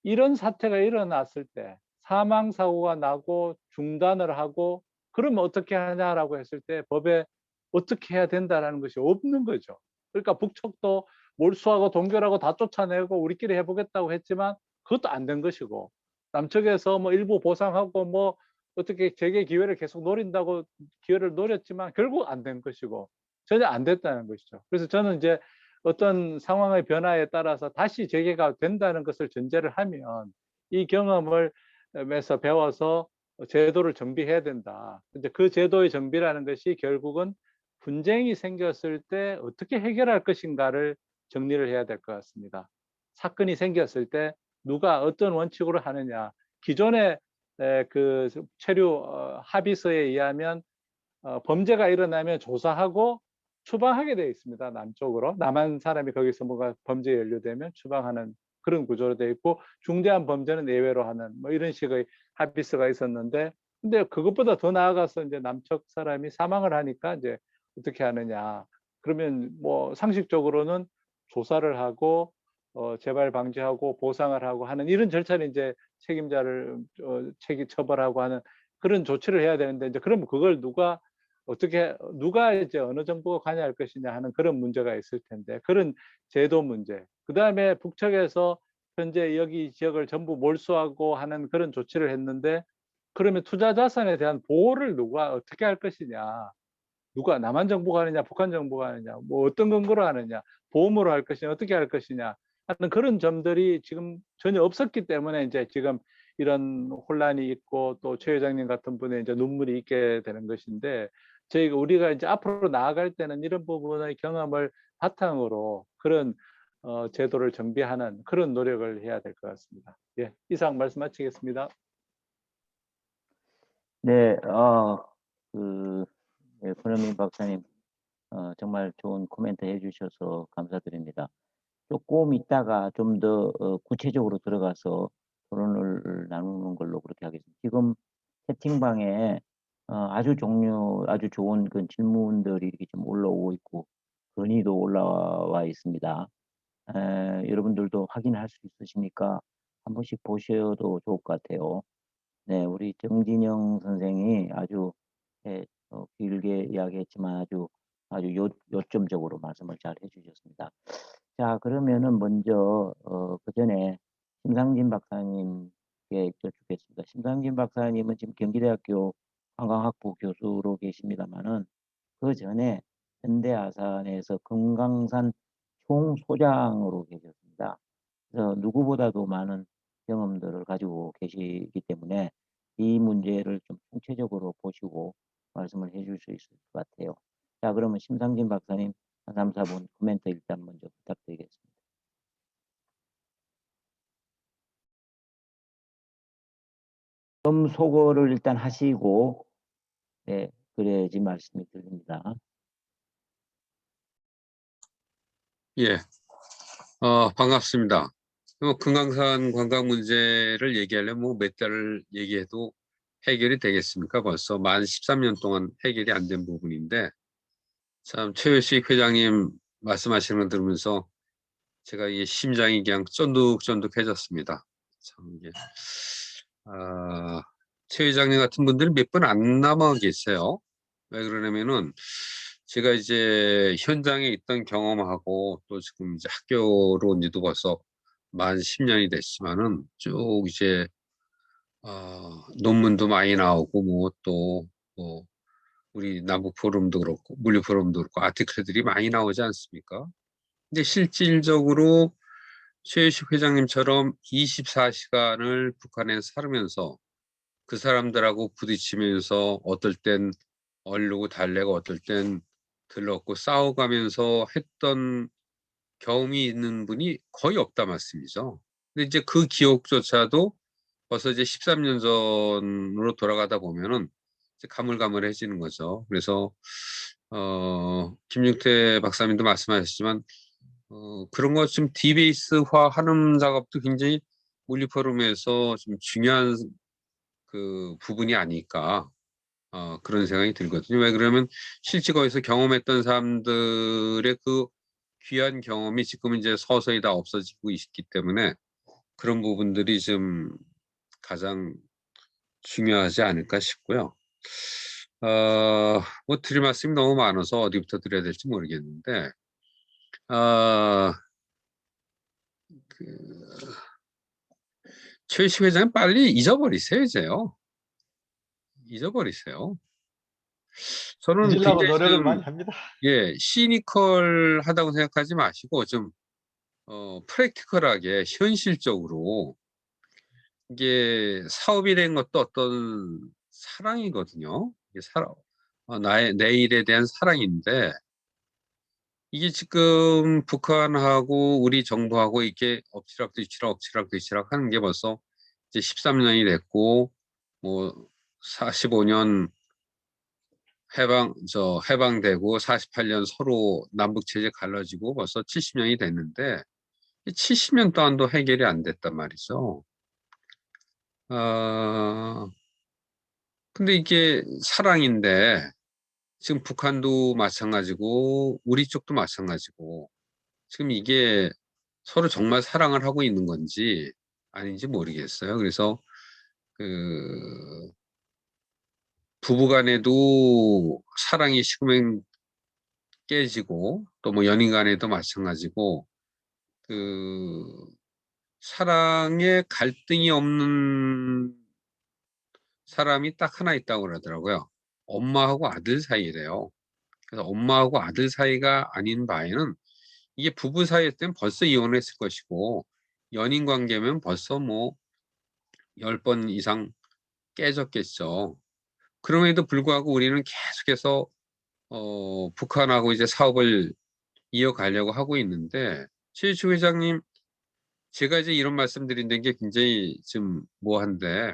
이런 사태가 일어났을 때 사망 사고가 나고 중단을 하고 그러면 어떻게 하냐라고 했을 때 법에 어떻게 해야 된다라는 것이 없는 거죠. 그러니까 북측도 몰수하고 동결하고 다 쫓아내고 우리끼리 해보겠다고 했지만 그것도 안 된 것이고, 남측에서 뭐 일부 보상하고 뭐 어떻게 재개 기회를 계속 노린다고 기회를 노렸지만 결국 안 된 것이고 전혀 안 됐다는 것이죠. 그래서 저는 이제 어떤 상황의 변화에 따라서 다시 재개가 된다는 것을 전제를 하면 이 경험을 에서 배워서 제도를 정비해야 된다. 근데 그 제도의 정비라는 것이 결국은 분쟁이 생겼을 때 어떻게 해결할 것인가를 정리를 해야 될 것 같습니다. 사건이 생겼을 때 누가 어떤 원칙으로 하느냐. 기존의 그 체류 합의서에 의하면 범죄가 일어나면 조사하고 추방하게 되어 있습니다. 남쪽으로. 남한 사람이 거기서 뭐가 범죄에 연루되면 추방하는 그런 구조로 되어 있고, 중대한 범죄는 예외로 하는 뭐 이런 식의 합의서가 있었는데, 근데 그것보다 더 나아가서 이제 남쪽 사람이 사망을 하니까 이제 어떻게 하느냐. 그러면 뭐 상식적으로는 조사를 하고 재발 방지하고 보상을 하고 하는 이런 절차를 이제 책임자를 처벌하고 하는 그런 조치를 해야 되는데, 이제 그러면 그걸 누가 이제 어느 정부가 관여할 것이냐 하는 그런 문제가 있을 텐데, 그런 제도 문제, 그 다음에 북측에서 현재 여기 지역을 전부 몰수하고 하는 그런 조치를 했는데, 그러면 투자 자산에 대한 보호를 누가 어떻게 할 것이냐, 누가 남한 정부가 하느냐 북한 정부가 하느냐, 뭐 어떤 근거로 하느냐, 보험으로 할 것이냐 어떻게 할 것이냐 하는 그런 점들이 지금 전혀 없었기 때문에 이제 지금 이런 혼란이 있고 또 최 회장님 같은 분의 이제 눈물이 있게 되는 것인데, 우리가 이제 앞으로 나아갈 때는 이런 부분의 경험을 바탕으로 그런 제도를 정비하는 그런 노력을 해야 될 것 같습니다. 예, 이상 말씀 마치겠습니다. 네, 네, 권영민 박사님, 정말 좋은 코멘트 해주셔서 감사드립니다. 조금 있다가 좀 더 구체적으로 들어가서 토론을 나누는 걸로 그렇게 하겠습니다. 지금 채팅방에 아주 좋은 그 질문들이 이렇게 좀 올라오고 있고 건의도 올라와 있습니다. 여러분들도 확인할 수 있으시니까 한 번씩 보셔도 좋을 것 같아요. 네, 우리 정진영 선생이 아주 길게 이야기했지만 아주 요점적으로 말씀을 잘 해주셨습니다. 자, 그러면은 먼저 그 전에 심상진 박사님께 여쭙겠습니다. 심상진 박사님은 지금 경기대학교 관광학부 교수로 계십니다만은 그 전에 현대 아산에서 금강산 총소장으로 계셨습니다. 그래서 누구보다도 많은 경험들을 가지고 계시기 때문에 이 문제를 좀 총체적으로 보시고 말씀을 해줄 수 있을 것 같아요. 자, 그러면 심상진 박사님 한 3, 4분 코멘트 일단 먼저 부탁드리겠습니다. 소거를 일단 하시고, 네, 그래야지 말씀이 들립니다. 예, 반갑습니다. 금강산 관광 문제를 얘기하려면 뭐 몇 달을 얘기해도 해결이 되겠습니까? 벌써 만 13년 동안 해결이 안 된 부분인데, 참 최효식 회장님 말씀하시는 걸 들으면서 제가 이게 심장이 그냥 쫀득쫀득해졌습니다. 참 이게 최 회장님 같은 분들이 몇 분 안 남아 계세요. 왜 그러냐면은 제가 이제 현장에 있던 경험하고 또 지금 이제 학교로 온 지도 벌써 만 10년이 됐지만은 쭉 이제 논문도 많이 나오고 뭐 또 우리 남북 포럼도 그렇고 물류 포럼도 그렇고 아티클들이 많이 나오지 않습니까? 근데 실질적으로 최유식 회장님처럼 24시간을 북한에 살면서 그 사람들하고 부딪히면서 어떨 땐 얼르고 달래고 어떨 땐 들렀고 싸워가면서 했던 경험이 있는 분이 거의 없다 말씀이죠. 근데 이제 그 기억조차도 벌써 이제 13년 전으로 돌아가다 보면은 이제 가물가물해지는 거죠. 그래서 김용태 박사님도 말씀하셨지만 그런 것 좀 디베이스화 하는 작업도 굉장히 물리 포럼에서 좀 중요한 그 부분이 아닐까 그런 생각이 들거든요. 왜 그러면 실제 거기서 경험했던 사람들의 그 귀한 경험이 지금 이제 서서히 다 없어지고 있기 때문에 그런 부분들이 좀 가장 중요하지 않을까 싶고요. 뭐 드릴 말씀이 너무 많아서 어디부터 드려야 될지 모르겠는데 최유식 회장은 빨리 잊어버리세요, 이제요. 잊어버리세요. 저는 잊으려고 굉장히 노력을 좀 많이 합니다. 시니컬하다고 생각하지 마시고 좀 프랙티컬하게 현실적으로 이게 사업이라는 것도 어떤 사랑이거든요. 이게 내 일에 대한 사랑인데 이게 지금 북한하고 우리 정부하고 이렇게 엎치락뒤치락 하는 게 벌써 이제 13년이 됐고 뭐 45년 해방되고 48년 서로 남북 체제 갈라지고 벌써 70년이 됐는데 70년 동안도 해결이 안 됐단 말이죠. 근데 이게 사랑인데 지금 북한도 마찬가지고 우리 쪽도 마찬가지고 지금 이게 서로 정말 사랑을 하고 있는 건지 아닌지 모르겠어요. 그래서 그 부부간에도 사랑이 식으면 깨지고 또 뭐 연인 간에도 마찬가지고 그 사랑에 갈등이 없는 사람이 딱 하나 있다고 그러더라고요. 엄마하고 아들 사이래요. 그래서 엄마하고 아들 사이가 아닌 바에는 이게 부부 사이였으면 벌써 이혼했을 것이고 연인 관계면 벌써 뭐 10번 이상 깨졌겠죠. 그럼에도 불구하고 우리는 계속해서 북한하고 이제 사업을 이어가려고 하고 있는데 최유식 회장님 제가 이제 이런 말씀 드린다는 게 굉장히 좀 뭐한데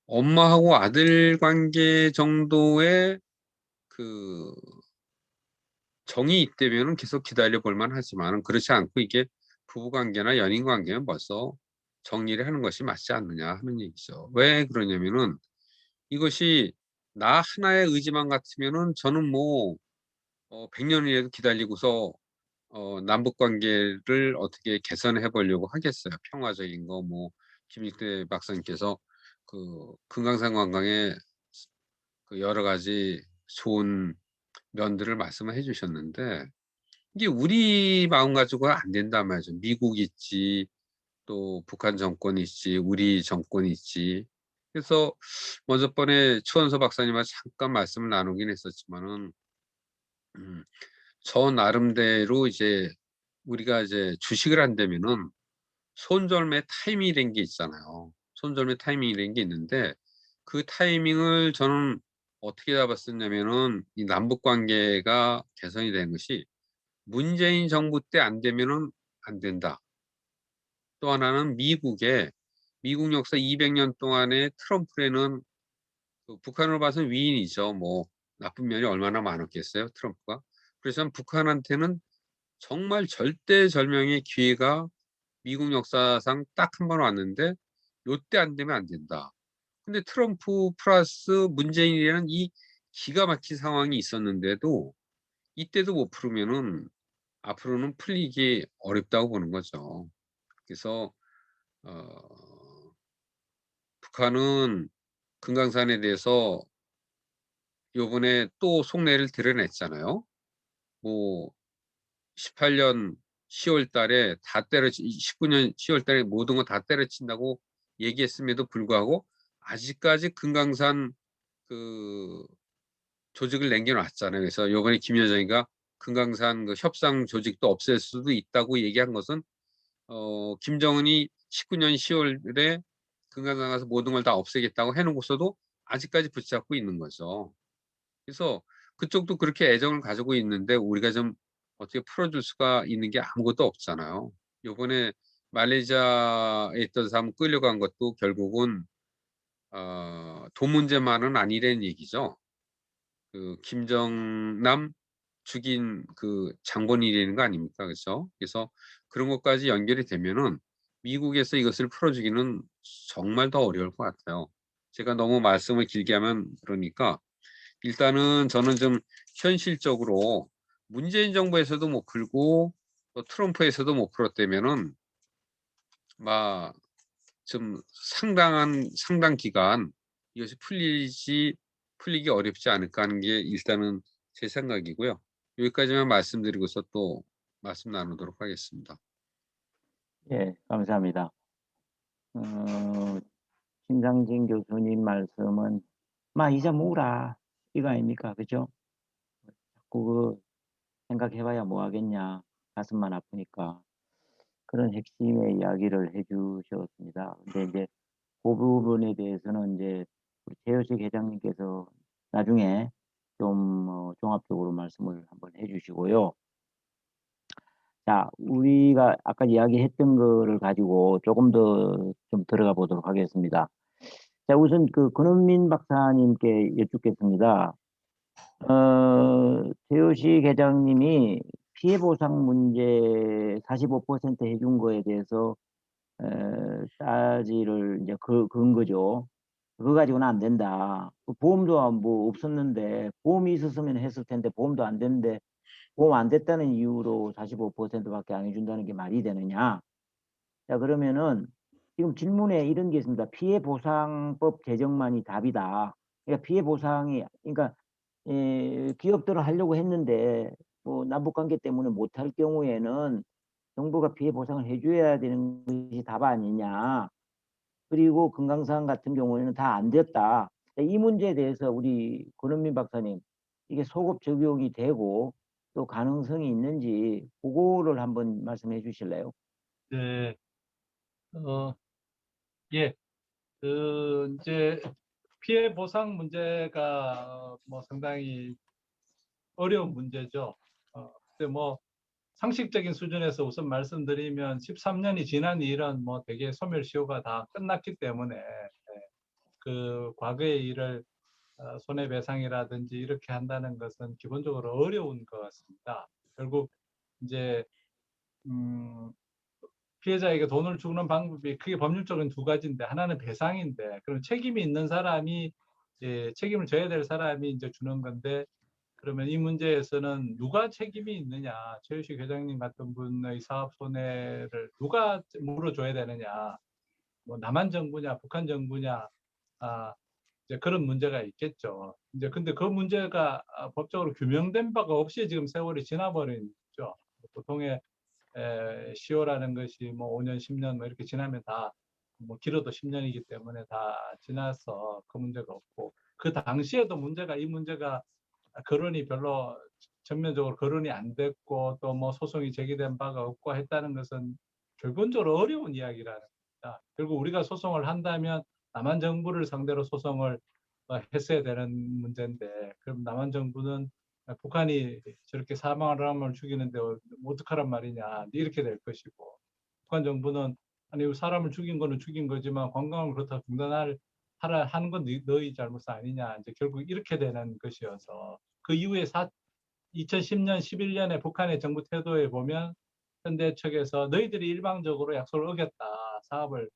엄마하고 아들 관계 정도의 그 정이 있다면은 계속 기다려 볼 만하지만 그렇지 않고 이게 부부 관계나 연인 관계는 벌써 정리를 하는 것이 맞지 않느냐 하는 얘기죠. 왜 그러냐면은 이것이 나 하나의 의지만 같으면은 저는 뭐 100년이라도 기다리고서 남북 관계를 어떻게 개선해 보려고 하겠어요. 평화적인 거 뭐 김익대 박사님께서 그 금강산 관광에 그 여러 가지 좋은 면들을 말씀을 해 주셨는데 이게 우리 마음 가지고는 안 된단 말이죠. 미국 있지 또 북한 정권이 있지 우리 정권이 있지. 그래서 먼저 번에 추원서 박사님과 잠깐 말씀을 나누긴 했었지만은 저 나름대로 이제 우리가 이제 주식을 한다면은 손절매 타이밍이라는 게 있잖아요. 손절매 타이밍이라는 게 있는데 그 타이밍을 저는 어떻게 잡았었냐면은 이 남북 관계가 개선이 된 것이 문재인 정부 때 안 되면은 안 된다. 또 하나는 미국 역사 200년 동안의 트럼프라는 그 북한으로 봐서는 위인이죠. 뭐 나쁜 면이 얼마나 많았겠어요, 트럼프가. 그래서 북한한테는 정말 절대절명의 기회가 미국 역사상 딱 한 번 왔는데 요때 안 되면 안 된다. 근데 트럼프 플러스 문재인이라는 이 기가 막힌 상황이 있었는데도 이때도 못 풀으면은 앞으로는 풀리기 어렵다고 보는 거죠. 그래서 북한은 금강산에 대해서 요번에 또 속내를 드러냈잖아요. 뭐 18년 10월 달에 19년 10월 달에 모든 거 다 때려친다고 얘기했음에도 불구하고 아직까지 금강산 그 조직을 남겨놨잖아요. 그래서 이번에 김 여정이가 금강산 그 협상 조직도 없앨 수도 있다고 얘기한 것은 김정은이 19년 10월에 금강산 가서 모든 걸 다 없애겠다고 해놓고서도 아직까지 붙잡고 있는 거죠. 그래서 그쪽도 그렇게 애정을 가지고 있는데 우리가 좀 어떻게 풀어줄 수가 있는 게 아무것도 없잖아요. 요번에 말레이시아에 있던 사람 끌려간 것도 결국은 돈 문제만은 아니라는 얘기죠. 그 김정남 죽인 그 장본인이라는 거 아닙니까? 그렇죠? 그래서 그런 것까지 연결이 되면은 미국에서 이것을 풀어주기는 정말 더 어려울 것 같아요. 제가 너무 말씀을 길게 하면 그러니까 일단은 저는 좀 현실적으로 문재인 정부에서도 못 풀고 또 트럼프에서도 못 풀었다면은 막 좀 상당 기간 이것이 풀리기 어렵지 않을까 하는 게 일단은 제 생각이고요. 여기까지만 말씀드리고서 또 말씀 나누도록 하겠습니다. 예, 감사합니다. 신상진 교수님 말씀은 이자 모으라 이거 아닙니까? 그죠? 자꾸 그 생각해봐야 뭐 하겠냐, 가슴만 아프니까 그런 핵심의 이야기를 해주셨습니다. 근데 이제 그 부분에 대해서는 이제 우리 최효식 회장님께서 나중에 좀 종합적으로 말씀을 한번 해주시고요. 자, 우리가 아까 이야기했던 거를 가지고 조금 더 좀 들어가 보도록 하겠습니다. 자, 우선 그 권은민 박사님께 여쭙겠습니다. 최효식 회장님이 피해 보상 문제 45% 해준 거에 대해서 따지를 이제 그은 거죠. 그거 가지고는 안 된다. 보험도 뭐 없었는데 보험이 있었으면 했을 텐데 보험도 안 됐는데 보험 안 됐다는 이유로 45%밖에 안 해준다는 게 말이 되느냐? 자, 그러면은 지금 질문에 이런 게 있습니다. 피해 보상법 제정만이 답이다. 그러니까 피해 보상이 그러니까 기업들은 하려고 했는데 뭐 남북 관계 때문에 못할 경우에는 정부가 피해 보상을 해줘야 되는 것이 답 아니냐. 그리고 금강산 같은 경우에는 다 안 됐다. 이 문제에 대해서 우리 권은민 박사님 이게 소급 적용이 되고 또 가능성이 있는지 그거를 한번 말씀해 주실래요? 네, 예, 이제 피해 보상 문제가 뭐 상당히 어려운 문제죠. 근데 뭐 상식적인 수준에서 우선 말씀드리면 13년이 지난 일은 뭐 되게 소멸시효가 다 끝났기 때문에 그 과거의 일을 손해배상이라든지 이렇게 한다는 것은 기본적으로 어려운 것 같습니다. 결국 이제 피해자에게 돈을 주는 방법이 크게 법률적인 두 가지인데 하나는 배상인데 그럼 책임이 있는 사람이 책임을 져야 될 사람이 이제 주는 건데 그러면 이 문제에서는 누가 책임이 있느냐, 최유식 회장님 같은 분의 사업 손해를 누가 물어줘야 되느냐, 뭐 남한 정부냐, 북한 정부냐, 이제 그런 문제가 있겠죠. 이제 근데 그 문제가 법적으로 규명된 바가 없이 지금 세월이 지나버린 거죠. 보통의 시효라는 것이 뭐 5년, 10년 뭐 이렇게 지나면 다 뭐 길어도 10년이기 때문에 다 지나서 그 문제가 없고 그 당시에도 이 문제가 거론이 별로 전면적으로 거론이 안 됐고 또 뭐 소송이 제기된 바가 없고 했다는 것은 결론적으로 어려운 이야기라는 겁니다. 결국 우리가 소송을 한다면 남한 정부를 상대로 소송을 했어야 되는 문제인데 그럼 남한 정부는 북한이 저렇게 사람을 죽이는데 어떡하란 말이냐 이렇게 될 것이고 북한 정부는 아니 사람을 죽인 거는 죽인 거지만 관광을 그렇다 하는 건 너희 잘못 아니냐 이제 결국 이렇게 되는 것이어서 그 이후에 2010년 11년에 북한의 정부 태도에 보면 현대 측에서 너희들이 일방적으로 약속을 어겼다 사업을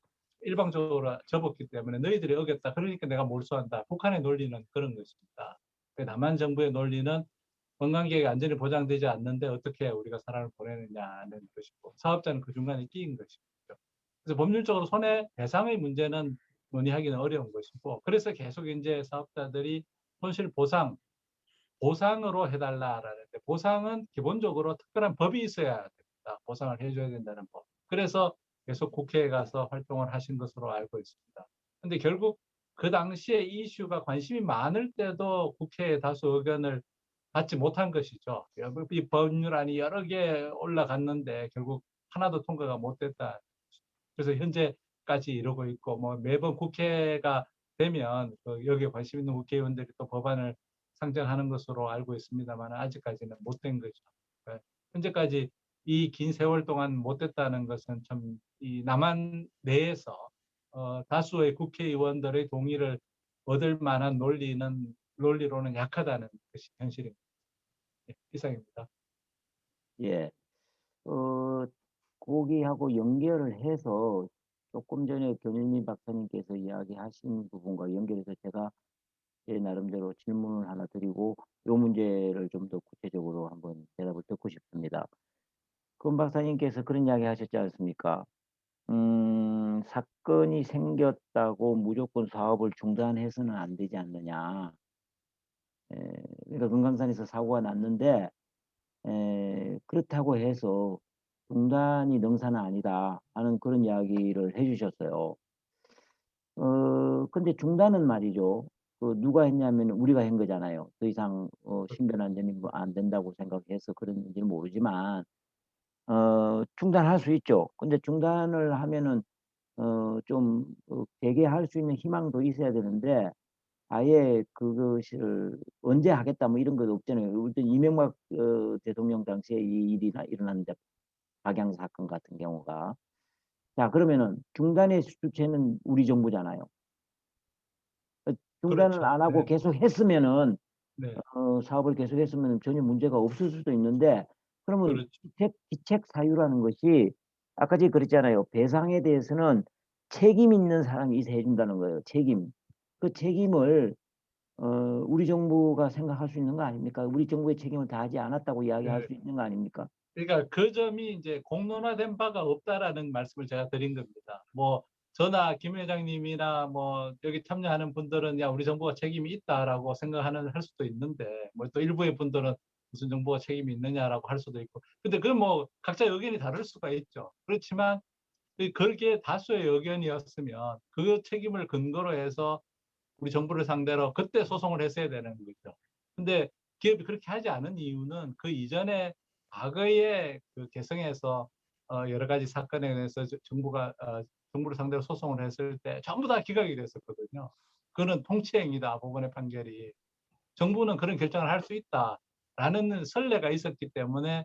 일방적으로 접었기 때문에 너희들이 어겼다 그러니까 내가 몰수한다 북한의 논리는 그런 것입니다. 남한 정부의 논리는 관광객이 안전이 보장되지 않는데 어떻게 우리가 사람을 보내느냐는 것이고 사업자는 그 중간에 끼인 것이죠. 그래서 법률적으로 손해배상의 문제는 논의하기는 어려운 것이고 그래서 계속 이제 사업자들이 손실 보상으로 해달라라는데 보상은 기본적으로 특별한 법이 있어야 됩니다. 보상을 해줘야 된다는 법. 그래서 계속 국회에 가서 활동을 하신 것으로 알고 있습니다. 근데 결국 그 당시에 이 이슈가 관심이 많을 때도 국회의 다수 의견을 받지 못한 것이죠. 이 법률안이 여러 개 올라갔는데 결국 하나도 통과가 못 됐다. 그래서 현재까지 이러고 있고, 뭐 매번 국회가 되면 여기에 관심 있는 국회의원들이 또 법안을 상정하는 것으로 알고 있습니다만 아직까지는 못 된 거죠. 현재까지 이 긴 세월 동안 못 됐다는 것은 참 이 남한 내에서 다수의 국회의원들의 동의를 얻을 만한 논리로는 약하다는 것이 현실입니다. 예, 이상입니다. 예. 거기하고 연결을 해서 조금 전에 견일미 박사님께서 이야기하신 부분과 연결해서 제가 제 나름대로 질문을 하나 드리고 이 문제를 좀 더 구체적으로 한번 대답을 듣고 싶습니다. 권 박사님께서 그런 이야기 하셨지 않습니까? 사건이 생겼다고 무조건 사업을 중단해서는 안 되지 않느냐. 그러니까 금강산에서 사고가 났는데 그렇다고 해서 중단이 능사는 아니다 하는 그런 이야기를 해주셨어요. 근데 중단은 말이죠. 누가 했냐면 우리가 한 거잖아요. 더 이상 신변 안전이 뭐 안 된다고 생각해서 그런지는 모르지만 중단할 수 있죠. 근데 중단을 하면은 좀 재개할 수 있는 희망도 있어야 되는데 아예 그것을 언제 하겠다 뭐 이런 것도 없잖아요. 일단 이명박 대통령 당시에 이 일이 일어났는데 박양 사건 같은 경우가 자 그러면은 중단의 주체는 우리 정부잖아요. 중단을 그렇죠. 안 하고 네. 계속 했으면은 네, 사업을 계속 했으면 전혀 문제가 없을 수도 있는데 그러면 그렇죠. 기책 사유라는 것이 아까 제가 그랬잖아요. 배상에 대해서는 책임 있는 사람이 있어 해준다는 거예요. 책임. 그 책임을 우리 정부가 생각할 수 있는 거 아닙니까? 우리 정부의 책임을 다하지 않았다고 이야기할 네. 수 있는 거 아닙니까? 그러니까 그 점이 이제 공론화된 바가 없다라는 말씀을 제가 드린 겁니다. 뭐 저나 김 회장님이나 뭐 여기 참여하는 분들은 야 우리 정부가 책임이 있다라고 생각하는 할 수도 있는데 뭐 또 일부의 분들은 무슨 정부가 책임이 있느냐라고 할 수도 있고 근데 그건 뭐 각자 의견이 다를 수가 있죠. 그렇지만 그게 다수의 의견이었으면 그 책임을 근거로 해서 우리 정부를 상대로 그때 소송을 했어야 되는 거죠. 근데 기업이 그렇게 하지 않은 이유는 그 이전에 과거에 그 개성에서 여러 가지 사건에 대해서 정부를 상대로 소송을 했을 때 전부 다 기각이 됐었거든요. 그거는 통치행위다 법원의 판결이. 정부는 그런 결정을 할 수 있다라는 선례가 있었기 때문에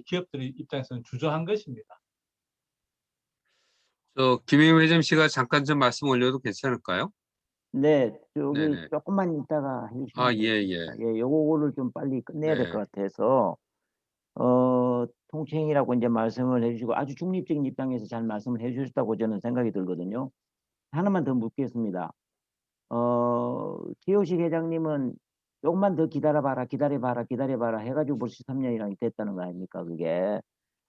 기업들의 입장에서는 주저한 것입니다. 김혜임 회장 씨가 잠깐 좀 말씀 올려도 괜찮을까요? 네, 저기 네네. 조금만 이따가 해주시면 아, 예, 되겠습니다. 예. 예, 요거를 좀 빨리 끝내야 될 네. 것 같아서 통칭이라고 이제 말씀을 해주시고 아주 중립적인 입장에서 잘 말씀을 해주셨다고 저는 생각이 들거든요. 하나만 더 묻겠습니다. 최효식 회장님은 조금만 더 기다려봐라 해가지고 벌써 3년이나 됐다는 거 아닙니까 그게.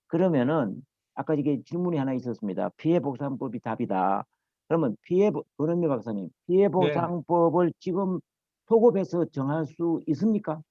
그러면은 아까 이게 질문이 하나 있었습니다. 피해보상법이 답이다. 그러면 권은미 박사님 네. 피해보상법을 지금 소급해서 정할 수 있습니까?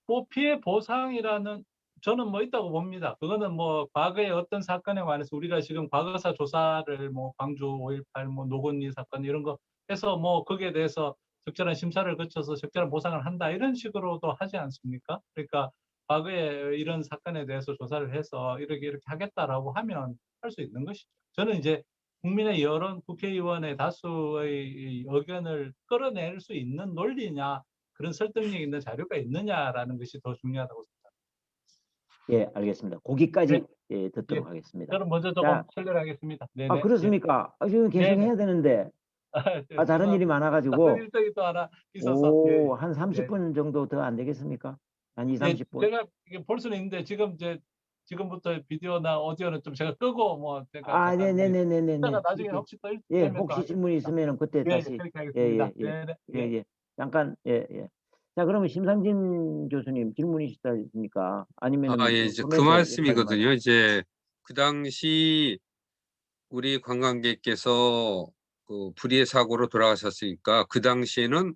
뭐 피해 보상이라는 저는 뭐 있다고 봅니다. 그거는 뭐 과거의 어떤 사건에 관해서 우리가 지금 과거사 조사를 뭐 광주 5.18 뭐 노건리 사건 이런 거 해서 뭐 거기에 대해서 적절한 심사를 거쳐서 적절한 보상을 한다 이런 식으로도 하지 않습니까? 그러니까 과거에 이런 사건에 대해서 조사를 해서 이렇게 하겠다라고 하면 할 수 있는 것이죠. 저는 이제 국민의 여론, 국회의원의 다수의 의견을 끌어낼 수 있는 논리냐 그런 설득력 있는 자료가 있느냐라는 것이 더 중요하다고 생각합니다. 예, 알겠습니다. 거기까지 네. 예, 예. 듣도록 하겠습니다. 저는 먼저 조금 자, 설명하겠습니다. 네네. 예. 그렇습니까? 지금 계속 네네. 해야 되는데 다른 일이 죄송합니다. 다른 많아가지고 일정이 또 하나 있어서 예. 한 30분 정도 더 안 되겠습니까? 한 2, 예. 30분? 제가 이게 볼 수는 있는데 지금부터 비디오나 오디오는 좀 제가 끄고 뭐 제가 잠깐 네네네네네. 이따가 나중에 혹시 또 예, 되면 또 혹시 질문이 하겠습니다. 있으면 그때 예, 다시 그렇게 하겠습니다. 네네. 예. 예. 잠깐 자, 그러면 심상진 교수님 질문 있으십니까? 아니면은 예, 이제 그 보면서 여기까지 말씀이거든요. 이제 그 당시 우리 관광객께서 그 불의의 사고로 돌아가셨으니까 그 당시에는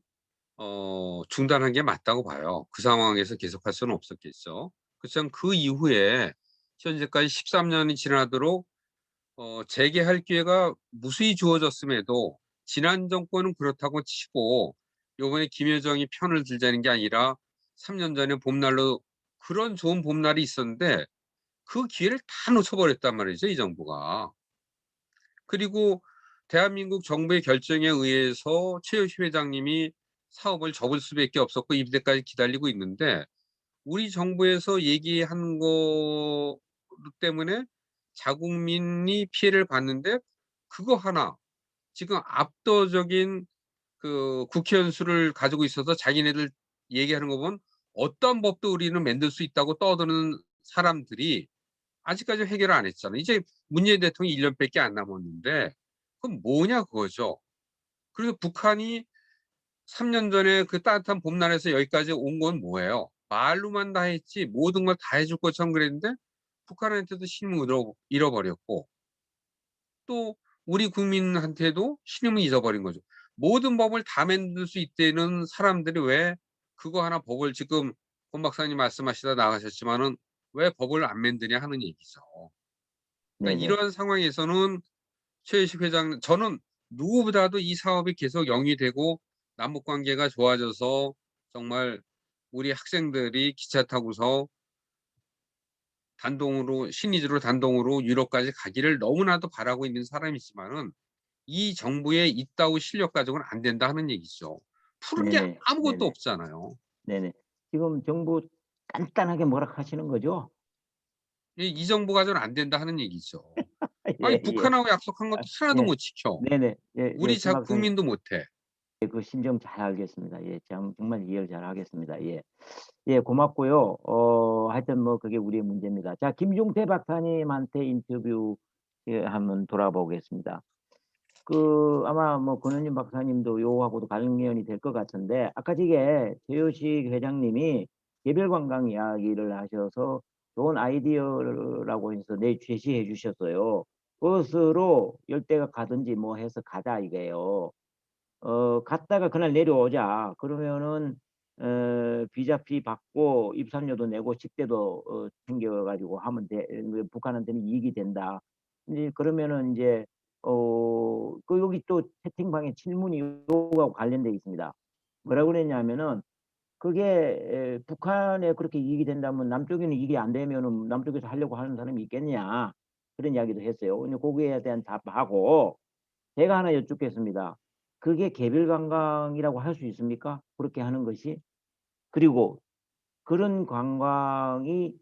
중단한 게 맞다고 봐요. 그 상황에서 계속할 수는 없었겠죠. 그렇지만 그 이후에 현재까지 13년이 지나도록 재개할 기회가 무수히 주어졌음에도 지난 정권은 그렇다고 치고 요번에 김여정이 편을 들자는 게 아니라 3년 전에 봄날로 그런 좋은 봄날이 있었는데 그 기회를 다 놓쳐버렸단 말이죠, 이 정부가. 그리고 대한민국 정부의 결정에 의해서 최효시 회장님이 사업을 접을 수밖에 없었고 입대까지 기다리고 있는데 우리 정부에서 얘기한 거 때문에 자국민이 피해를 봤는데 그거 하나 지금 압도적인 그 국회의원 수를 가지고 있어서 자기네들 얘기하는 거 보면 어떤 법도 우리는 만들 수 있다고 떠드는 사람들이 아직까지 해결을 안 했잖아요. 이제 문재인 대통령이 1년밖에 안 남았는데 그럼 뭐냐 그거죠. 그래서 북한이 3년 전에 그 따뜻한 봄날에서 여기까지 온 건 뭐예요? 말로만 다 했지 모든 걸 다 해줄 것처럼 그랬는데 북한한테도 신임을 잃어버렸고 또 우리 국민한테도 신임을 잊어버린 거죠. 모든 법을 다 만들 수 있다는 사람들이 왜 그거 하나 법을 지금 권 박사님 말씀하시다 나가셨지만은 왜 법을 안 만드냐 하는 얘기죠. 그러니까 네네. 이런 상황에서는 최혜식 회장 저는 누구보다도 이 사업이 계속 영위되고 남북 관계가 좋아져서 정말 우리 학생들이 기차 타고서 단동으로 신의주로 단동으로 유럽까지 가기를 너무나도 바라고 있는 사람이지만은 이 정부의 이따우 실력 가지고는 안 된다 하는 얘기죠. 푸른 게 네네. 아무것도 네네. 없잖아요. 네네. 지금 정부 간단하게 뭐라 하시는 거죠? 이 정부 가지고는 안 된다 하는 얘기죠. 아니 예, 예. 북한하고 약속한 것도 하나도 예. 못 지켜. 네네. 예, 예, 우리 신 박사님. 국민도 못해. 그 심정 잘 알겠습니다. 예, 정말 이해를 잘 하겠습니다. 예. 예, 고맙고요. 하여튼 뭐 그게 우리의 문제입니다. 자, 김종태 박사님한테 인터뷰 한번 돌아보겠습니다. 아마 뭐 권은희 박사님도 요하고도 관련이 될 것 같은데 아까 저게 최효식 회장님이 개별 관광 이야기를 하셔서 좋은 아이디어라고 해서 제시해 주셨어요. 버스로 열대가 가든지 뭐 해서 가자 이게요. 갔다가 그날 내려오자. 그러면은 비자피 받고 입산료도 내고 식대도 챙겨가지고 하면 북한한테는 이익이 된다. 이제 그러면은 이제 여기 또 채팅방에 질문이 요거하고 관련돼 있습니다. 뭐라고 그랬냐면은 그게 북한에 그렇게 이익이 된다면 남쪽에는 이익이 안 되면은 남쪽에서 하려고 하는 사람이 있겠냐 그런 이야기도 했어요. 근데 거기에 대한 답하고 제가 하나 여쭙겠습니다. 그게 개별 관광이라고 할 수 있습니까? 그렇게 하는 것이? 그리고 그런 관광이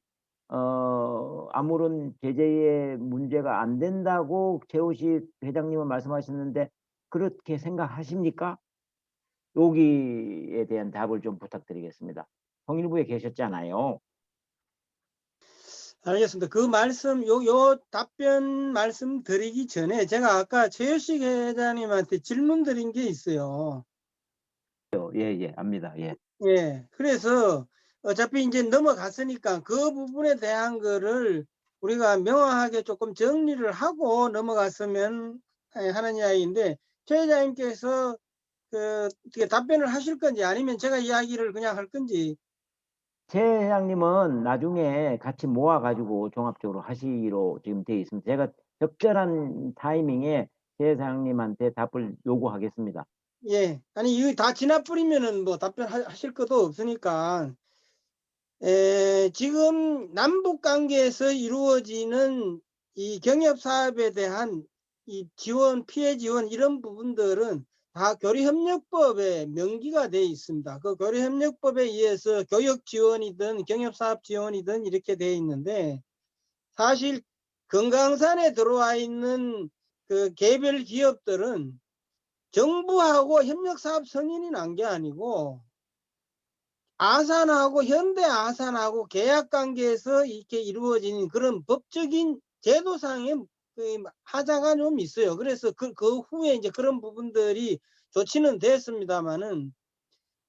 아무런 제재의 문제가 안 된다고 최우식 회장님은 말씀하셨는데 그렇게 생각하십니까? 여기에 대한 답을 좀 부탁드리겠습니다. 통일부에 계셨잖아요. 알겠습니다. 그 말씀, 요 답변 말씀 드리기 전에 제가 아까 최효식 회장님한테 질문 드린 게 있어요. 예, 예, 압니다. 예. 예. 그래서 어차피 이제 넘어갔으니까 그 부분에 대한 거를 우리가 명확하게 조금 정리를 하고 넘어갔으면 하는 이야기인데 최 회장님께서 어떻게 답변을 하실 건지 아니면 제가 이야기를 그냥 할 건지. 최 회장님은 나중에 같이 모아가지고 종합적으로 하시기로 지금 되어 있습니다. 제가 적절한 타이밍에 최 회장님한테 답을 요구하겠습니다. 예. 아니 이거 다 지나버리면은 뭐 답변하실 것도 없으니까. 지금 남북 관계에서 이루어지는 이 경협 사업에 대한 이 지원, 피해 지원 이런 부분들은 다 교류협력법에 명기가 되어 있습니다. 그 교류협력법에 의해서 교육 지원이든 경협 사업 지원이든 이렇게 되어 있는데 사실 금강산에 들어와 있는 그 개별 기업들은 정부하고 협력 사업 승인이 난 게 아니고 아산하고 현대 아산하고 계약 관계에서 이렇게 이루어지는 그런 법적인 제도상의 그 하자가 좀 있어요. 그래서 그 후에 이제 그런 부분들이 조치는 됐습니다만은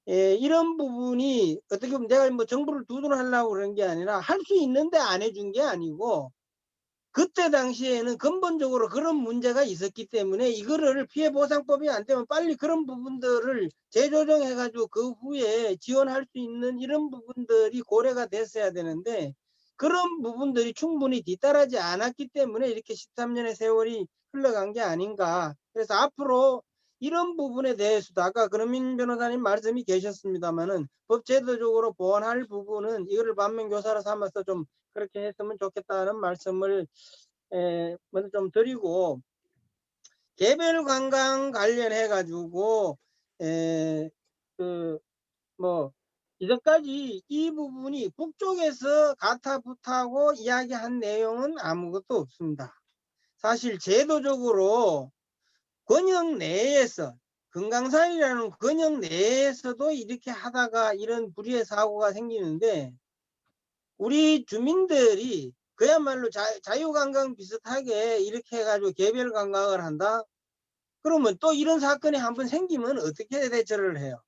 이런 부분이 어떻게 보면 내가 뭐 정부를 두둔하려고 그런 게 아니라 할 수 있는데 안 해준 게 아니고 그때 당시에는 근본적으로 그런 문제가 있었기 때문에 이거를 피해보상법이 안 되면 빨리 그런 부분들을 재조정해가지고 그 후에 지원할 수 있는 이런 부분들이 고려가 됐어야 되는데 그런 부분들이 충분히 뒤따르지 않았기 때문에 이렇게 13년의 세월이 흘러간 게 아닌가. 그래서 앞으로 이런 부분에 대해서도 아까 권은민 변호사님 말씀이 계셨습니다만은 법 제도적으로 보완할 부분은 이거를 반면교사로 삼아서 좀 그렇게 했으면 좋겠다는 말씀을 먼저 좀 드리고, 개별 관광 관련해 가지고 뭐 이전까지 이 부분이 북쪽에서 가타부타하고 이야기한 내용은 아무것도 없습니다. 사실 제도적으로 권역 내에서, 금강산이라는 권역 내에서도 이렇게 하다가 이런 불의의 사고가 생기는데, 우리 주민들이 그야말로 자유관광 비슷하게 이렇게 해가지고 개별 관광을 한다? 그러면 또 이런 사건이 한번 생기면 어떻게 대처를 해요?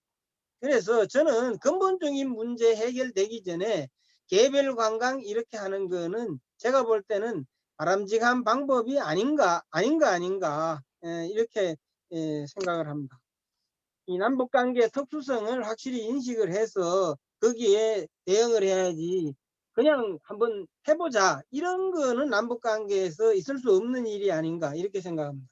그래서 저는 근본적인 문제 해결되기 전에 개별 관광 이렇게 하는 거는 제가 볼 때는 바람직한 방법이 아닌가 이렇게 생각을 합니다. 이 남북관계의 특수성을 확실히 인식을 해서 거기에 대응을 해야지, 그냥 한번 해보자 이런 거는 남북관계에서 있을 수 없는 일이 아닌가 이렇게 생각합니다.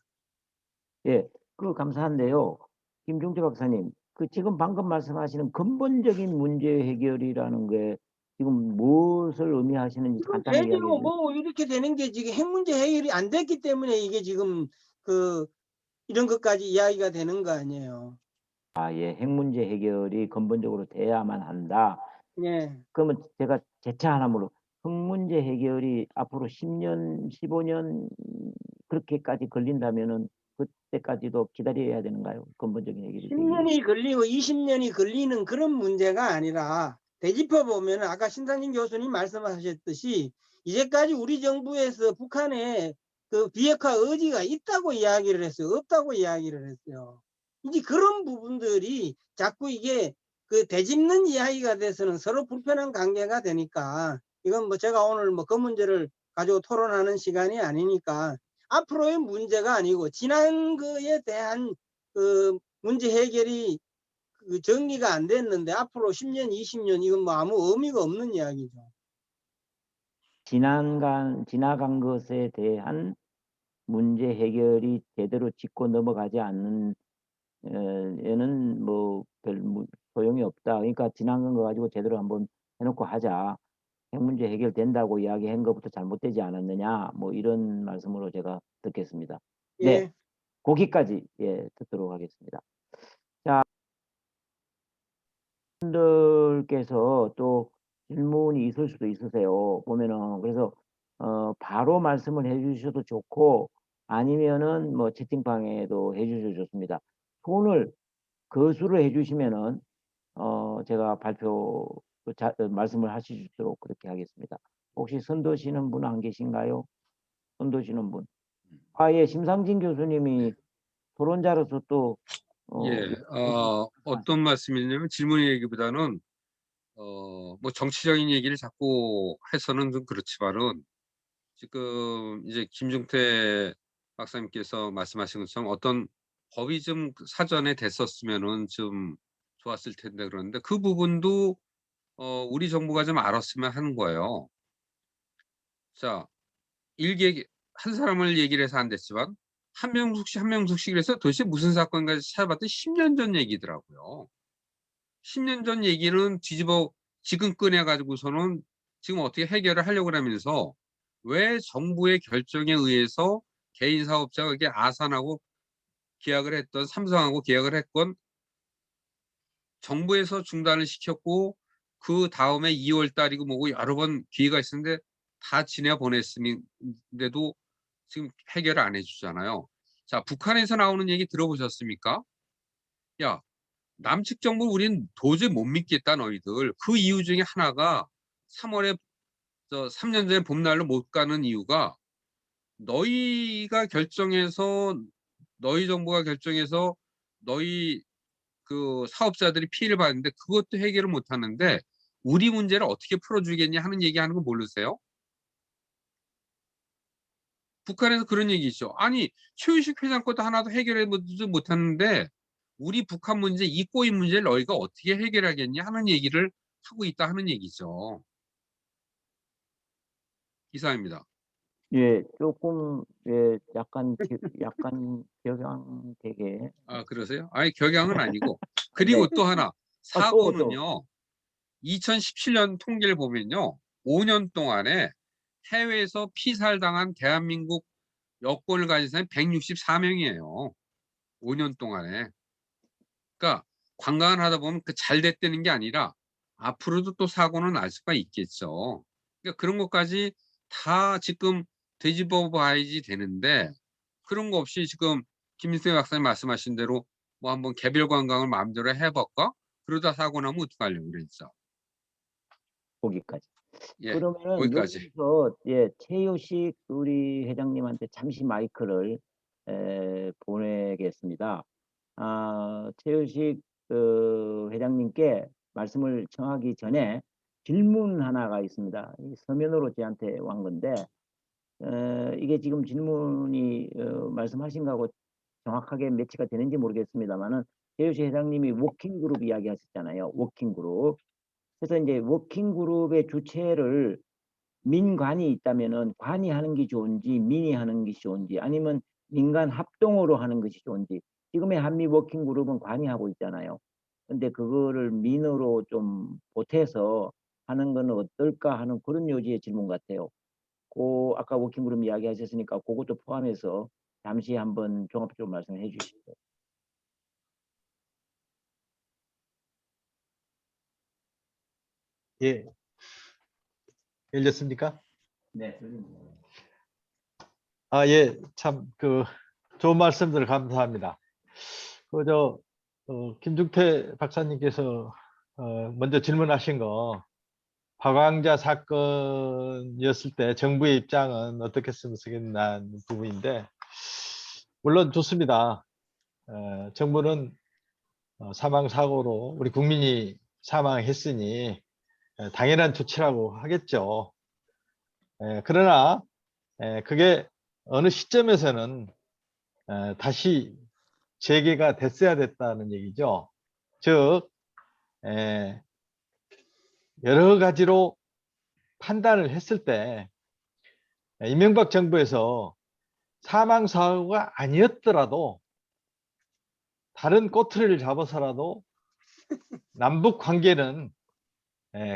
예, 그 감사한데요. 김종태 박사님, 그 지금 방금 말씀하시는 근본적인 문제 해결이라는 게 지금 무엇을 의미하시는지 지금 간단하게 이야기해 대기고 주세요. 뭐 이렇게 되는 게 지금 핵 문제 해결이 안 됐기 때문에 이게 지금 이런 것까지 이야기가 되는 거 아니에요. 예, 핵 문제 해결이 근본적으로 돼야만 한다. 예. 그러면 제가 재차 하나 물어. 핵 문제 해결이 앞으로 10년, 15년 그렇게까지 걸린다면은 그때까지도 기다려야 되는가요? 근본적인 해결이 되기 위해서. 10년이 걸리고 20년이 걸리는 그런 문제가 아니라, 되짚어 보면 아까 신상진 교수님 말씀하셨듯이 이제까지 우리 정부에서 북한에 그 비핵화 의지가 있다고 이야기를 했어요. 없다고 이야기를 했어요. 이제 그런 부분들이 자꾸 이게 되짚는 이야기가 돼서는 서로 불편한 관계가 되니까, 이건 뭐 제가 오늘 뭐 그 문제를 가지고 토론하는 시간이 아니니까, 앞으로의 문제가 아니고 지난 거에 대한 문제 해결이 정리가 안 됐는데 앞으로 10년, 20년 이건 뭐 아무 의미가 없는 이야기죠. 지나간 것에 대한 문제 해결이 제대로 짚고 넘어가지 않는 에는 뭐 별 소용이 없다. 그러니까 지나간 거 가지고 제대로 한번 해놓고 하자. 핵 문제 해결된다고 이야기한 것부터 잘못되지 않았느냐. 뭐 이런 말씀으로 제가 듣겠습니다. 네, 예. 거기까지 듣도록 하겠습니다. 자, 분들께서 또 질문이 있을 수도 있으세요. 보면은 그래서 바로 말씀을 해주셔도 좋고 아니면은 뭐 채팅방에도 해주셔도 좋습니다. 손을 거수를 해주시면은 제가 말씀을 하실 수 있도록 그렇게 하겠습니다. 혹시 손 드시는 분 안 계신가요? 손 드시는 분. 예, 심상진 교수님이 토론자로서 또 예, 어떤 말씀이냐면 질문 얘기보다는 뭐 정치적인 얘기를 자꾸 해서는 좀 그렇지만은 지금 이제 김종태 박사님께서 말씀하신 것처럼 어떤 법이 좀 사전에 됐었으면은 좀 좋았을 텐데 그러는데 그 부분도 우리 정부가 좀 알았으면 하는 거예요. 자, 한 사람을 얘기를 해서 안 됐지만 한 명숙씩 그래서 도대체 무슨 사건인가 찾아봤더니 10년 전 얘기더라고요. 10년 전 얘기는 지금 꺼내가지고서는 지금 어떻게 해결을 하려고 하면서 왜 정부의 결정에 의해서 개인 사업자가 이렇게 아산하고 계약을 했던 삼성하고 계약을 했건 정부에서 중단을 시켰고 그 다음에 2월 달이고 뭐고 여러 번 기회가 있었는데 다 지내 보냈음인데도 지금 해결을 안 해주잖아요. 자, 북한에서 나오는 얘기 들어보셨습니까? 야, 남측 정부 우린 도저히 못 믿겠다 너희들. 그 이유 중에 하나가 3월에 3년 전에 봄날로 못 가는 이유가 너희가 결정해서 너희 정부가 결정해서 너희 그 사업자들이 피해를 받는데 그것도 해결을 못 하는데 우리 문제를 어떻게 풀어주겠냐 하는 얘기하는 거 모르세요? 북한에서 그런 얘기 있죠. 아니 최우식 회장 것도 하나도 해결해 못하는데 우리 북한 문제 이 꼬인 문제를 너희가 어떻게 해결하겠냐 하는 얘기를 하고 있다 하는 얘기죠. 이상입니다. 예, 조금 예, 약간 격양되게. 아, 그러세요? 아니, 격양은 아니고. 그리고 네. 또 하나, 아, 또 사고는요, 2017년 통계를 보면요, 5년 동안에 해외에서 피살당한 대한민국 여권을 가진 사람이 164명이에요. 5년 동안에. 그러니까 관광을 하다 보면 그 잘 됐다는 게 아니라 앞으로도 또 사고는 날 수가 있겠죠. 그러니까 그런 것까지 다 지금 되짚어 봐야지 되는데 그런 거 없이 지금 김인태 박사님 말씀하신 대로 뭐 한번 개별 관광을 마음대로 해볼까? 그러다 사고 나면 어떡하려고 그랬죠. 거기까지. 예, 그러면은 거기까지. 여기서 예, 최효식 우리 회장님한테 잠시 마이크를 보내겠습니다. 최효식 회장님께 말씀을 청하기 전에 질문 하나가 있습니다. 이 서면으로 저한테 완 건데 이게 지금 질문이 말씀하신 거하고 정확하게 매치가 되는지 모르겠습니다만은 최효식 회장님이 워킹 그룹 이야기하셨잖아요. 워킹 그룹. 그래서 이제 워킹 그룹의 주체를 민관이 있다면은 관이 하는 게 좋은지 민이 하는 것이 좋은지 아니면 민간 합동으로 하는 것이 좋은지 지금의 한미 워킹 그룹은 관이 하고 있잖아요. 근데 그거를 민으로 좀 보태서 하는 건 어떨까 하는 그런 요지의 질문 같아요. 아까 워킹 그룹 이야기 하셨으니까 그것도 포함해서 잠시 한번 종합적으로 말씀해 주시죠. 예, 열렸습니까? 네. 아, 예, 참, 좋은 말씀들 감사합니다. 김중태 박사님께서, 먼저 질문하신 거, 박왕자 사건이었을 때 정부의 입장은 어떻게 쓰면 쓰겠나는 부분인데, 물론 좋습니다. 정부는 사망사고로 우리 국민이 사망했으니 당연한 조치라고 하겠죠. 그러나 그게 어느 시점에서는 다시 재개가 됐어야 됐다는 얘기죠. 즉 여러 가지로 판단을 했을 때 이명박 정부에서 사망사고가 아니었더라도 다른 꼬투리를 잡아서라도 남북 관계는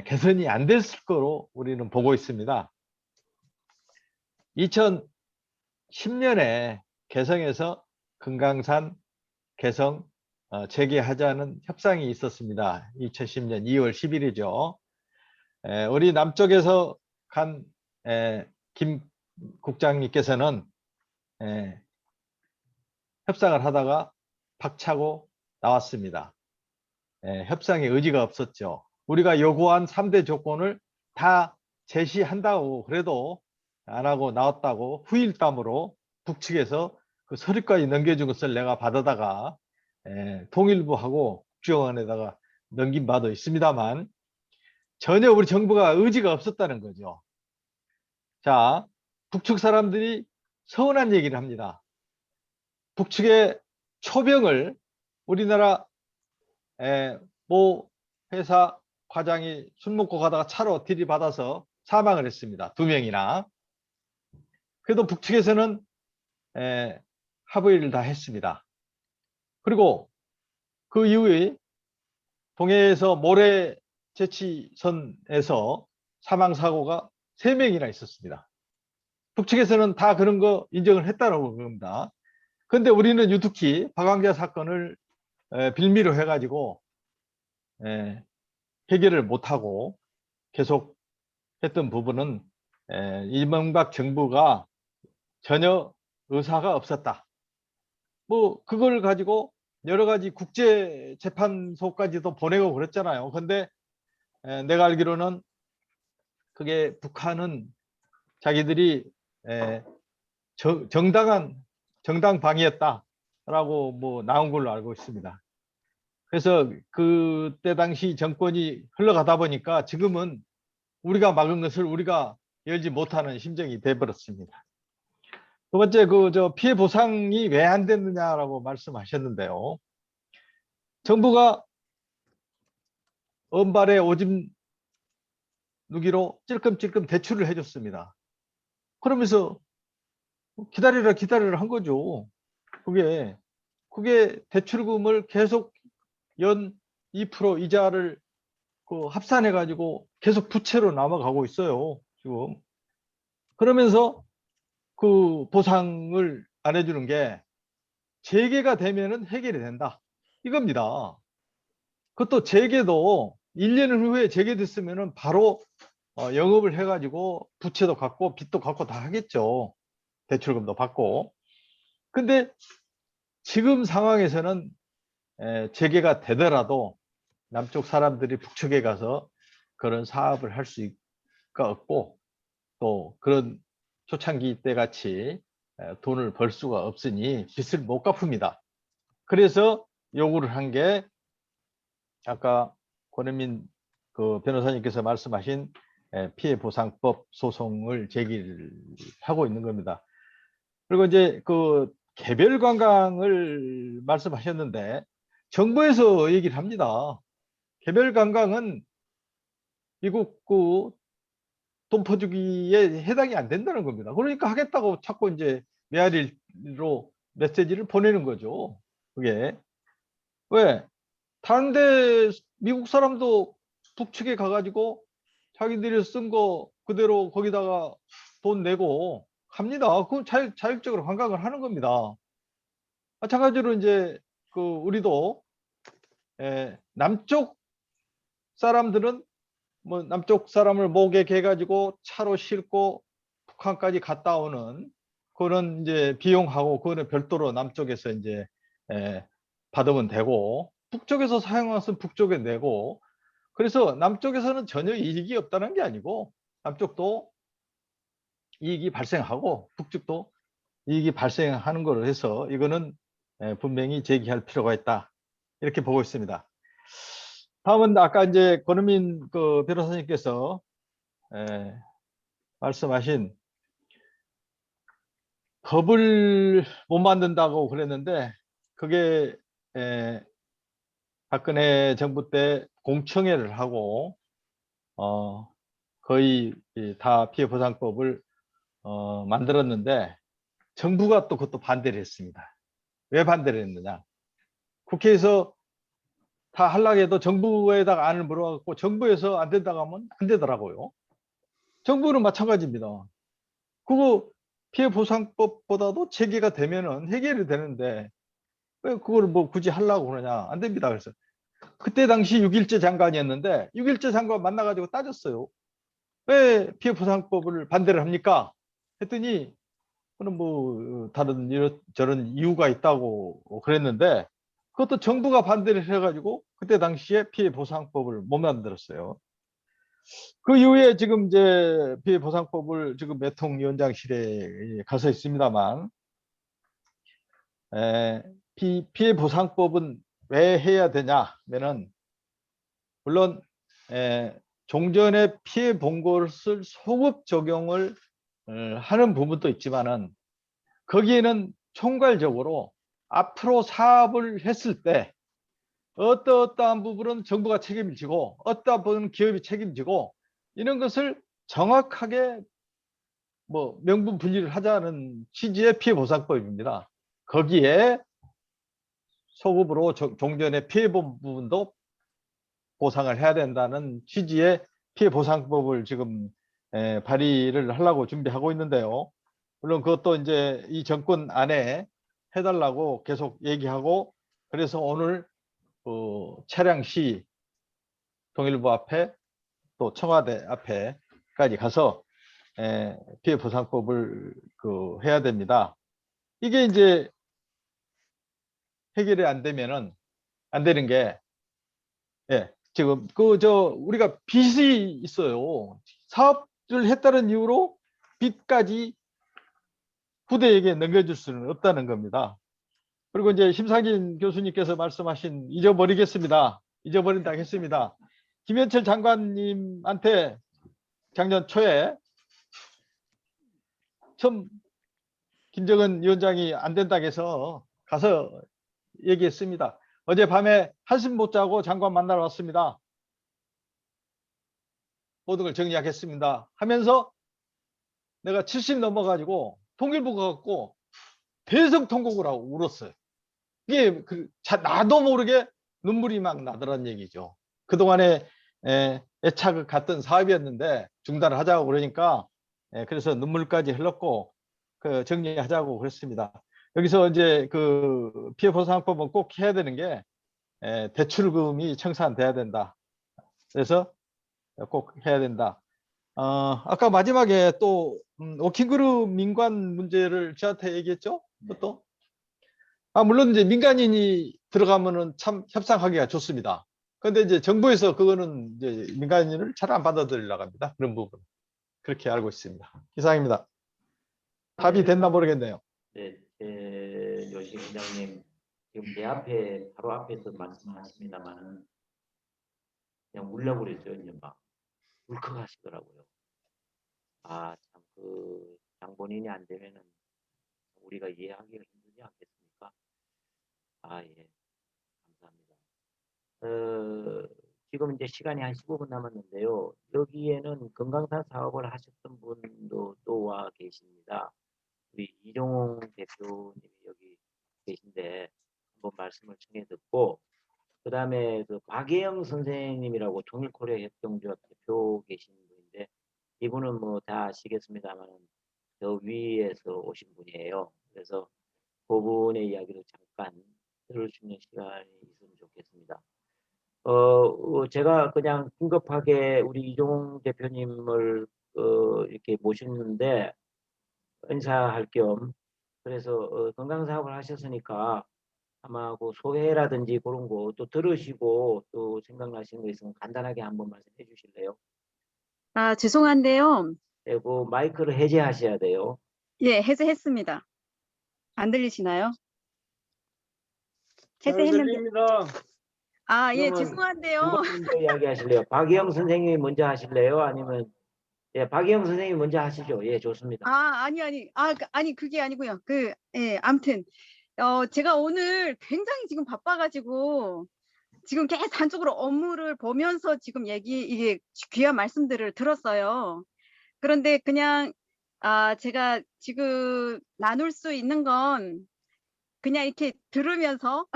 개선이 안 됐을 거로 우리는 보고 있습니다. 2010년에 개성에서 금강산 개성 재개하자는 협상이 있었습니다. 2010년 2월 10일이죠. 우리 남쪽에서 간 김 국장님께서는 협상을 하다가 박차고 나왔습니다. 협상의 의지가 없었죠. 우리가 요구한 3대 조건을 다 제시한다고 그래도 안 하고 나왔다고 후일담으로 북측에서 그 서류까지 넘겨준 것을 내가 받아다가 통일부하고 국정원에다가 넘긴 바도 있습니다만 전혀 우리 정부가 의지가 없었다는 거죠. 자, 북측 사람들이 서운한 얘기를 합니다. 북측의 초병을 우리나라 모 회사 과장이 술 먹고 가다가 차로 들이받아서 사망을 했습니다. 2명이나. 그래도 북측에서는 합의를 다 했습니다. 그리고 그 이후에 동해에서 모래 제치선에서 사망사고가 3명이나 있었습니다. 북측에서는 다 그런 거 인정을 했다고 그럽니다. 그런데 우리는 유독히 박왕자 사건을 빌미로 해가지고 해결을 못하고 계속 했던 부분은 이명박 정부가 전혀 의사가 없었다. 뭐 그걸 가지고 여러 가지 국제재판소까지도 보내고 그랬잖아요. 근데 내가 알기로는 그게 북한은 자기들이 정당 방위였다라고 뭐 나온 걸로 알고 있습니다. 그래서 그때 당시 정권이 흘러가다 보니까 지금은 우리가 막은 것을 우리가 열지 못하는 심정이 돼버렸습니다. 두 번째, 피해 보상이 왜 안 됐느냐라고 말씀하셨는데요. 정부가 언발에 오줌 누기로 찔끔찔끔 대출을 해줬습니다. 그러면서 기다리라 기다리라 한 거죠. 그게 대출금을 계속 연 2% 이자를 그 합산해 가지고 계속 부채로 남아가고 있어요, 지금. 그러면서 그 보상을 안 해주는 게 재개가 되면은 해결이 된다, 이겁니다. 그것도 재개도 1년 후에 재개됐으면은 바로 영업을 해가지고 부채도 갚고 빚도 갚고 다 하겠죠. 대출금도 받고. 근데 지금 상황에서는 재개가 되더라도 남쪽 사람들이 북쪽에 가서 그런 사업을 할 수가 없고, 또 그런 초창기 때 같이 돈을 벌 수가 없으니 빚을 못 갚습니다. 그래서 요구를 한 게 아까 권은민 그 변호사님께서 말씀하신 피해보상법 소송을 제기를 하고 있는 겁니다. 그리고 이제 그 개별 관광을 말씀하셨는데 정부에서 얘기를 합니다. 개별 관광은 미국 그 돈 퍼주기에 해당이 안 된다는 겁니다. 그러니까 하겠다고 자꾸 이제 메아리로 메시지를 보내는 거죠. 그게 왜? 다른데 미국 사람도 북측에 가가지고 자기들이 쓴 거 그대로 거기다가 돈 내고 갑니다. 그건 자율적으로 관광을 하는 겁니다. 마찬가지로 이제 그 우리도 남쪽 사람들은 뭐 남쪽 사람을 모객해 가지고 차로 싣고 북한까지 갔다 오는 그런 이제 비용하고 그거는 별도로 남쪽에서 이제 받으면 되고, 북쪽에서 사용해서 북쪽에 내고, 그래서 남쪽에서는 전혀 이익이 없다는 게 아니고 남쪽도 이익이 발생하고 북쪽도 이익이 발생하는 걸로 해서 이거는 분명히 제기할 필요가 있다, 이렇게 보고 있습니다. 다음은 아까 이제 권은민 그 변호사님께서 말씀하신 법을 못 만든다고 그랬는데, 그게 박근혜 정부 때 공청회를 하고 거의 다 피해보상법을 만들었는데 정부가 또 그것도 반대를 했습니다. 왜 반대를 했느냐? 국회에서 다 하려고 해도 정부에다가 안을 물어갖고 정부에서 안 된다고 하면 안 되더라고요. 정부는 마찬가지입니다. 그거 피해보상법보다도 체계가 되면은 해결이 되는데 왜 그걸 뭐 굳이 하려고 그러냐? 안 됩니다. 그래서 그때 당시 6.1제 장관이었는데 6.1제 장관 만나가지고 따졌어요. 왜 피해보상법을 반대를 합니까? 했더니 그럼 뭐 다른 저런 이유가 있다고 그랬는데, 그것도 정부가 반대를 해가지고 그때 당시에 피해보상법을 못 만들었어요. 그 이후에 지금 이제 피해보상법을 지금 매통위원장실에 가서 있습니다만, 피해보상법은 왜 해야 되냐면은 물론 종전에 피해 본 것을 소급 적용을 하는 부분도 있지만은 거기에는 총괄적으로 앞으로 사업을 했을 때 어떠한 부분은 정부가 책임을 지고 어떠한 부분은 기업이 책임지고 이런 것을 정확하게 뭐 명분 분리를 하자는 취지의 피해보상법입니다. 거기에 소급으로 종전에 피해 본 부분도 보상을 해야 된다는 취지의 피해보상법을 지금 발의를 하려고 준비하고 있는데요. 물론 그것도 이제 이 정권 안에 해달라고 계속 얘기하고, 그래서 오늘 차량시 통일부 앞에 또 청와대 앞에까지 가서 피해보상법을 해야 됩니다. 이게 이제 해결이 안 되면은 안 되는 게 지금 우리가 빚이 있어요. 사업을 했다는 이유로 빚까지 후대에게 넘겨줄 수는 없다는 겁니다. 그리고 이제 심상진 교수님께서 말씀하신 잊어버린다 하겠습니다. 김현철 장관님한테 작년 초에 처음 김정은 위원장이 안 된다고 해서 가서 얘기했습니다. 어젯밤에 한숨 못 자고 장관 만나러 왔습니다. 모든 걸 정리하겠습니다 하면서 내가 70 넘어가지고 통일부가 갖고 대성통곡을 하고 울었어요. 이게 나도 모르게 눈물이 막 나더란 얘기죠. 그동안에 애착을 갖던 사업이었는데 중단을 하자고 그러니까 그래서 눈물까지 흘렀고 정리하자고 그랬습니다. 여기서 이제 그 피해보상법은 꼭 해야 되는 게 대출금이 청산돼야 된다. 그래서 꼭 해야 된다. 아까 마지막에 또 워킹그룹 민관 문제를 저한테 얘기했죠? 또 물론 이제 민간인이 들어가면은 참 협상하기가 좋습니다. 그런데 이제 정부에서 그거는 이제 민간인을 잘 안 받아들이려고 합니다. 그런 부분. 그렇게 알고 있습니다. 이상입니다. 답이 됐나 모르겠네요. 네, 요식 회장님 지금 내 앞에 바로 앞에서 말씀하십니다만은 그냥 울려고 그랬죠. 이제 막 울컥하시더라고요. 아, 참 그 장본인이 안 되면은 우리가 이해하기가 힘들지 않겠습니까? 아, 예, 감사합니다. 지금 이제 시간이 한 15분 남았는데요. 여기에는 금강산 사업을 하셨던 분도 또 와 계십니다. 우리 이종홍 대표님이 여기 계신데 한번 말씀을 청해 듣고, 그 다음에 그 박예영 선생님이라고 통일코리아 협동조합 대표 계신 분인데, 이분은 뭐 다 아시겠습니다만 저 위에서 오신 분이에요. 그래서 그분의 이야기를 잠깐 들을 수 있는 시간이 있으면 좋겠습니다. 제가 그냥 긴급하게 우리 이종홍 대표님을 이렇게 모셨는데 인사할 겸, 그래서 건강 사업을 하셨으니까 아마 그 소회라든지 그런 거 또 들으시고 또 생각나시는 거 있으면 간단하게 한번 말씀해 주실래요? 아, 죄송한데요. 네, 그 마이크를 해제하셔야 돼요. 예, 해제했습니다. 안 들리시나요? 잘 해제했는데. 들립니다. 아, 예, 그러면 죄송한데요. 누가 먼저 이야기하실래요? 박희영 선생님이 먼저 하실래요? 아니면 예, 박희영 선생님이 먼저 하시죠. 예, 좋습니다. 아, 아니, 그게 아니고요. 예, 암튼, 제가 오늘 굉장히 지금 바빠가지고, 지금 계속 단쪽으로 업무를 보면서 지금 이게 귀한 말씀들을 들었어요. 그런데 그냥, 제가 지금 나눌 수 있는 건 그냥 이렇게 들으면서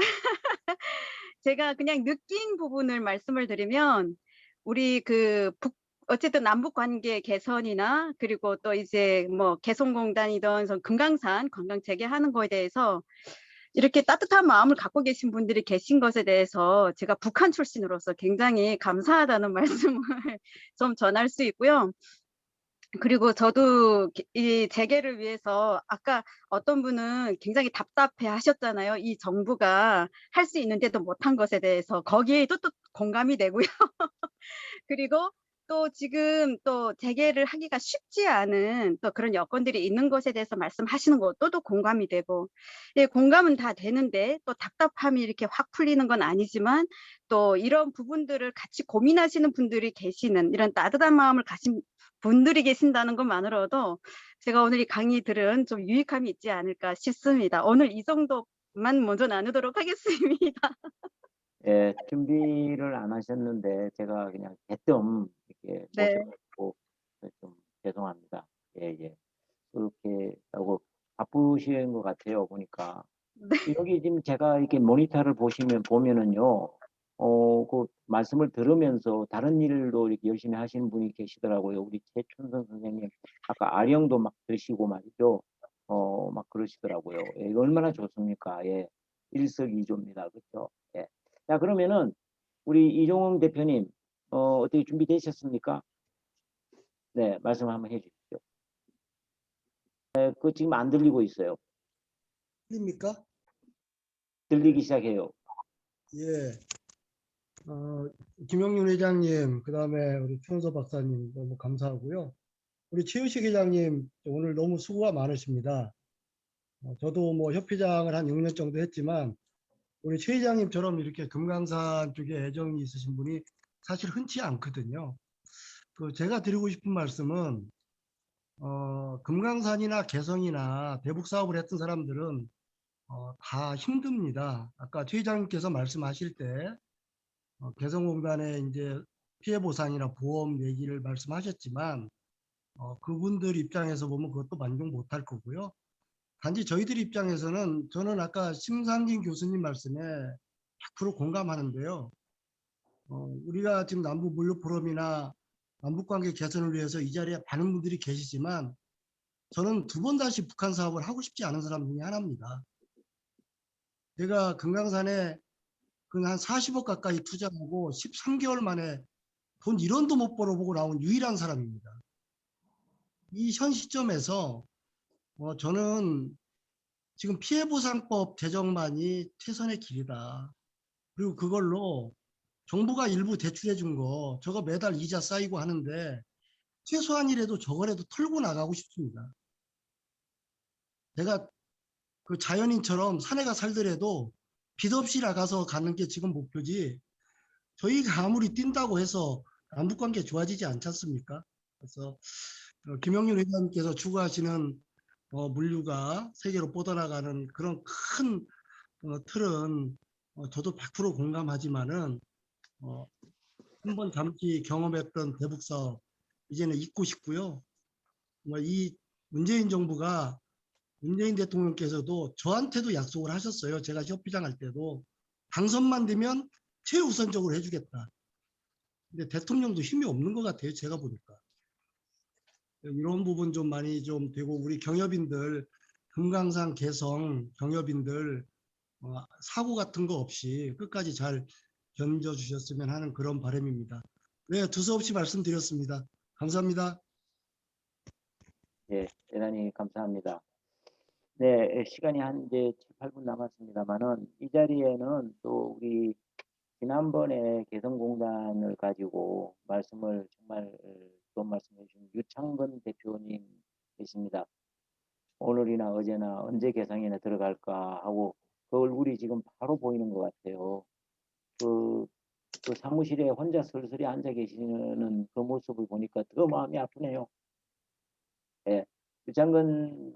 제가 그냥 느낀 부분을 말씀을 드리면, 우리 어쨌든 남북 관계 개선이나 그리고 또 이제 뭐 개성공단이든 금강산 관광 재개하는 거에 대해서 이렇게 따뜻한 마음을 갖고 계신 분들이 계신 것에 대해서 제가 북한 출신으로서 굉장히 감사하다는 말씀을 좀 전할 수 있고요. 그리고 저도 이 재개를 위해서 아까 어떤 분은 굉장히 답답해 하셨잖아요. 이 정부가 할 수 있는데도 못한 것에 대해서 거기에 또 공감이 되고요. 그리고 또 지금 또 재개를 하기가 쉽지 않은 또 그런 여건들이 있는 것에 대해서 말씀하시는 것도 또 공감이 되고, 예, 공감은 다 되는데 또 답답함이 이렇게 확 풀리는 건 아니지만 또 이런 부분들을 같이 고민하시는 분들이 계시는 이런 따뜻한 마음을 가진 분들이 계신다는 것만으로도 제가 오늘 이 강의 들은 좀 유익함이 있지 않을까 싶습니다. 오늘 이 정도만 먼저 나누도록 하겠습니다. 예, 준비를 안 하셨는데 제가 그냥 대뜸 이렇게 네. 모셔갖고 좀 죄송합니다. 예, 예. 그렇게 하고 바쁘신 것 같아요, 보니까. 네. 여기 지금 제가 이렇게 모니터를 보면은요, 그 말씀을 들으면서 다른 일도 이렇게 열심히 하시는 분이 계시더라고요. 우리 최춘선 선생님, 아까 아령도 막 드시고 말이죠. 막 그러시더라고요. 예, 이거 얼마나 좋습니까? 예, 일석이조입니다. 그렇죠? 예. 자, 그러면은 우리 이종홍 대표님, 어떻게 준비되셨습니까? 네, 말씀 한번 해주십시오. 네, 그거 지금 안 들리고 있어요. 들립니까? 들리기 시작해요. 예. 김영윤 회장님, 그다음에 우리 최은서 박사님 너무 감사하고요. 우리 최우식 회장님 오늘 너무 수고가 많으십니다. 저도 뭐 협회장을 한 6년 정도 했지만 우리 최 회장님처럼 이렇게 금강산 쪽에 애정이 있으신 분이 사실 흔치 않거든요. 제가 드리고 싶은 말씀은 금강산이나 개성이나 대북 사업을 했던 사람들은 다 힘듭니다. 아까 최 회장님께서 말씀하실 때 개성공단의 이제 피해 보상이나 보험 얘기를 말씀하셨지만 그분들 입장에서 보면 그것도 만족 못할 거고요. 단지 저희들 입장에서는 저는 아까 심상진 교수님 말씀에 100% 공감하는데요. 우리가 지금 남북 물류 포럼이나 남북관계 개선을 위해서 이 자리에 많은 분들이 계시지만 저는 두 번 다시 북한 사업을 하고 싶지 않은 사람 중에 하나입니다. 제가 금강산에 한 40억 가까이 투자하고 13개월 만에 돈 1원도 못 벌어보고 나온 유일한 사람입니다. 이 현 시점에서 저는 지금 피해보상법 제정만이 최선의 길이다. 그리고 그걸로 정부가 일부 대출해 준 거 저거 매달 이자 쌓이고 하는데 최소한이라도 저거라도 털고 나가고 싶습니다. 내가 그 자연인처럼 산에가 살더라도 빚 없이 나가서 가는 게 지금 목표지 저희가 아무리 뛴다고 해서 남북관계 좋아지지 않지 않습니까? 그래서 김영윤 의원님께서 추구하시는 물류가 세계로 뻗어나가는 그런 큰 틀은 저도 100% 공감하지만은 한번 잠시 경험했던 대북 사업 이제는 잊고 싶고요. 이 문재인 정부가 문재인 대통령께서도 저한테도 약속을 하셨어요. 제가 협의장 할 때도 당선만 되면 최우선적으로 해주겠다. 근데 대통령도 힘이 없는 것 같아요. 제가 보니까. 이런 부분 좀 많이 좀 되고 우리 경협인들 금강산 개성 경협인들 사고 같은 거 없이 끝까지 잘 견뎌주셨으면 하는 그런 바람입니다. 네, 두서없이 말씀드렸습니다. 감사합니다. 예, 대단히 감사합니다. 네, 시간이 한 이제 7, 8분 남았습니다만은 이 자리에는 또 우리 지난번에 개성공단을 가지고 말씀을 정말 좋은 말씀해 주신 유창근 대표님 계십니다. 오늘이나 어제나 언제 개성에 들어갈까 하고 그 얼굴이 지금 바로 보이는 것 같아요. 그 사무실에 혼자 쓸쓸히 앉아 계시는 그 모습을 보니까 더 마음이 아프네요. 예, 유창근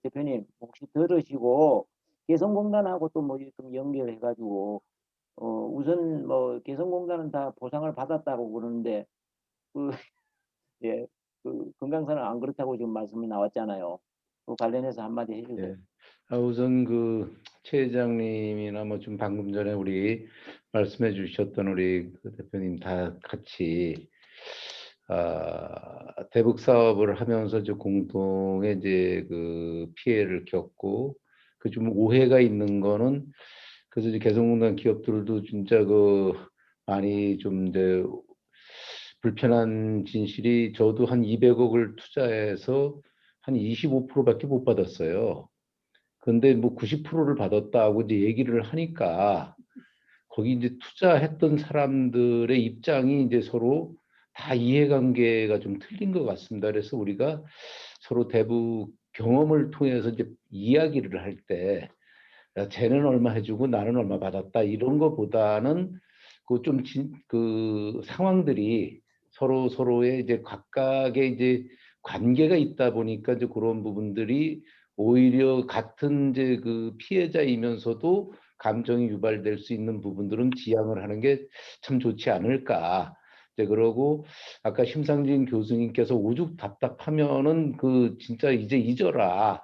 대표님 혹시 들으시고 개성공단하고 또 뭐 좀 연결해가지고 우선 뭐 개성공단은 다 보상을 받았다고 그러는데 그 예, 그 금강산은 안 그렇다고 지금 말씀이 나왔잖아요. 그 관련해서 한마디 해주세요. 예. 우선 최 회장님이나 뭐 좀 방금 전에 우리 말씀해 주셨던 우리 그 대표님 다 같이 대북 사업을 하면서 이제 공동의 이제 그 피해를 겪고 그 좀 오해가 있는 거는 그래서 이제 개성공단 기업들도 진짜 많이 좀 이제 불편한 진실이 저도 한 200억을 투자해서 한 25%밖에 못 받았어요. 근데 뭐 90%를 받았다고 이제 얘기를 하니까 거기 이제 투자했던 사람들의 입장이 이제 서로 다 이해관계가 좀 틀린 것 같습니다. 그래서 우리가 서로 대북 경험을 통해서 이제 이야기를 할 때 쟤는 얼마 해주고 나는 얼마 받았다 이런 거보다는 그 상황들이 서로의 이제 각각의 이제 관계가 있다 보니까 이제 그런 부분들이 오히려 같은 이제 그 피해자이면서도 감정이 유발될 수 있는 부분들은 지양을 하는 게 참 좋지 않을까. 이제 그러고 아까 심상진 교수님께서 오죽 답답하면은 진짜 이제 잊어라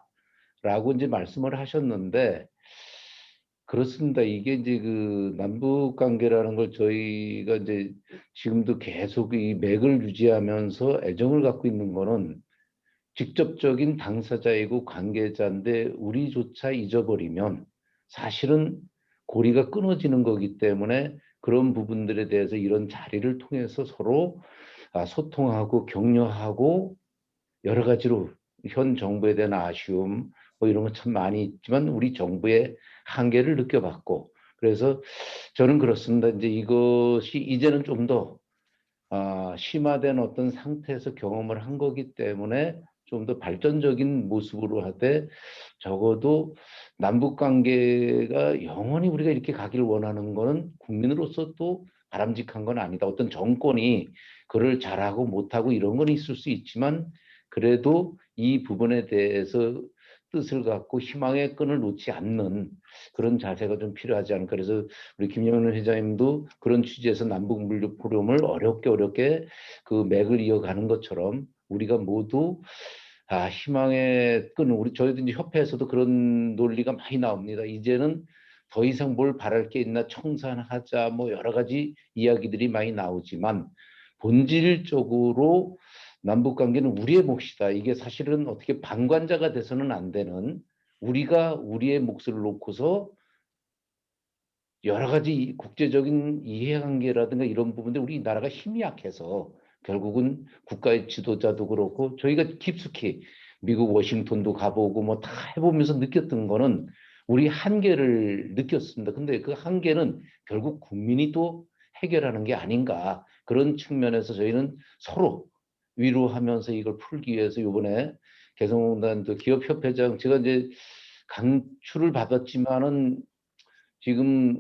라고 이제 말씀을 하셨는데 그렇습니다. 이게 이제 남북 관계라는 걸 저희가 이제 지금도 계속 이 맥을 유지하면서 애정을 갖고 있는 거는 직접적인 당사자이고 관계자인데 우리조차 잊어버리면 사실은 고리가 끊어지는 거기 때문에 그런 부분들에 대해서 이런 자리를 통해서 서로 소통하고 격려하고 여러 가지로 현 정부에 대한 아쉬움 뭐 이런 거 참 많이 있지만 우리 정부의 한계를 느껴봤고 그래서 저는 그렇습니다. 이제 이것이 이제는 좀 더 심화된 어떤 상태에서 경험을 한 거기 때문에 좀 더 발전적인 모습으로 하되 적어도 남북 관계가 영원히 우리가 이렇게 가기를 원하는 거는 국민으로서 또 바람직한 건 아니다. 어떤 정권이 그를 잘하고 못하고 이런 건 있을 수 있지만 그래도 이 부분에 대해서 뜻을 갖고 희망의 끈을 놓지 않는 그런 자세가 좀 필요하지 않을까. 그래서 우리 김영윤 회장님도 그런 취지에서 남북 물류 포럼을 어렵게 그 맥을 이어가는 것처럼 우리가 모두 희망의 끈, 저희도 이제 협회에서도 그런 논리가 많이 나옵니다. 이제는 더 이상 뭘 바랄 게 있나, 청산하자, 뭐 여러 가지 이야기들이 많이 나오지만 본질적으로 남북 관계는 우리의 몫이다. 이게 사실은 어떻게 방관자가 돼서는 안 되는, 우리가 우리의 몫을 놓고서 여러 가지 국제적인 이해관계라든가 이런 부분들, 우리나라가 힘이 약해서 결국은 국가의 지도자도 그렇고 저희가 깊숙이 미국 워싱턴도 가보고 뭐 다 해보면서 느꼈던 거는 우리 한계를 느꼈습니다. 근데 그 한계는 결국 국민이 또 해결하는 게 아닌가, 그런 측면에서 저희는 서로 위로하면서 이걸 풀기 위해서 이번에 개성공단 기업협회장, 제가 이제 강추를 받았지만은 지금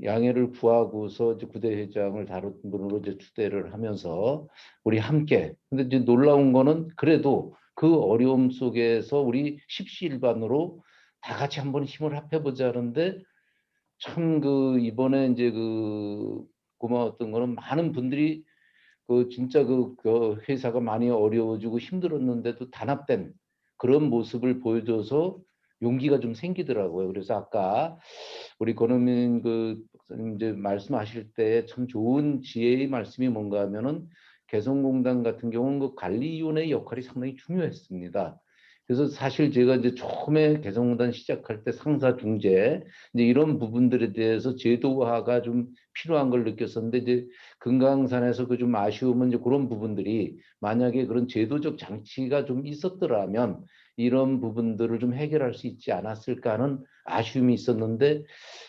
양해를 구하고서 이제 구대회장을 다른 분으로 이제 추대를 하면서 우리 함께, 근데 이제 놀라운 거는 그래도 그 어려움 속에서 우리 십시일반으로 다 같이 한번 힘을 합해보자 하는데, 참 이번에 이제 고마웠던 거는 많은 분들이 진짜 그 회사가 많이 어려워지고 힘들었는데도 단합된 그런 모습을 보여줘서 용기가 좀 생기더라고요. 그래서 아까 우리 권은민 박사님 이제 말씀하실 때 참 좋은 지혜의 말씀이 뭔가 하면은, 개성공단 같은 경우는 관리위원회의 역할이 상당히 중요했습니다. 그래서 사실 제가 이제 처음에 개성공단 시작할 때 상사 중재 이제 이런 부분들에 대해서 제도화가 좀 필요한 걸 느꼈었는데, 이제 금강산에서 좀 아쉬움은 이제 그런 부분들이, 만약에 그런 제도적 장치가 좀 있었더라면 이런 부분들을 좀 해결할 수 있지 않았을까 하는 아쉬움이 있었는데,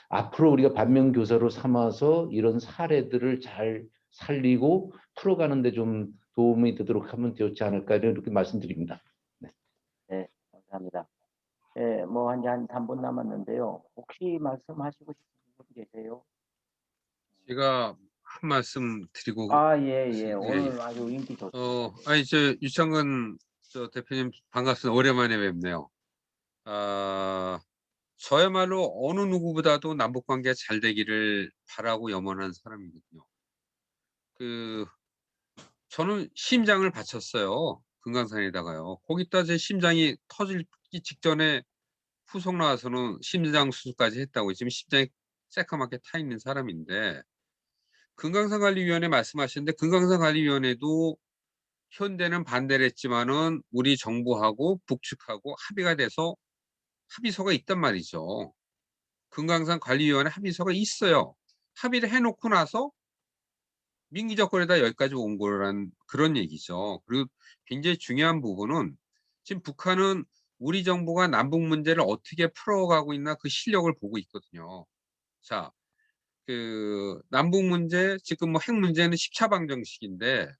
앞으로 우리가 반면교사로 삼아서 이런 사례들을 잘 살리고 풀어가는 데 좀 도움이 되도록 하면 되었지 않을까, 이렇게 말씀드립니다. 네, 감사합니다. 네, 뭐 한 3분 남았는데요. 혹시 말씀하시고 싶은 분 계세요? 제가 한 말씀 드리고 예. 오늘 아주 인기 좋습니다. 아니 유창근 대표님 반갑습니다. 오랜만에 뵙네요. 저야말로 어느 누구보다도 남북 관계가 잘 되기를 바라고 염원하는 사람이거든요. 저는 심장을 바쳤어요. 금강산에다가요. 거기다 제 심장이 터지기 직전에 후속 나와서는 심장 수술까지 했다고. 지금 심장이 새까맣게 타 있는 사람인데, 금강산관리위원회 말씀하셨는데, 금강산관리위원회도 현대는 반대를 했지만은 우리 정부하고 북측하고 합의가 돼서 합의서가 있단 말이죠. 금강산관리위원회 합의서가 있어요. 합의를 해놓고 나서 민기적 거래다 여기까지 온 거란 그런 얘기죠. 그리고 굉장히 중요한 부분은, 지금 북한은 우리 정부가 남북 문제를 어떻게 풀어가고 있나 그 실력을 보고 있거든요. 자, 남북 문제, 지금 뭐 핵 문제는 10차 방정식인데,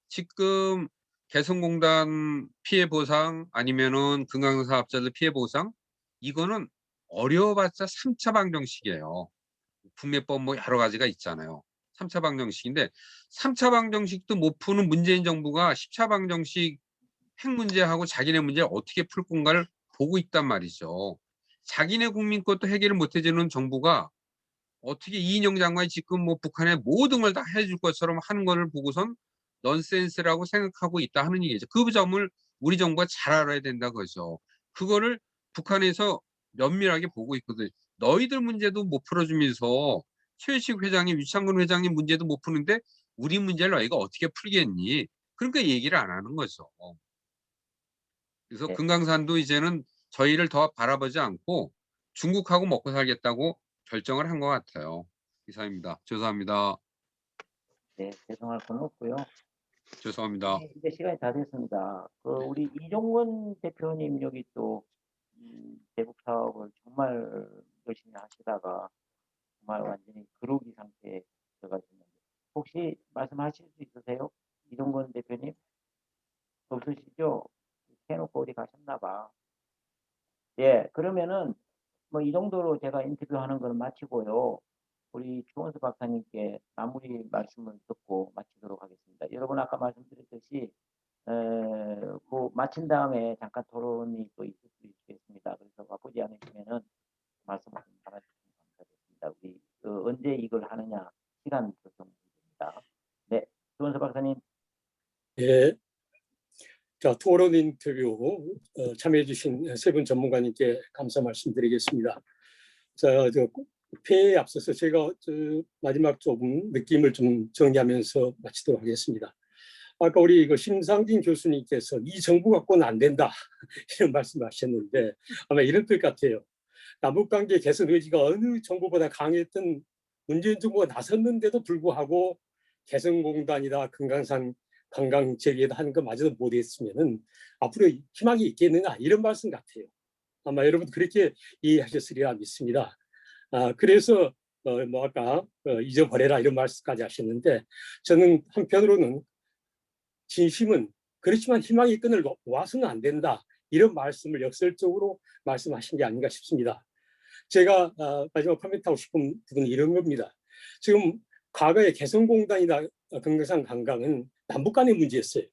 지금 개성공단 피해 보상 아니면은 금강사업자들 피해 보상, 이거는 어려워봤자 3차 방정식이에요. 북매법 뭐 여러 가지가 있잖아요. 3차 방정식인데, 3차 방정식도 못 푸는 문재인 정부가 10차 방정식 핵 문제하고 자기네 문제를 어떻게 풀 건가를 보고 있단 말이죠. 자기네 국민 것도 해결을 못 해주는 정부가 어떻게 이인영 장관이 지금 뭐 북한의 모든 걸 다 해줄 것처럼 하는 거를 보고선 넌센스라고 생각하고 있다 하는 얘기죠. 그 점을 우리 정부가 잘 알아야 된다 그거죠. 그거를 북한에서 면밀하게 보고 있거든. 너희들 문제도 못 풀어주면서 최혜식 회장님, 유창근 회장님 문제도 못 푸는데 우리 문제를 너희가 어떻게 풀겠니? 그러니까 얘기를 안 하는 거죠. 그래서 네. 금강산도 이제는 저희를 더 바라보지 않고 중국하고 먹고 살겠다고 결정을 한 것 같아요. 이상입니다. 죄송합니다. 네, 죄송할 건 없고요. 죄송합니다. 네, 이제 시간이 다 됐습니다. 우리 이종건 대표님 여기 또 대북 사업을 정말 열심히 하시다가 정말 완전히 그루기 상태에 들어가셨는데, 혹시 말씀하실 수 있으세요? 이종건 대표님? 없으시죠? 해놓고 어디 가셨나 봐. 예, 그러면은 뭐 이 정도로 제가 인터뷰하는 걸 마치고요. 우리 추원수 박사님께 마무리 말씀을 듣고 마치도록 하겠습니다. 여러분 아까 말씀드렸듯이 마친 다음에 잠깐 토론이 또 있을 수 있겠습니다. 그래서 바쁘지 않으시면은 말씀을 좀 달아주시면 감사하겠습니다. 우리 언제 이걸 하느냐 시간 결정 문제입니다. 네, 추원수 박사님. 예, 자, 토론 인터뷰 참여해 주신 세 분 전문가님께 감사 말씀드리겠습니다. 자, 폐에 앞서서 제가 마지막 조금 느낌을 좀 정리하면서 마치도록 하겠습니다. 아까 우리 심상진 교수님께서 이 정부 갖고는 안 된다 이런 말씀하셨는데 아마 이런 뜻 같아요. 남북관계 개선 의지가 어느 정부보다 강했던 문재인 정부가 나섰는데도 불구하고 개성공단이다 금강산 관광 재개다 하는 것마저도 못했으면은 앞으로 희망이 있겠느냐 이런 말씀 같아요. 아마 여러분 그렇게 이해하셨으리라 믿습니다. 그래서 뭐 아까 잊어버려라 이런 말씀까지 하셨는데 저는 한편으로는 진심은 그렇지만 희망의 끈을 놓아서는 안 된다 이런 말씀을 역설적으로 말씀하신 게 아닌가 싶습니다. 제가 마지막 코멘트하고 싶은 부분은 이런 겁니다. 지금 과거에 개성공단이나 금강산 관광은 남북 간의 문제였어요.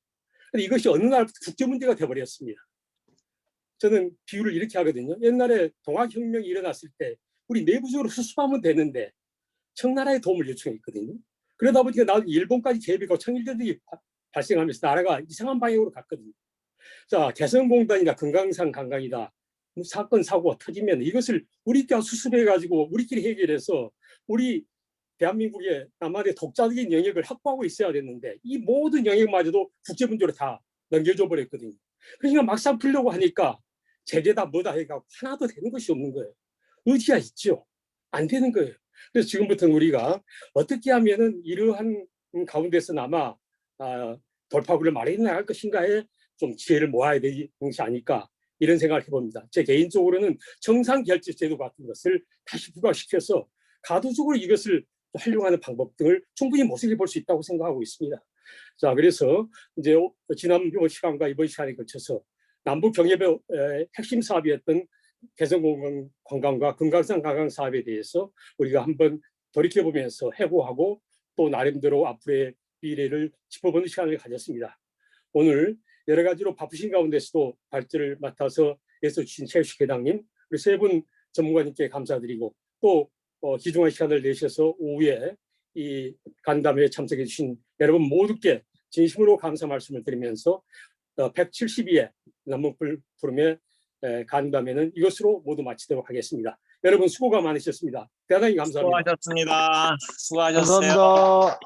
근데 이것이 어느 날부터 국제 문제가 돼버렸습니다. 저는 비유를 이렇게 하거든요. 옛날에 동학혁명이 일어났을 때 우리 내부적으로 수습하면 되는데 청나라의 도움을 요청했거든요. 그러다 보니까 나중에 일본까지 개입하고 청일전쟁이 발생하면서 나라가 이상한 방향으로 갔거든요. 자, 개성공단이나 금강산 관광이다. 사건 사고가 터지면 이것을 우리끼리 수습해가지고 우리끼리 해결해서 우리 대한민국의 나만의 독자적인 영역을 확보하고 있어야 됐는데 이 모든 영역마저도 국제문제로 다 넘겨줘 버렸거든요. 그러니까 막상 풀려고 하니까 제재다 뭐다 해가 하나도 되는 것이 없는 거예요. 의지가 있죠. 안 되는 거예요. 그래서 지금부터는 우리가 어떻게 하면은 이러한 가운데서나마 돌파구를 마련해 나갈 것인가에 좀 지혜를 모아야 되는 것이 아닐까 이런 생각을 해봅니다. 제 개인적으로는 정상결제제도 같은 것을 다시 부각시켜서 가도적으로 이것을 활용하는 방법 등을 충분히 모색해 볼 수 있다고 생각하고 있습니다. 자, 그래서 이제 지난 시간과 이번 시간에 걸쳐서 남북 경협의 핵심 사업이었던 개성관광과 금강산 관광 사업에 대해서 우리가 한번 돌이켜보면서 해고하고 또 나름대로 앞으로의 미래를 짚어보는 시간을 가졌습니다. 오늘 여러 가지로 바쁘신 가운데서도 발제를 맡아서 애써주신 최우식 회장님, 우리 세 분 전문가님께 감사드리고 또 귀중한 시간을 내셔서 오후에 이 간담회에 참석해 주신 여러분 모두께 진심으로 감사 말씀을 드리면서 172회 남북푸름의 간담회는 이것으로 모두 마치도록 하겠습니다. 여러분 수고가 많으셨습니다. 대단히 감사합니다. 수고하셨습니다. 수고하셨어요. 감사합니다.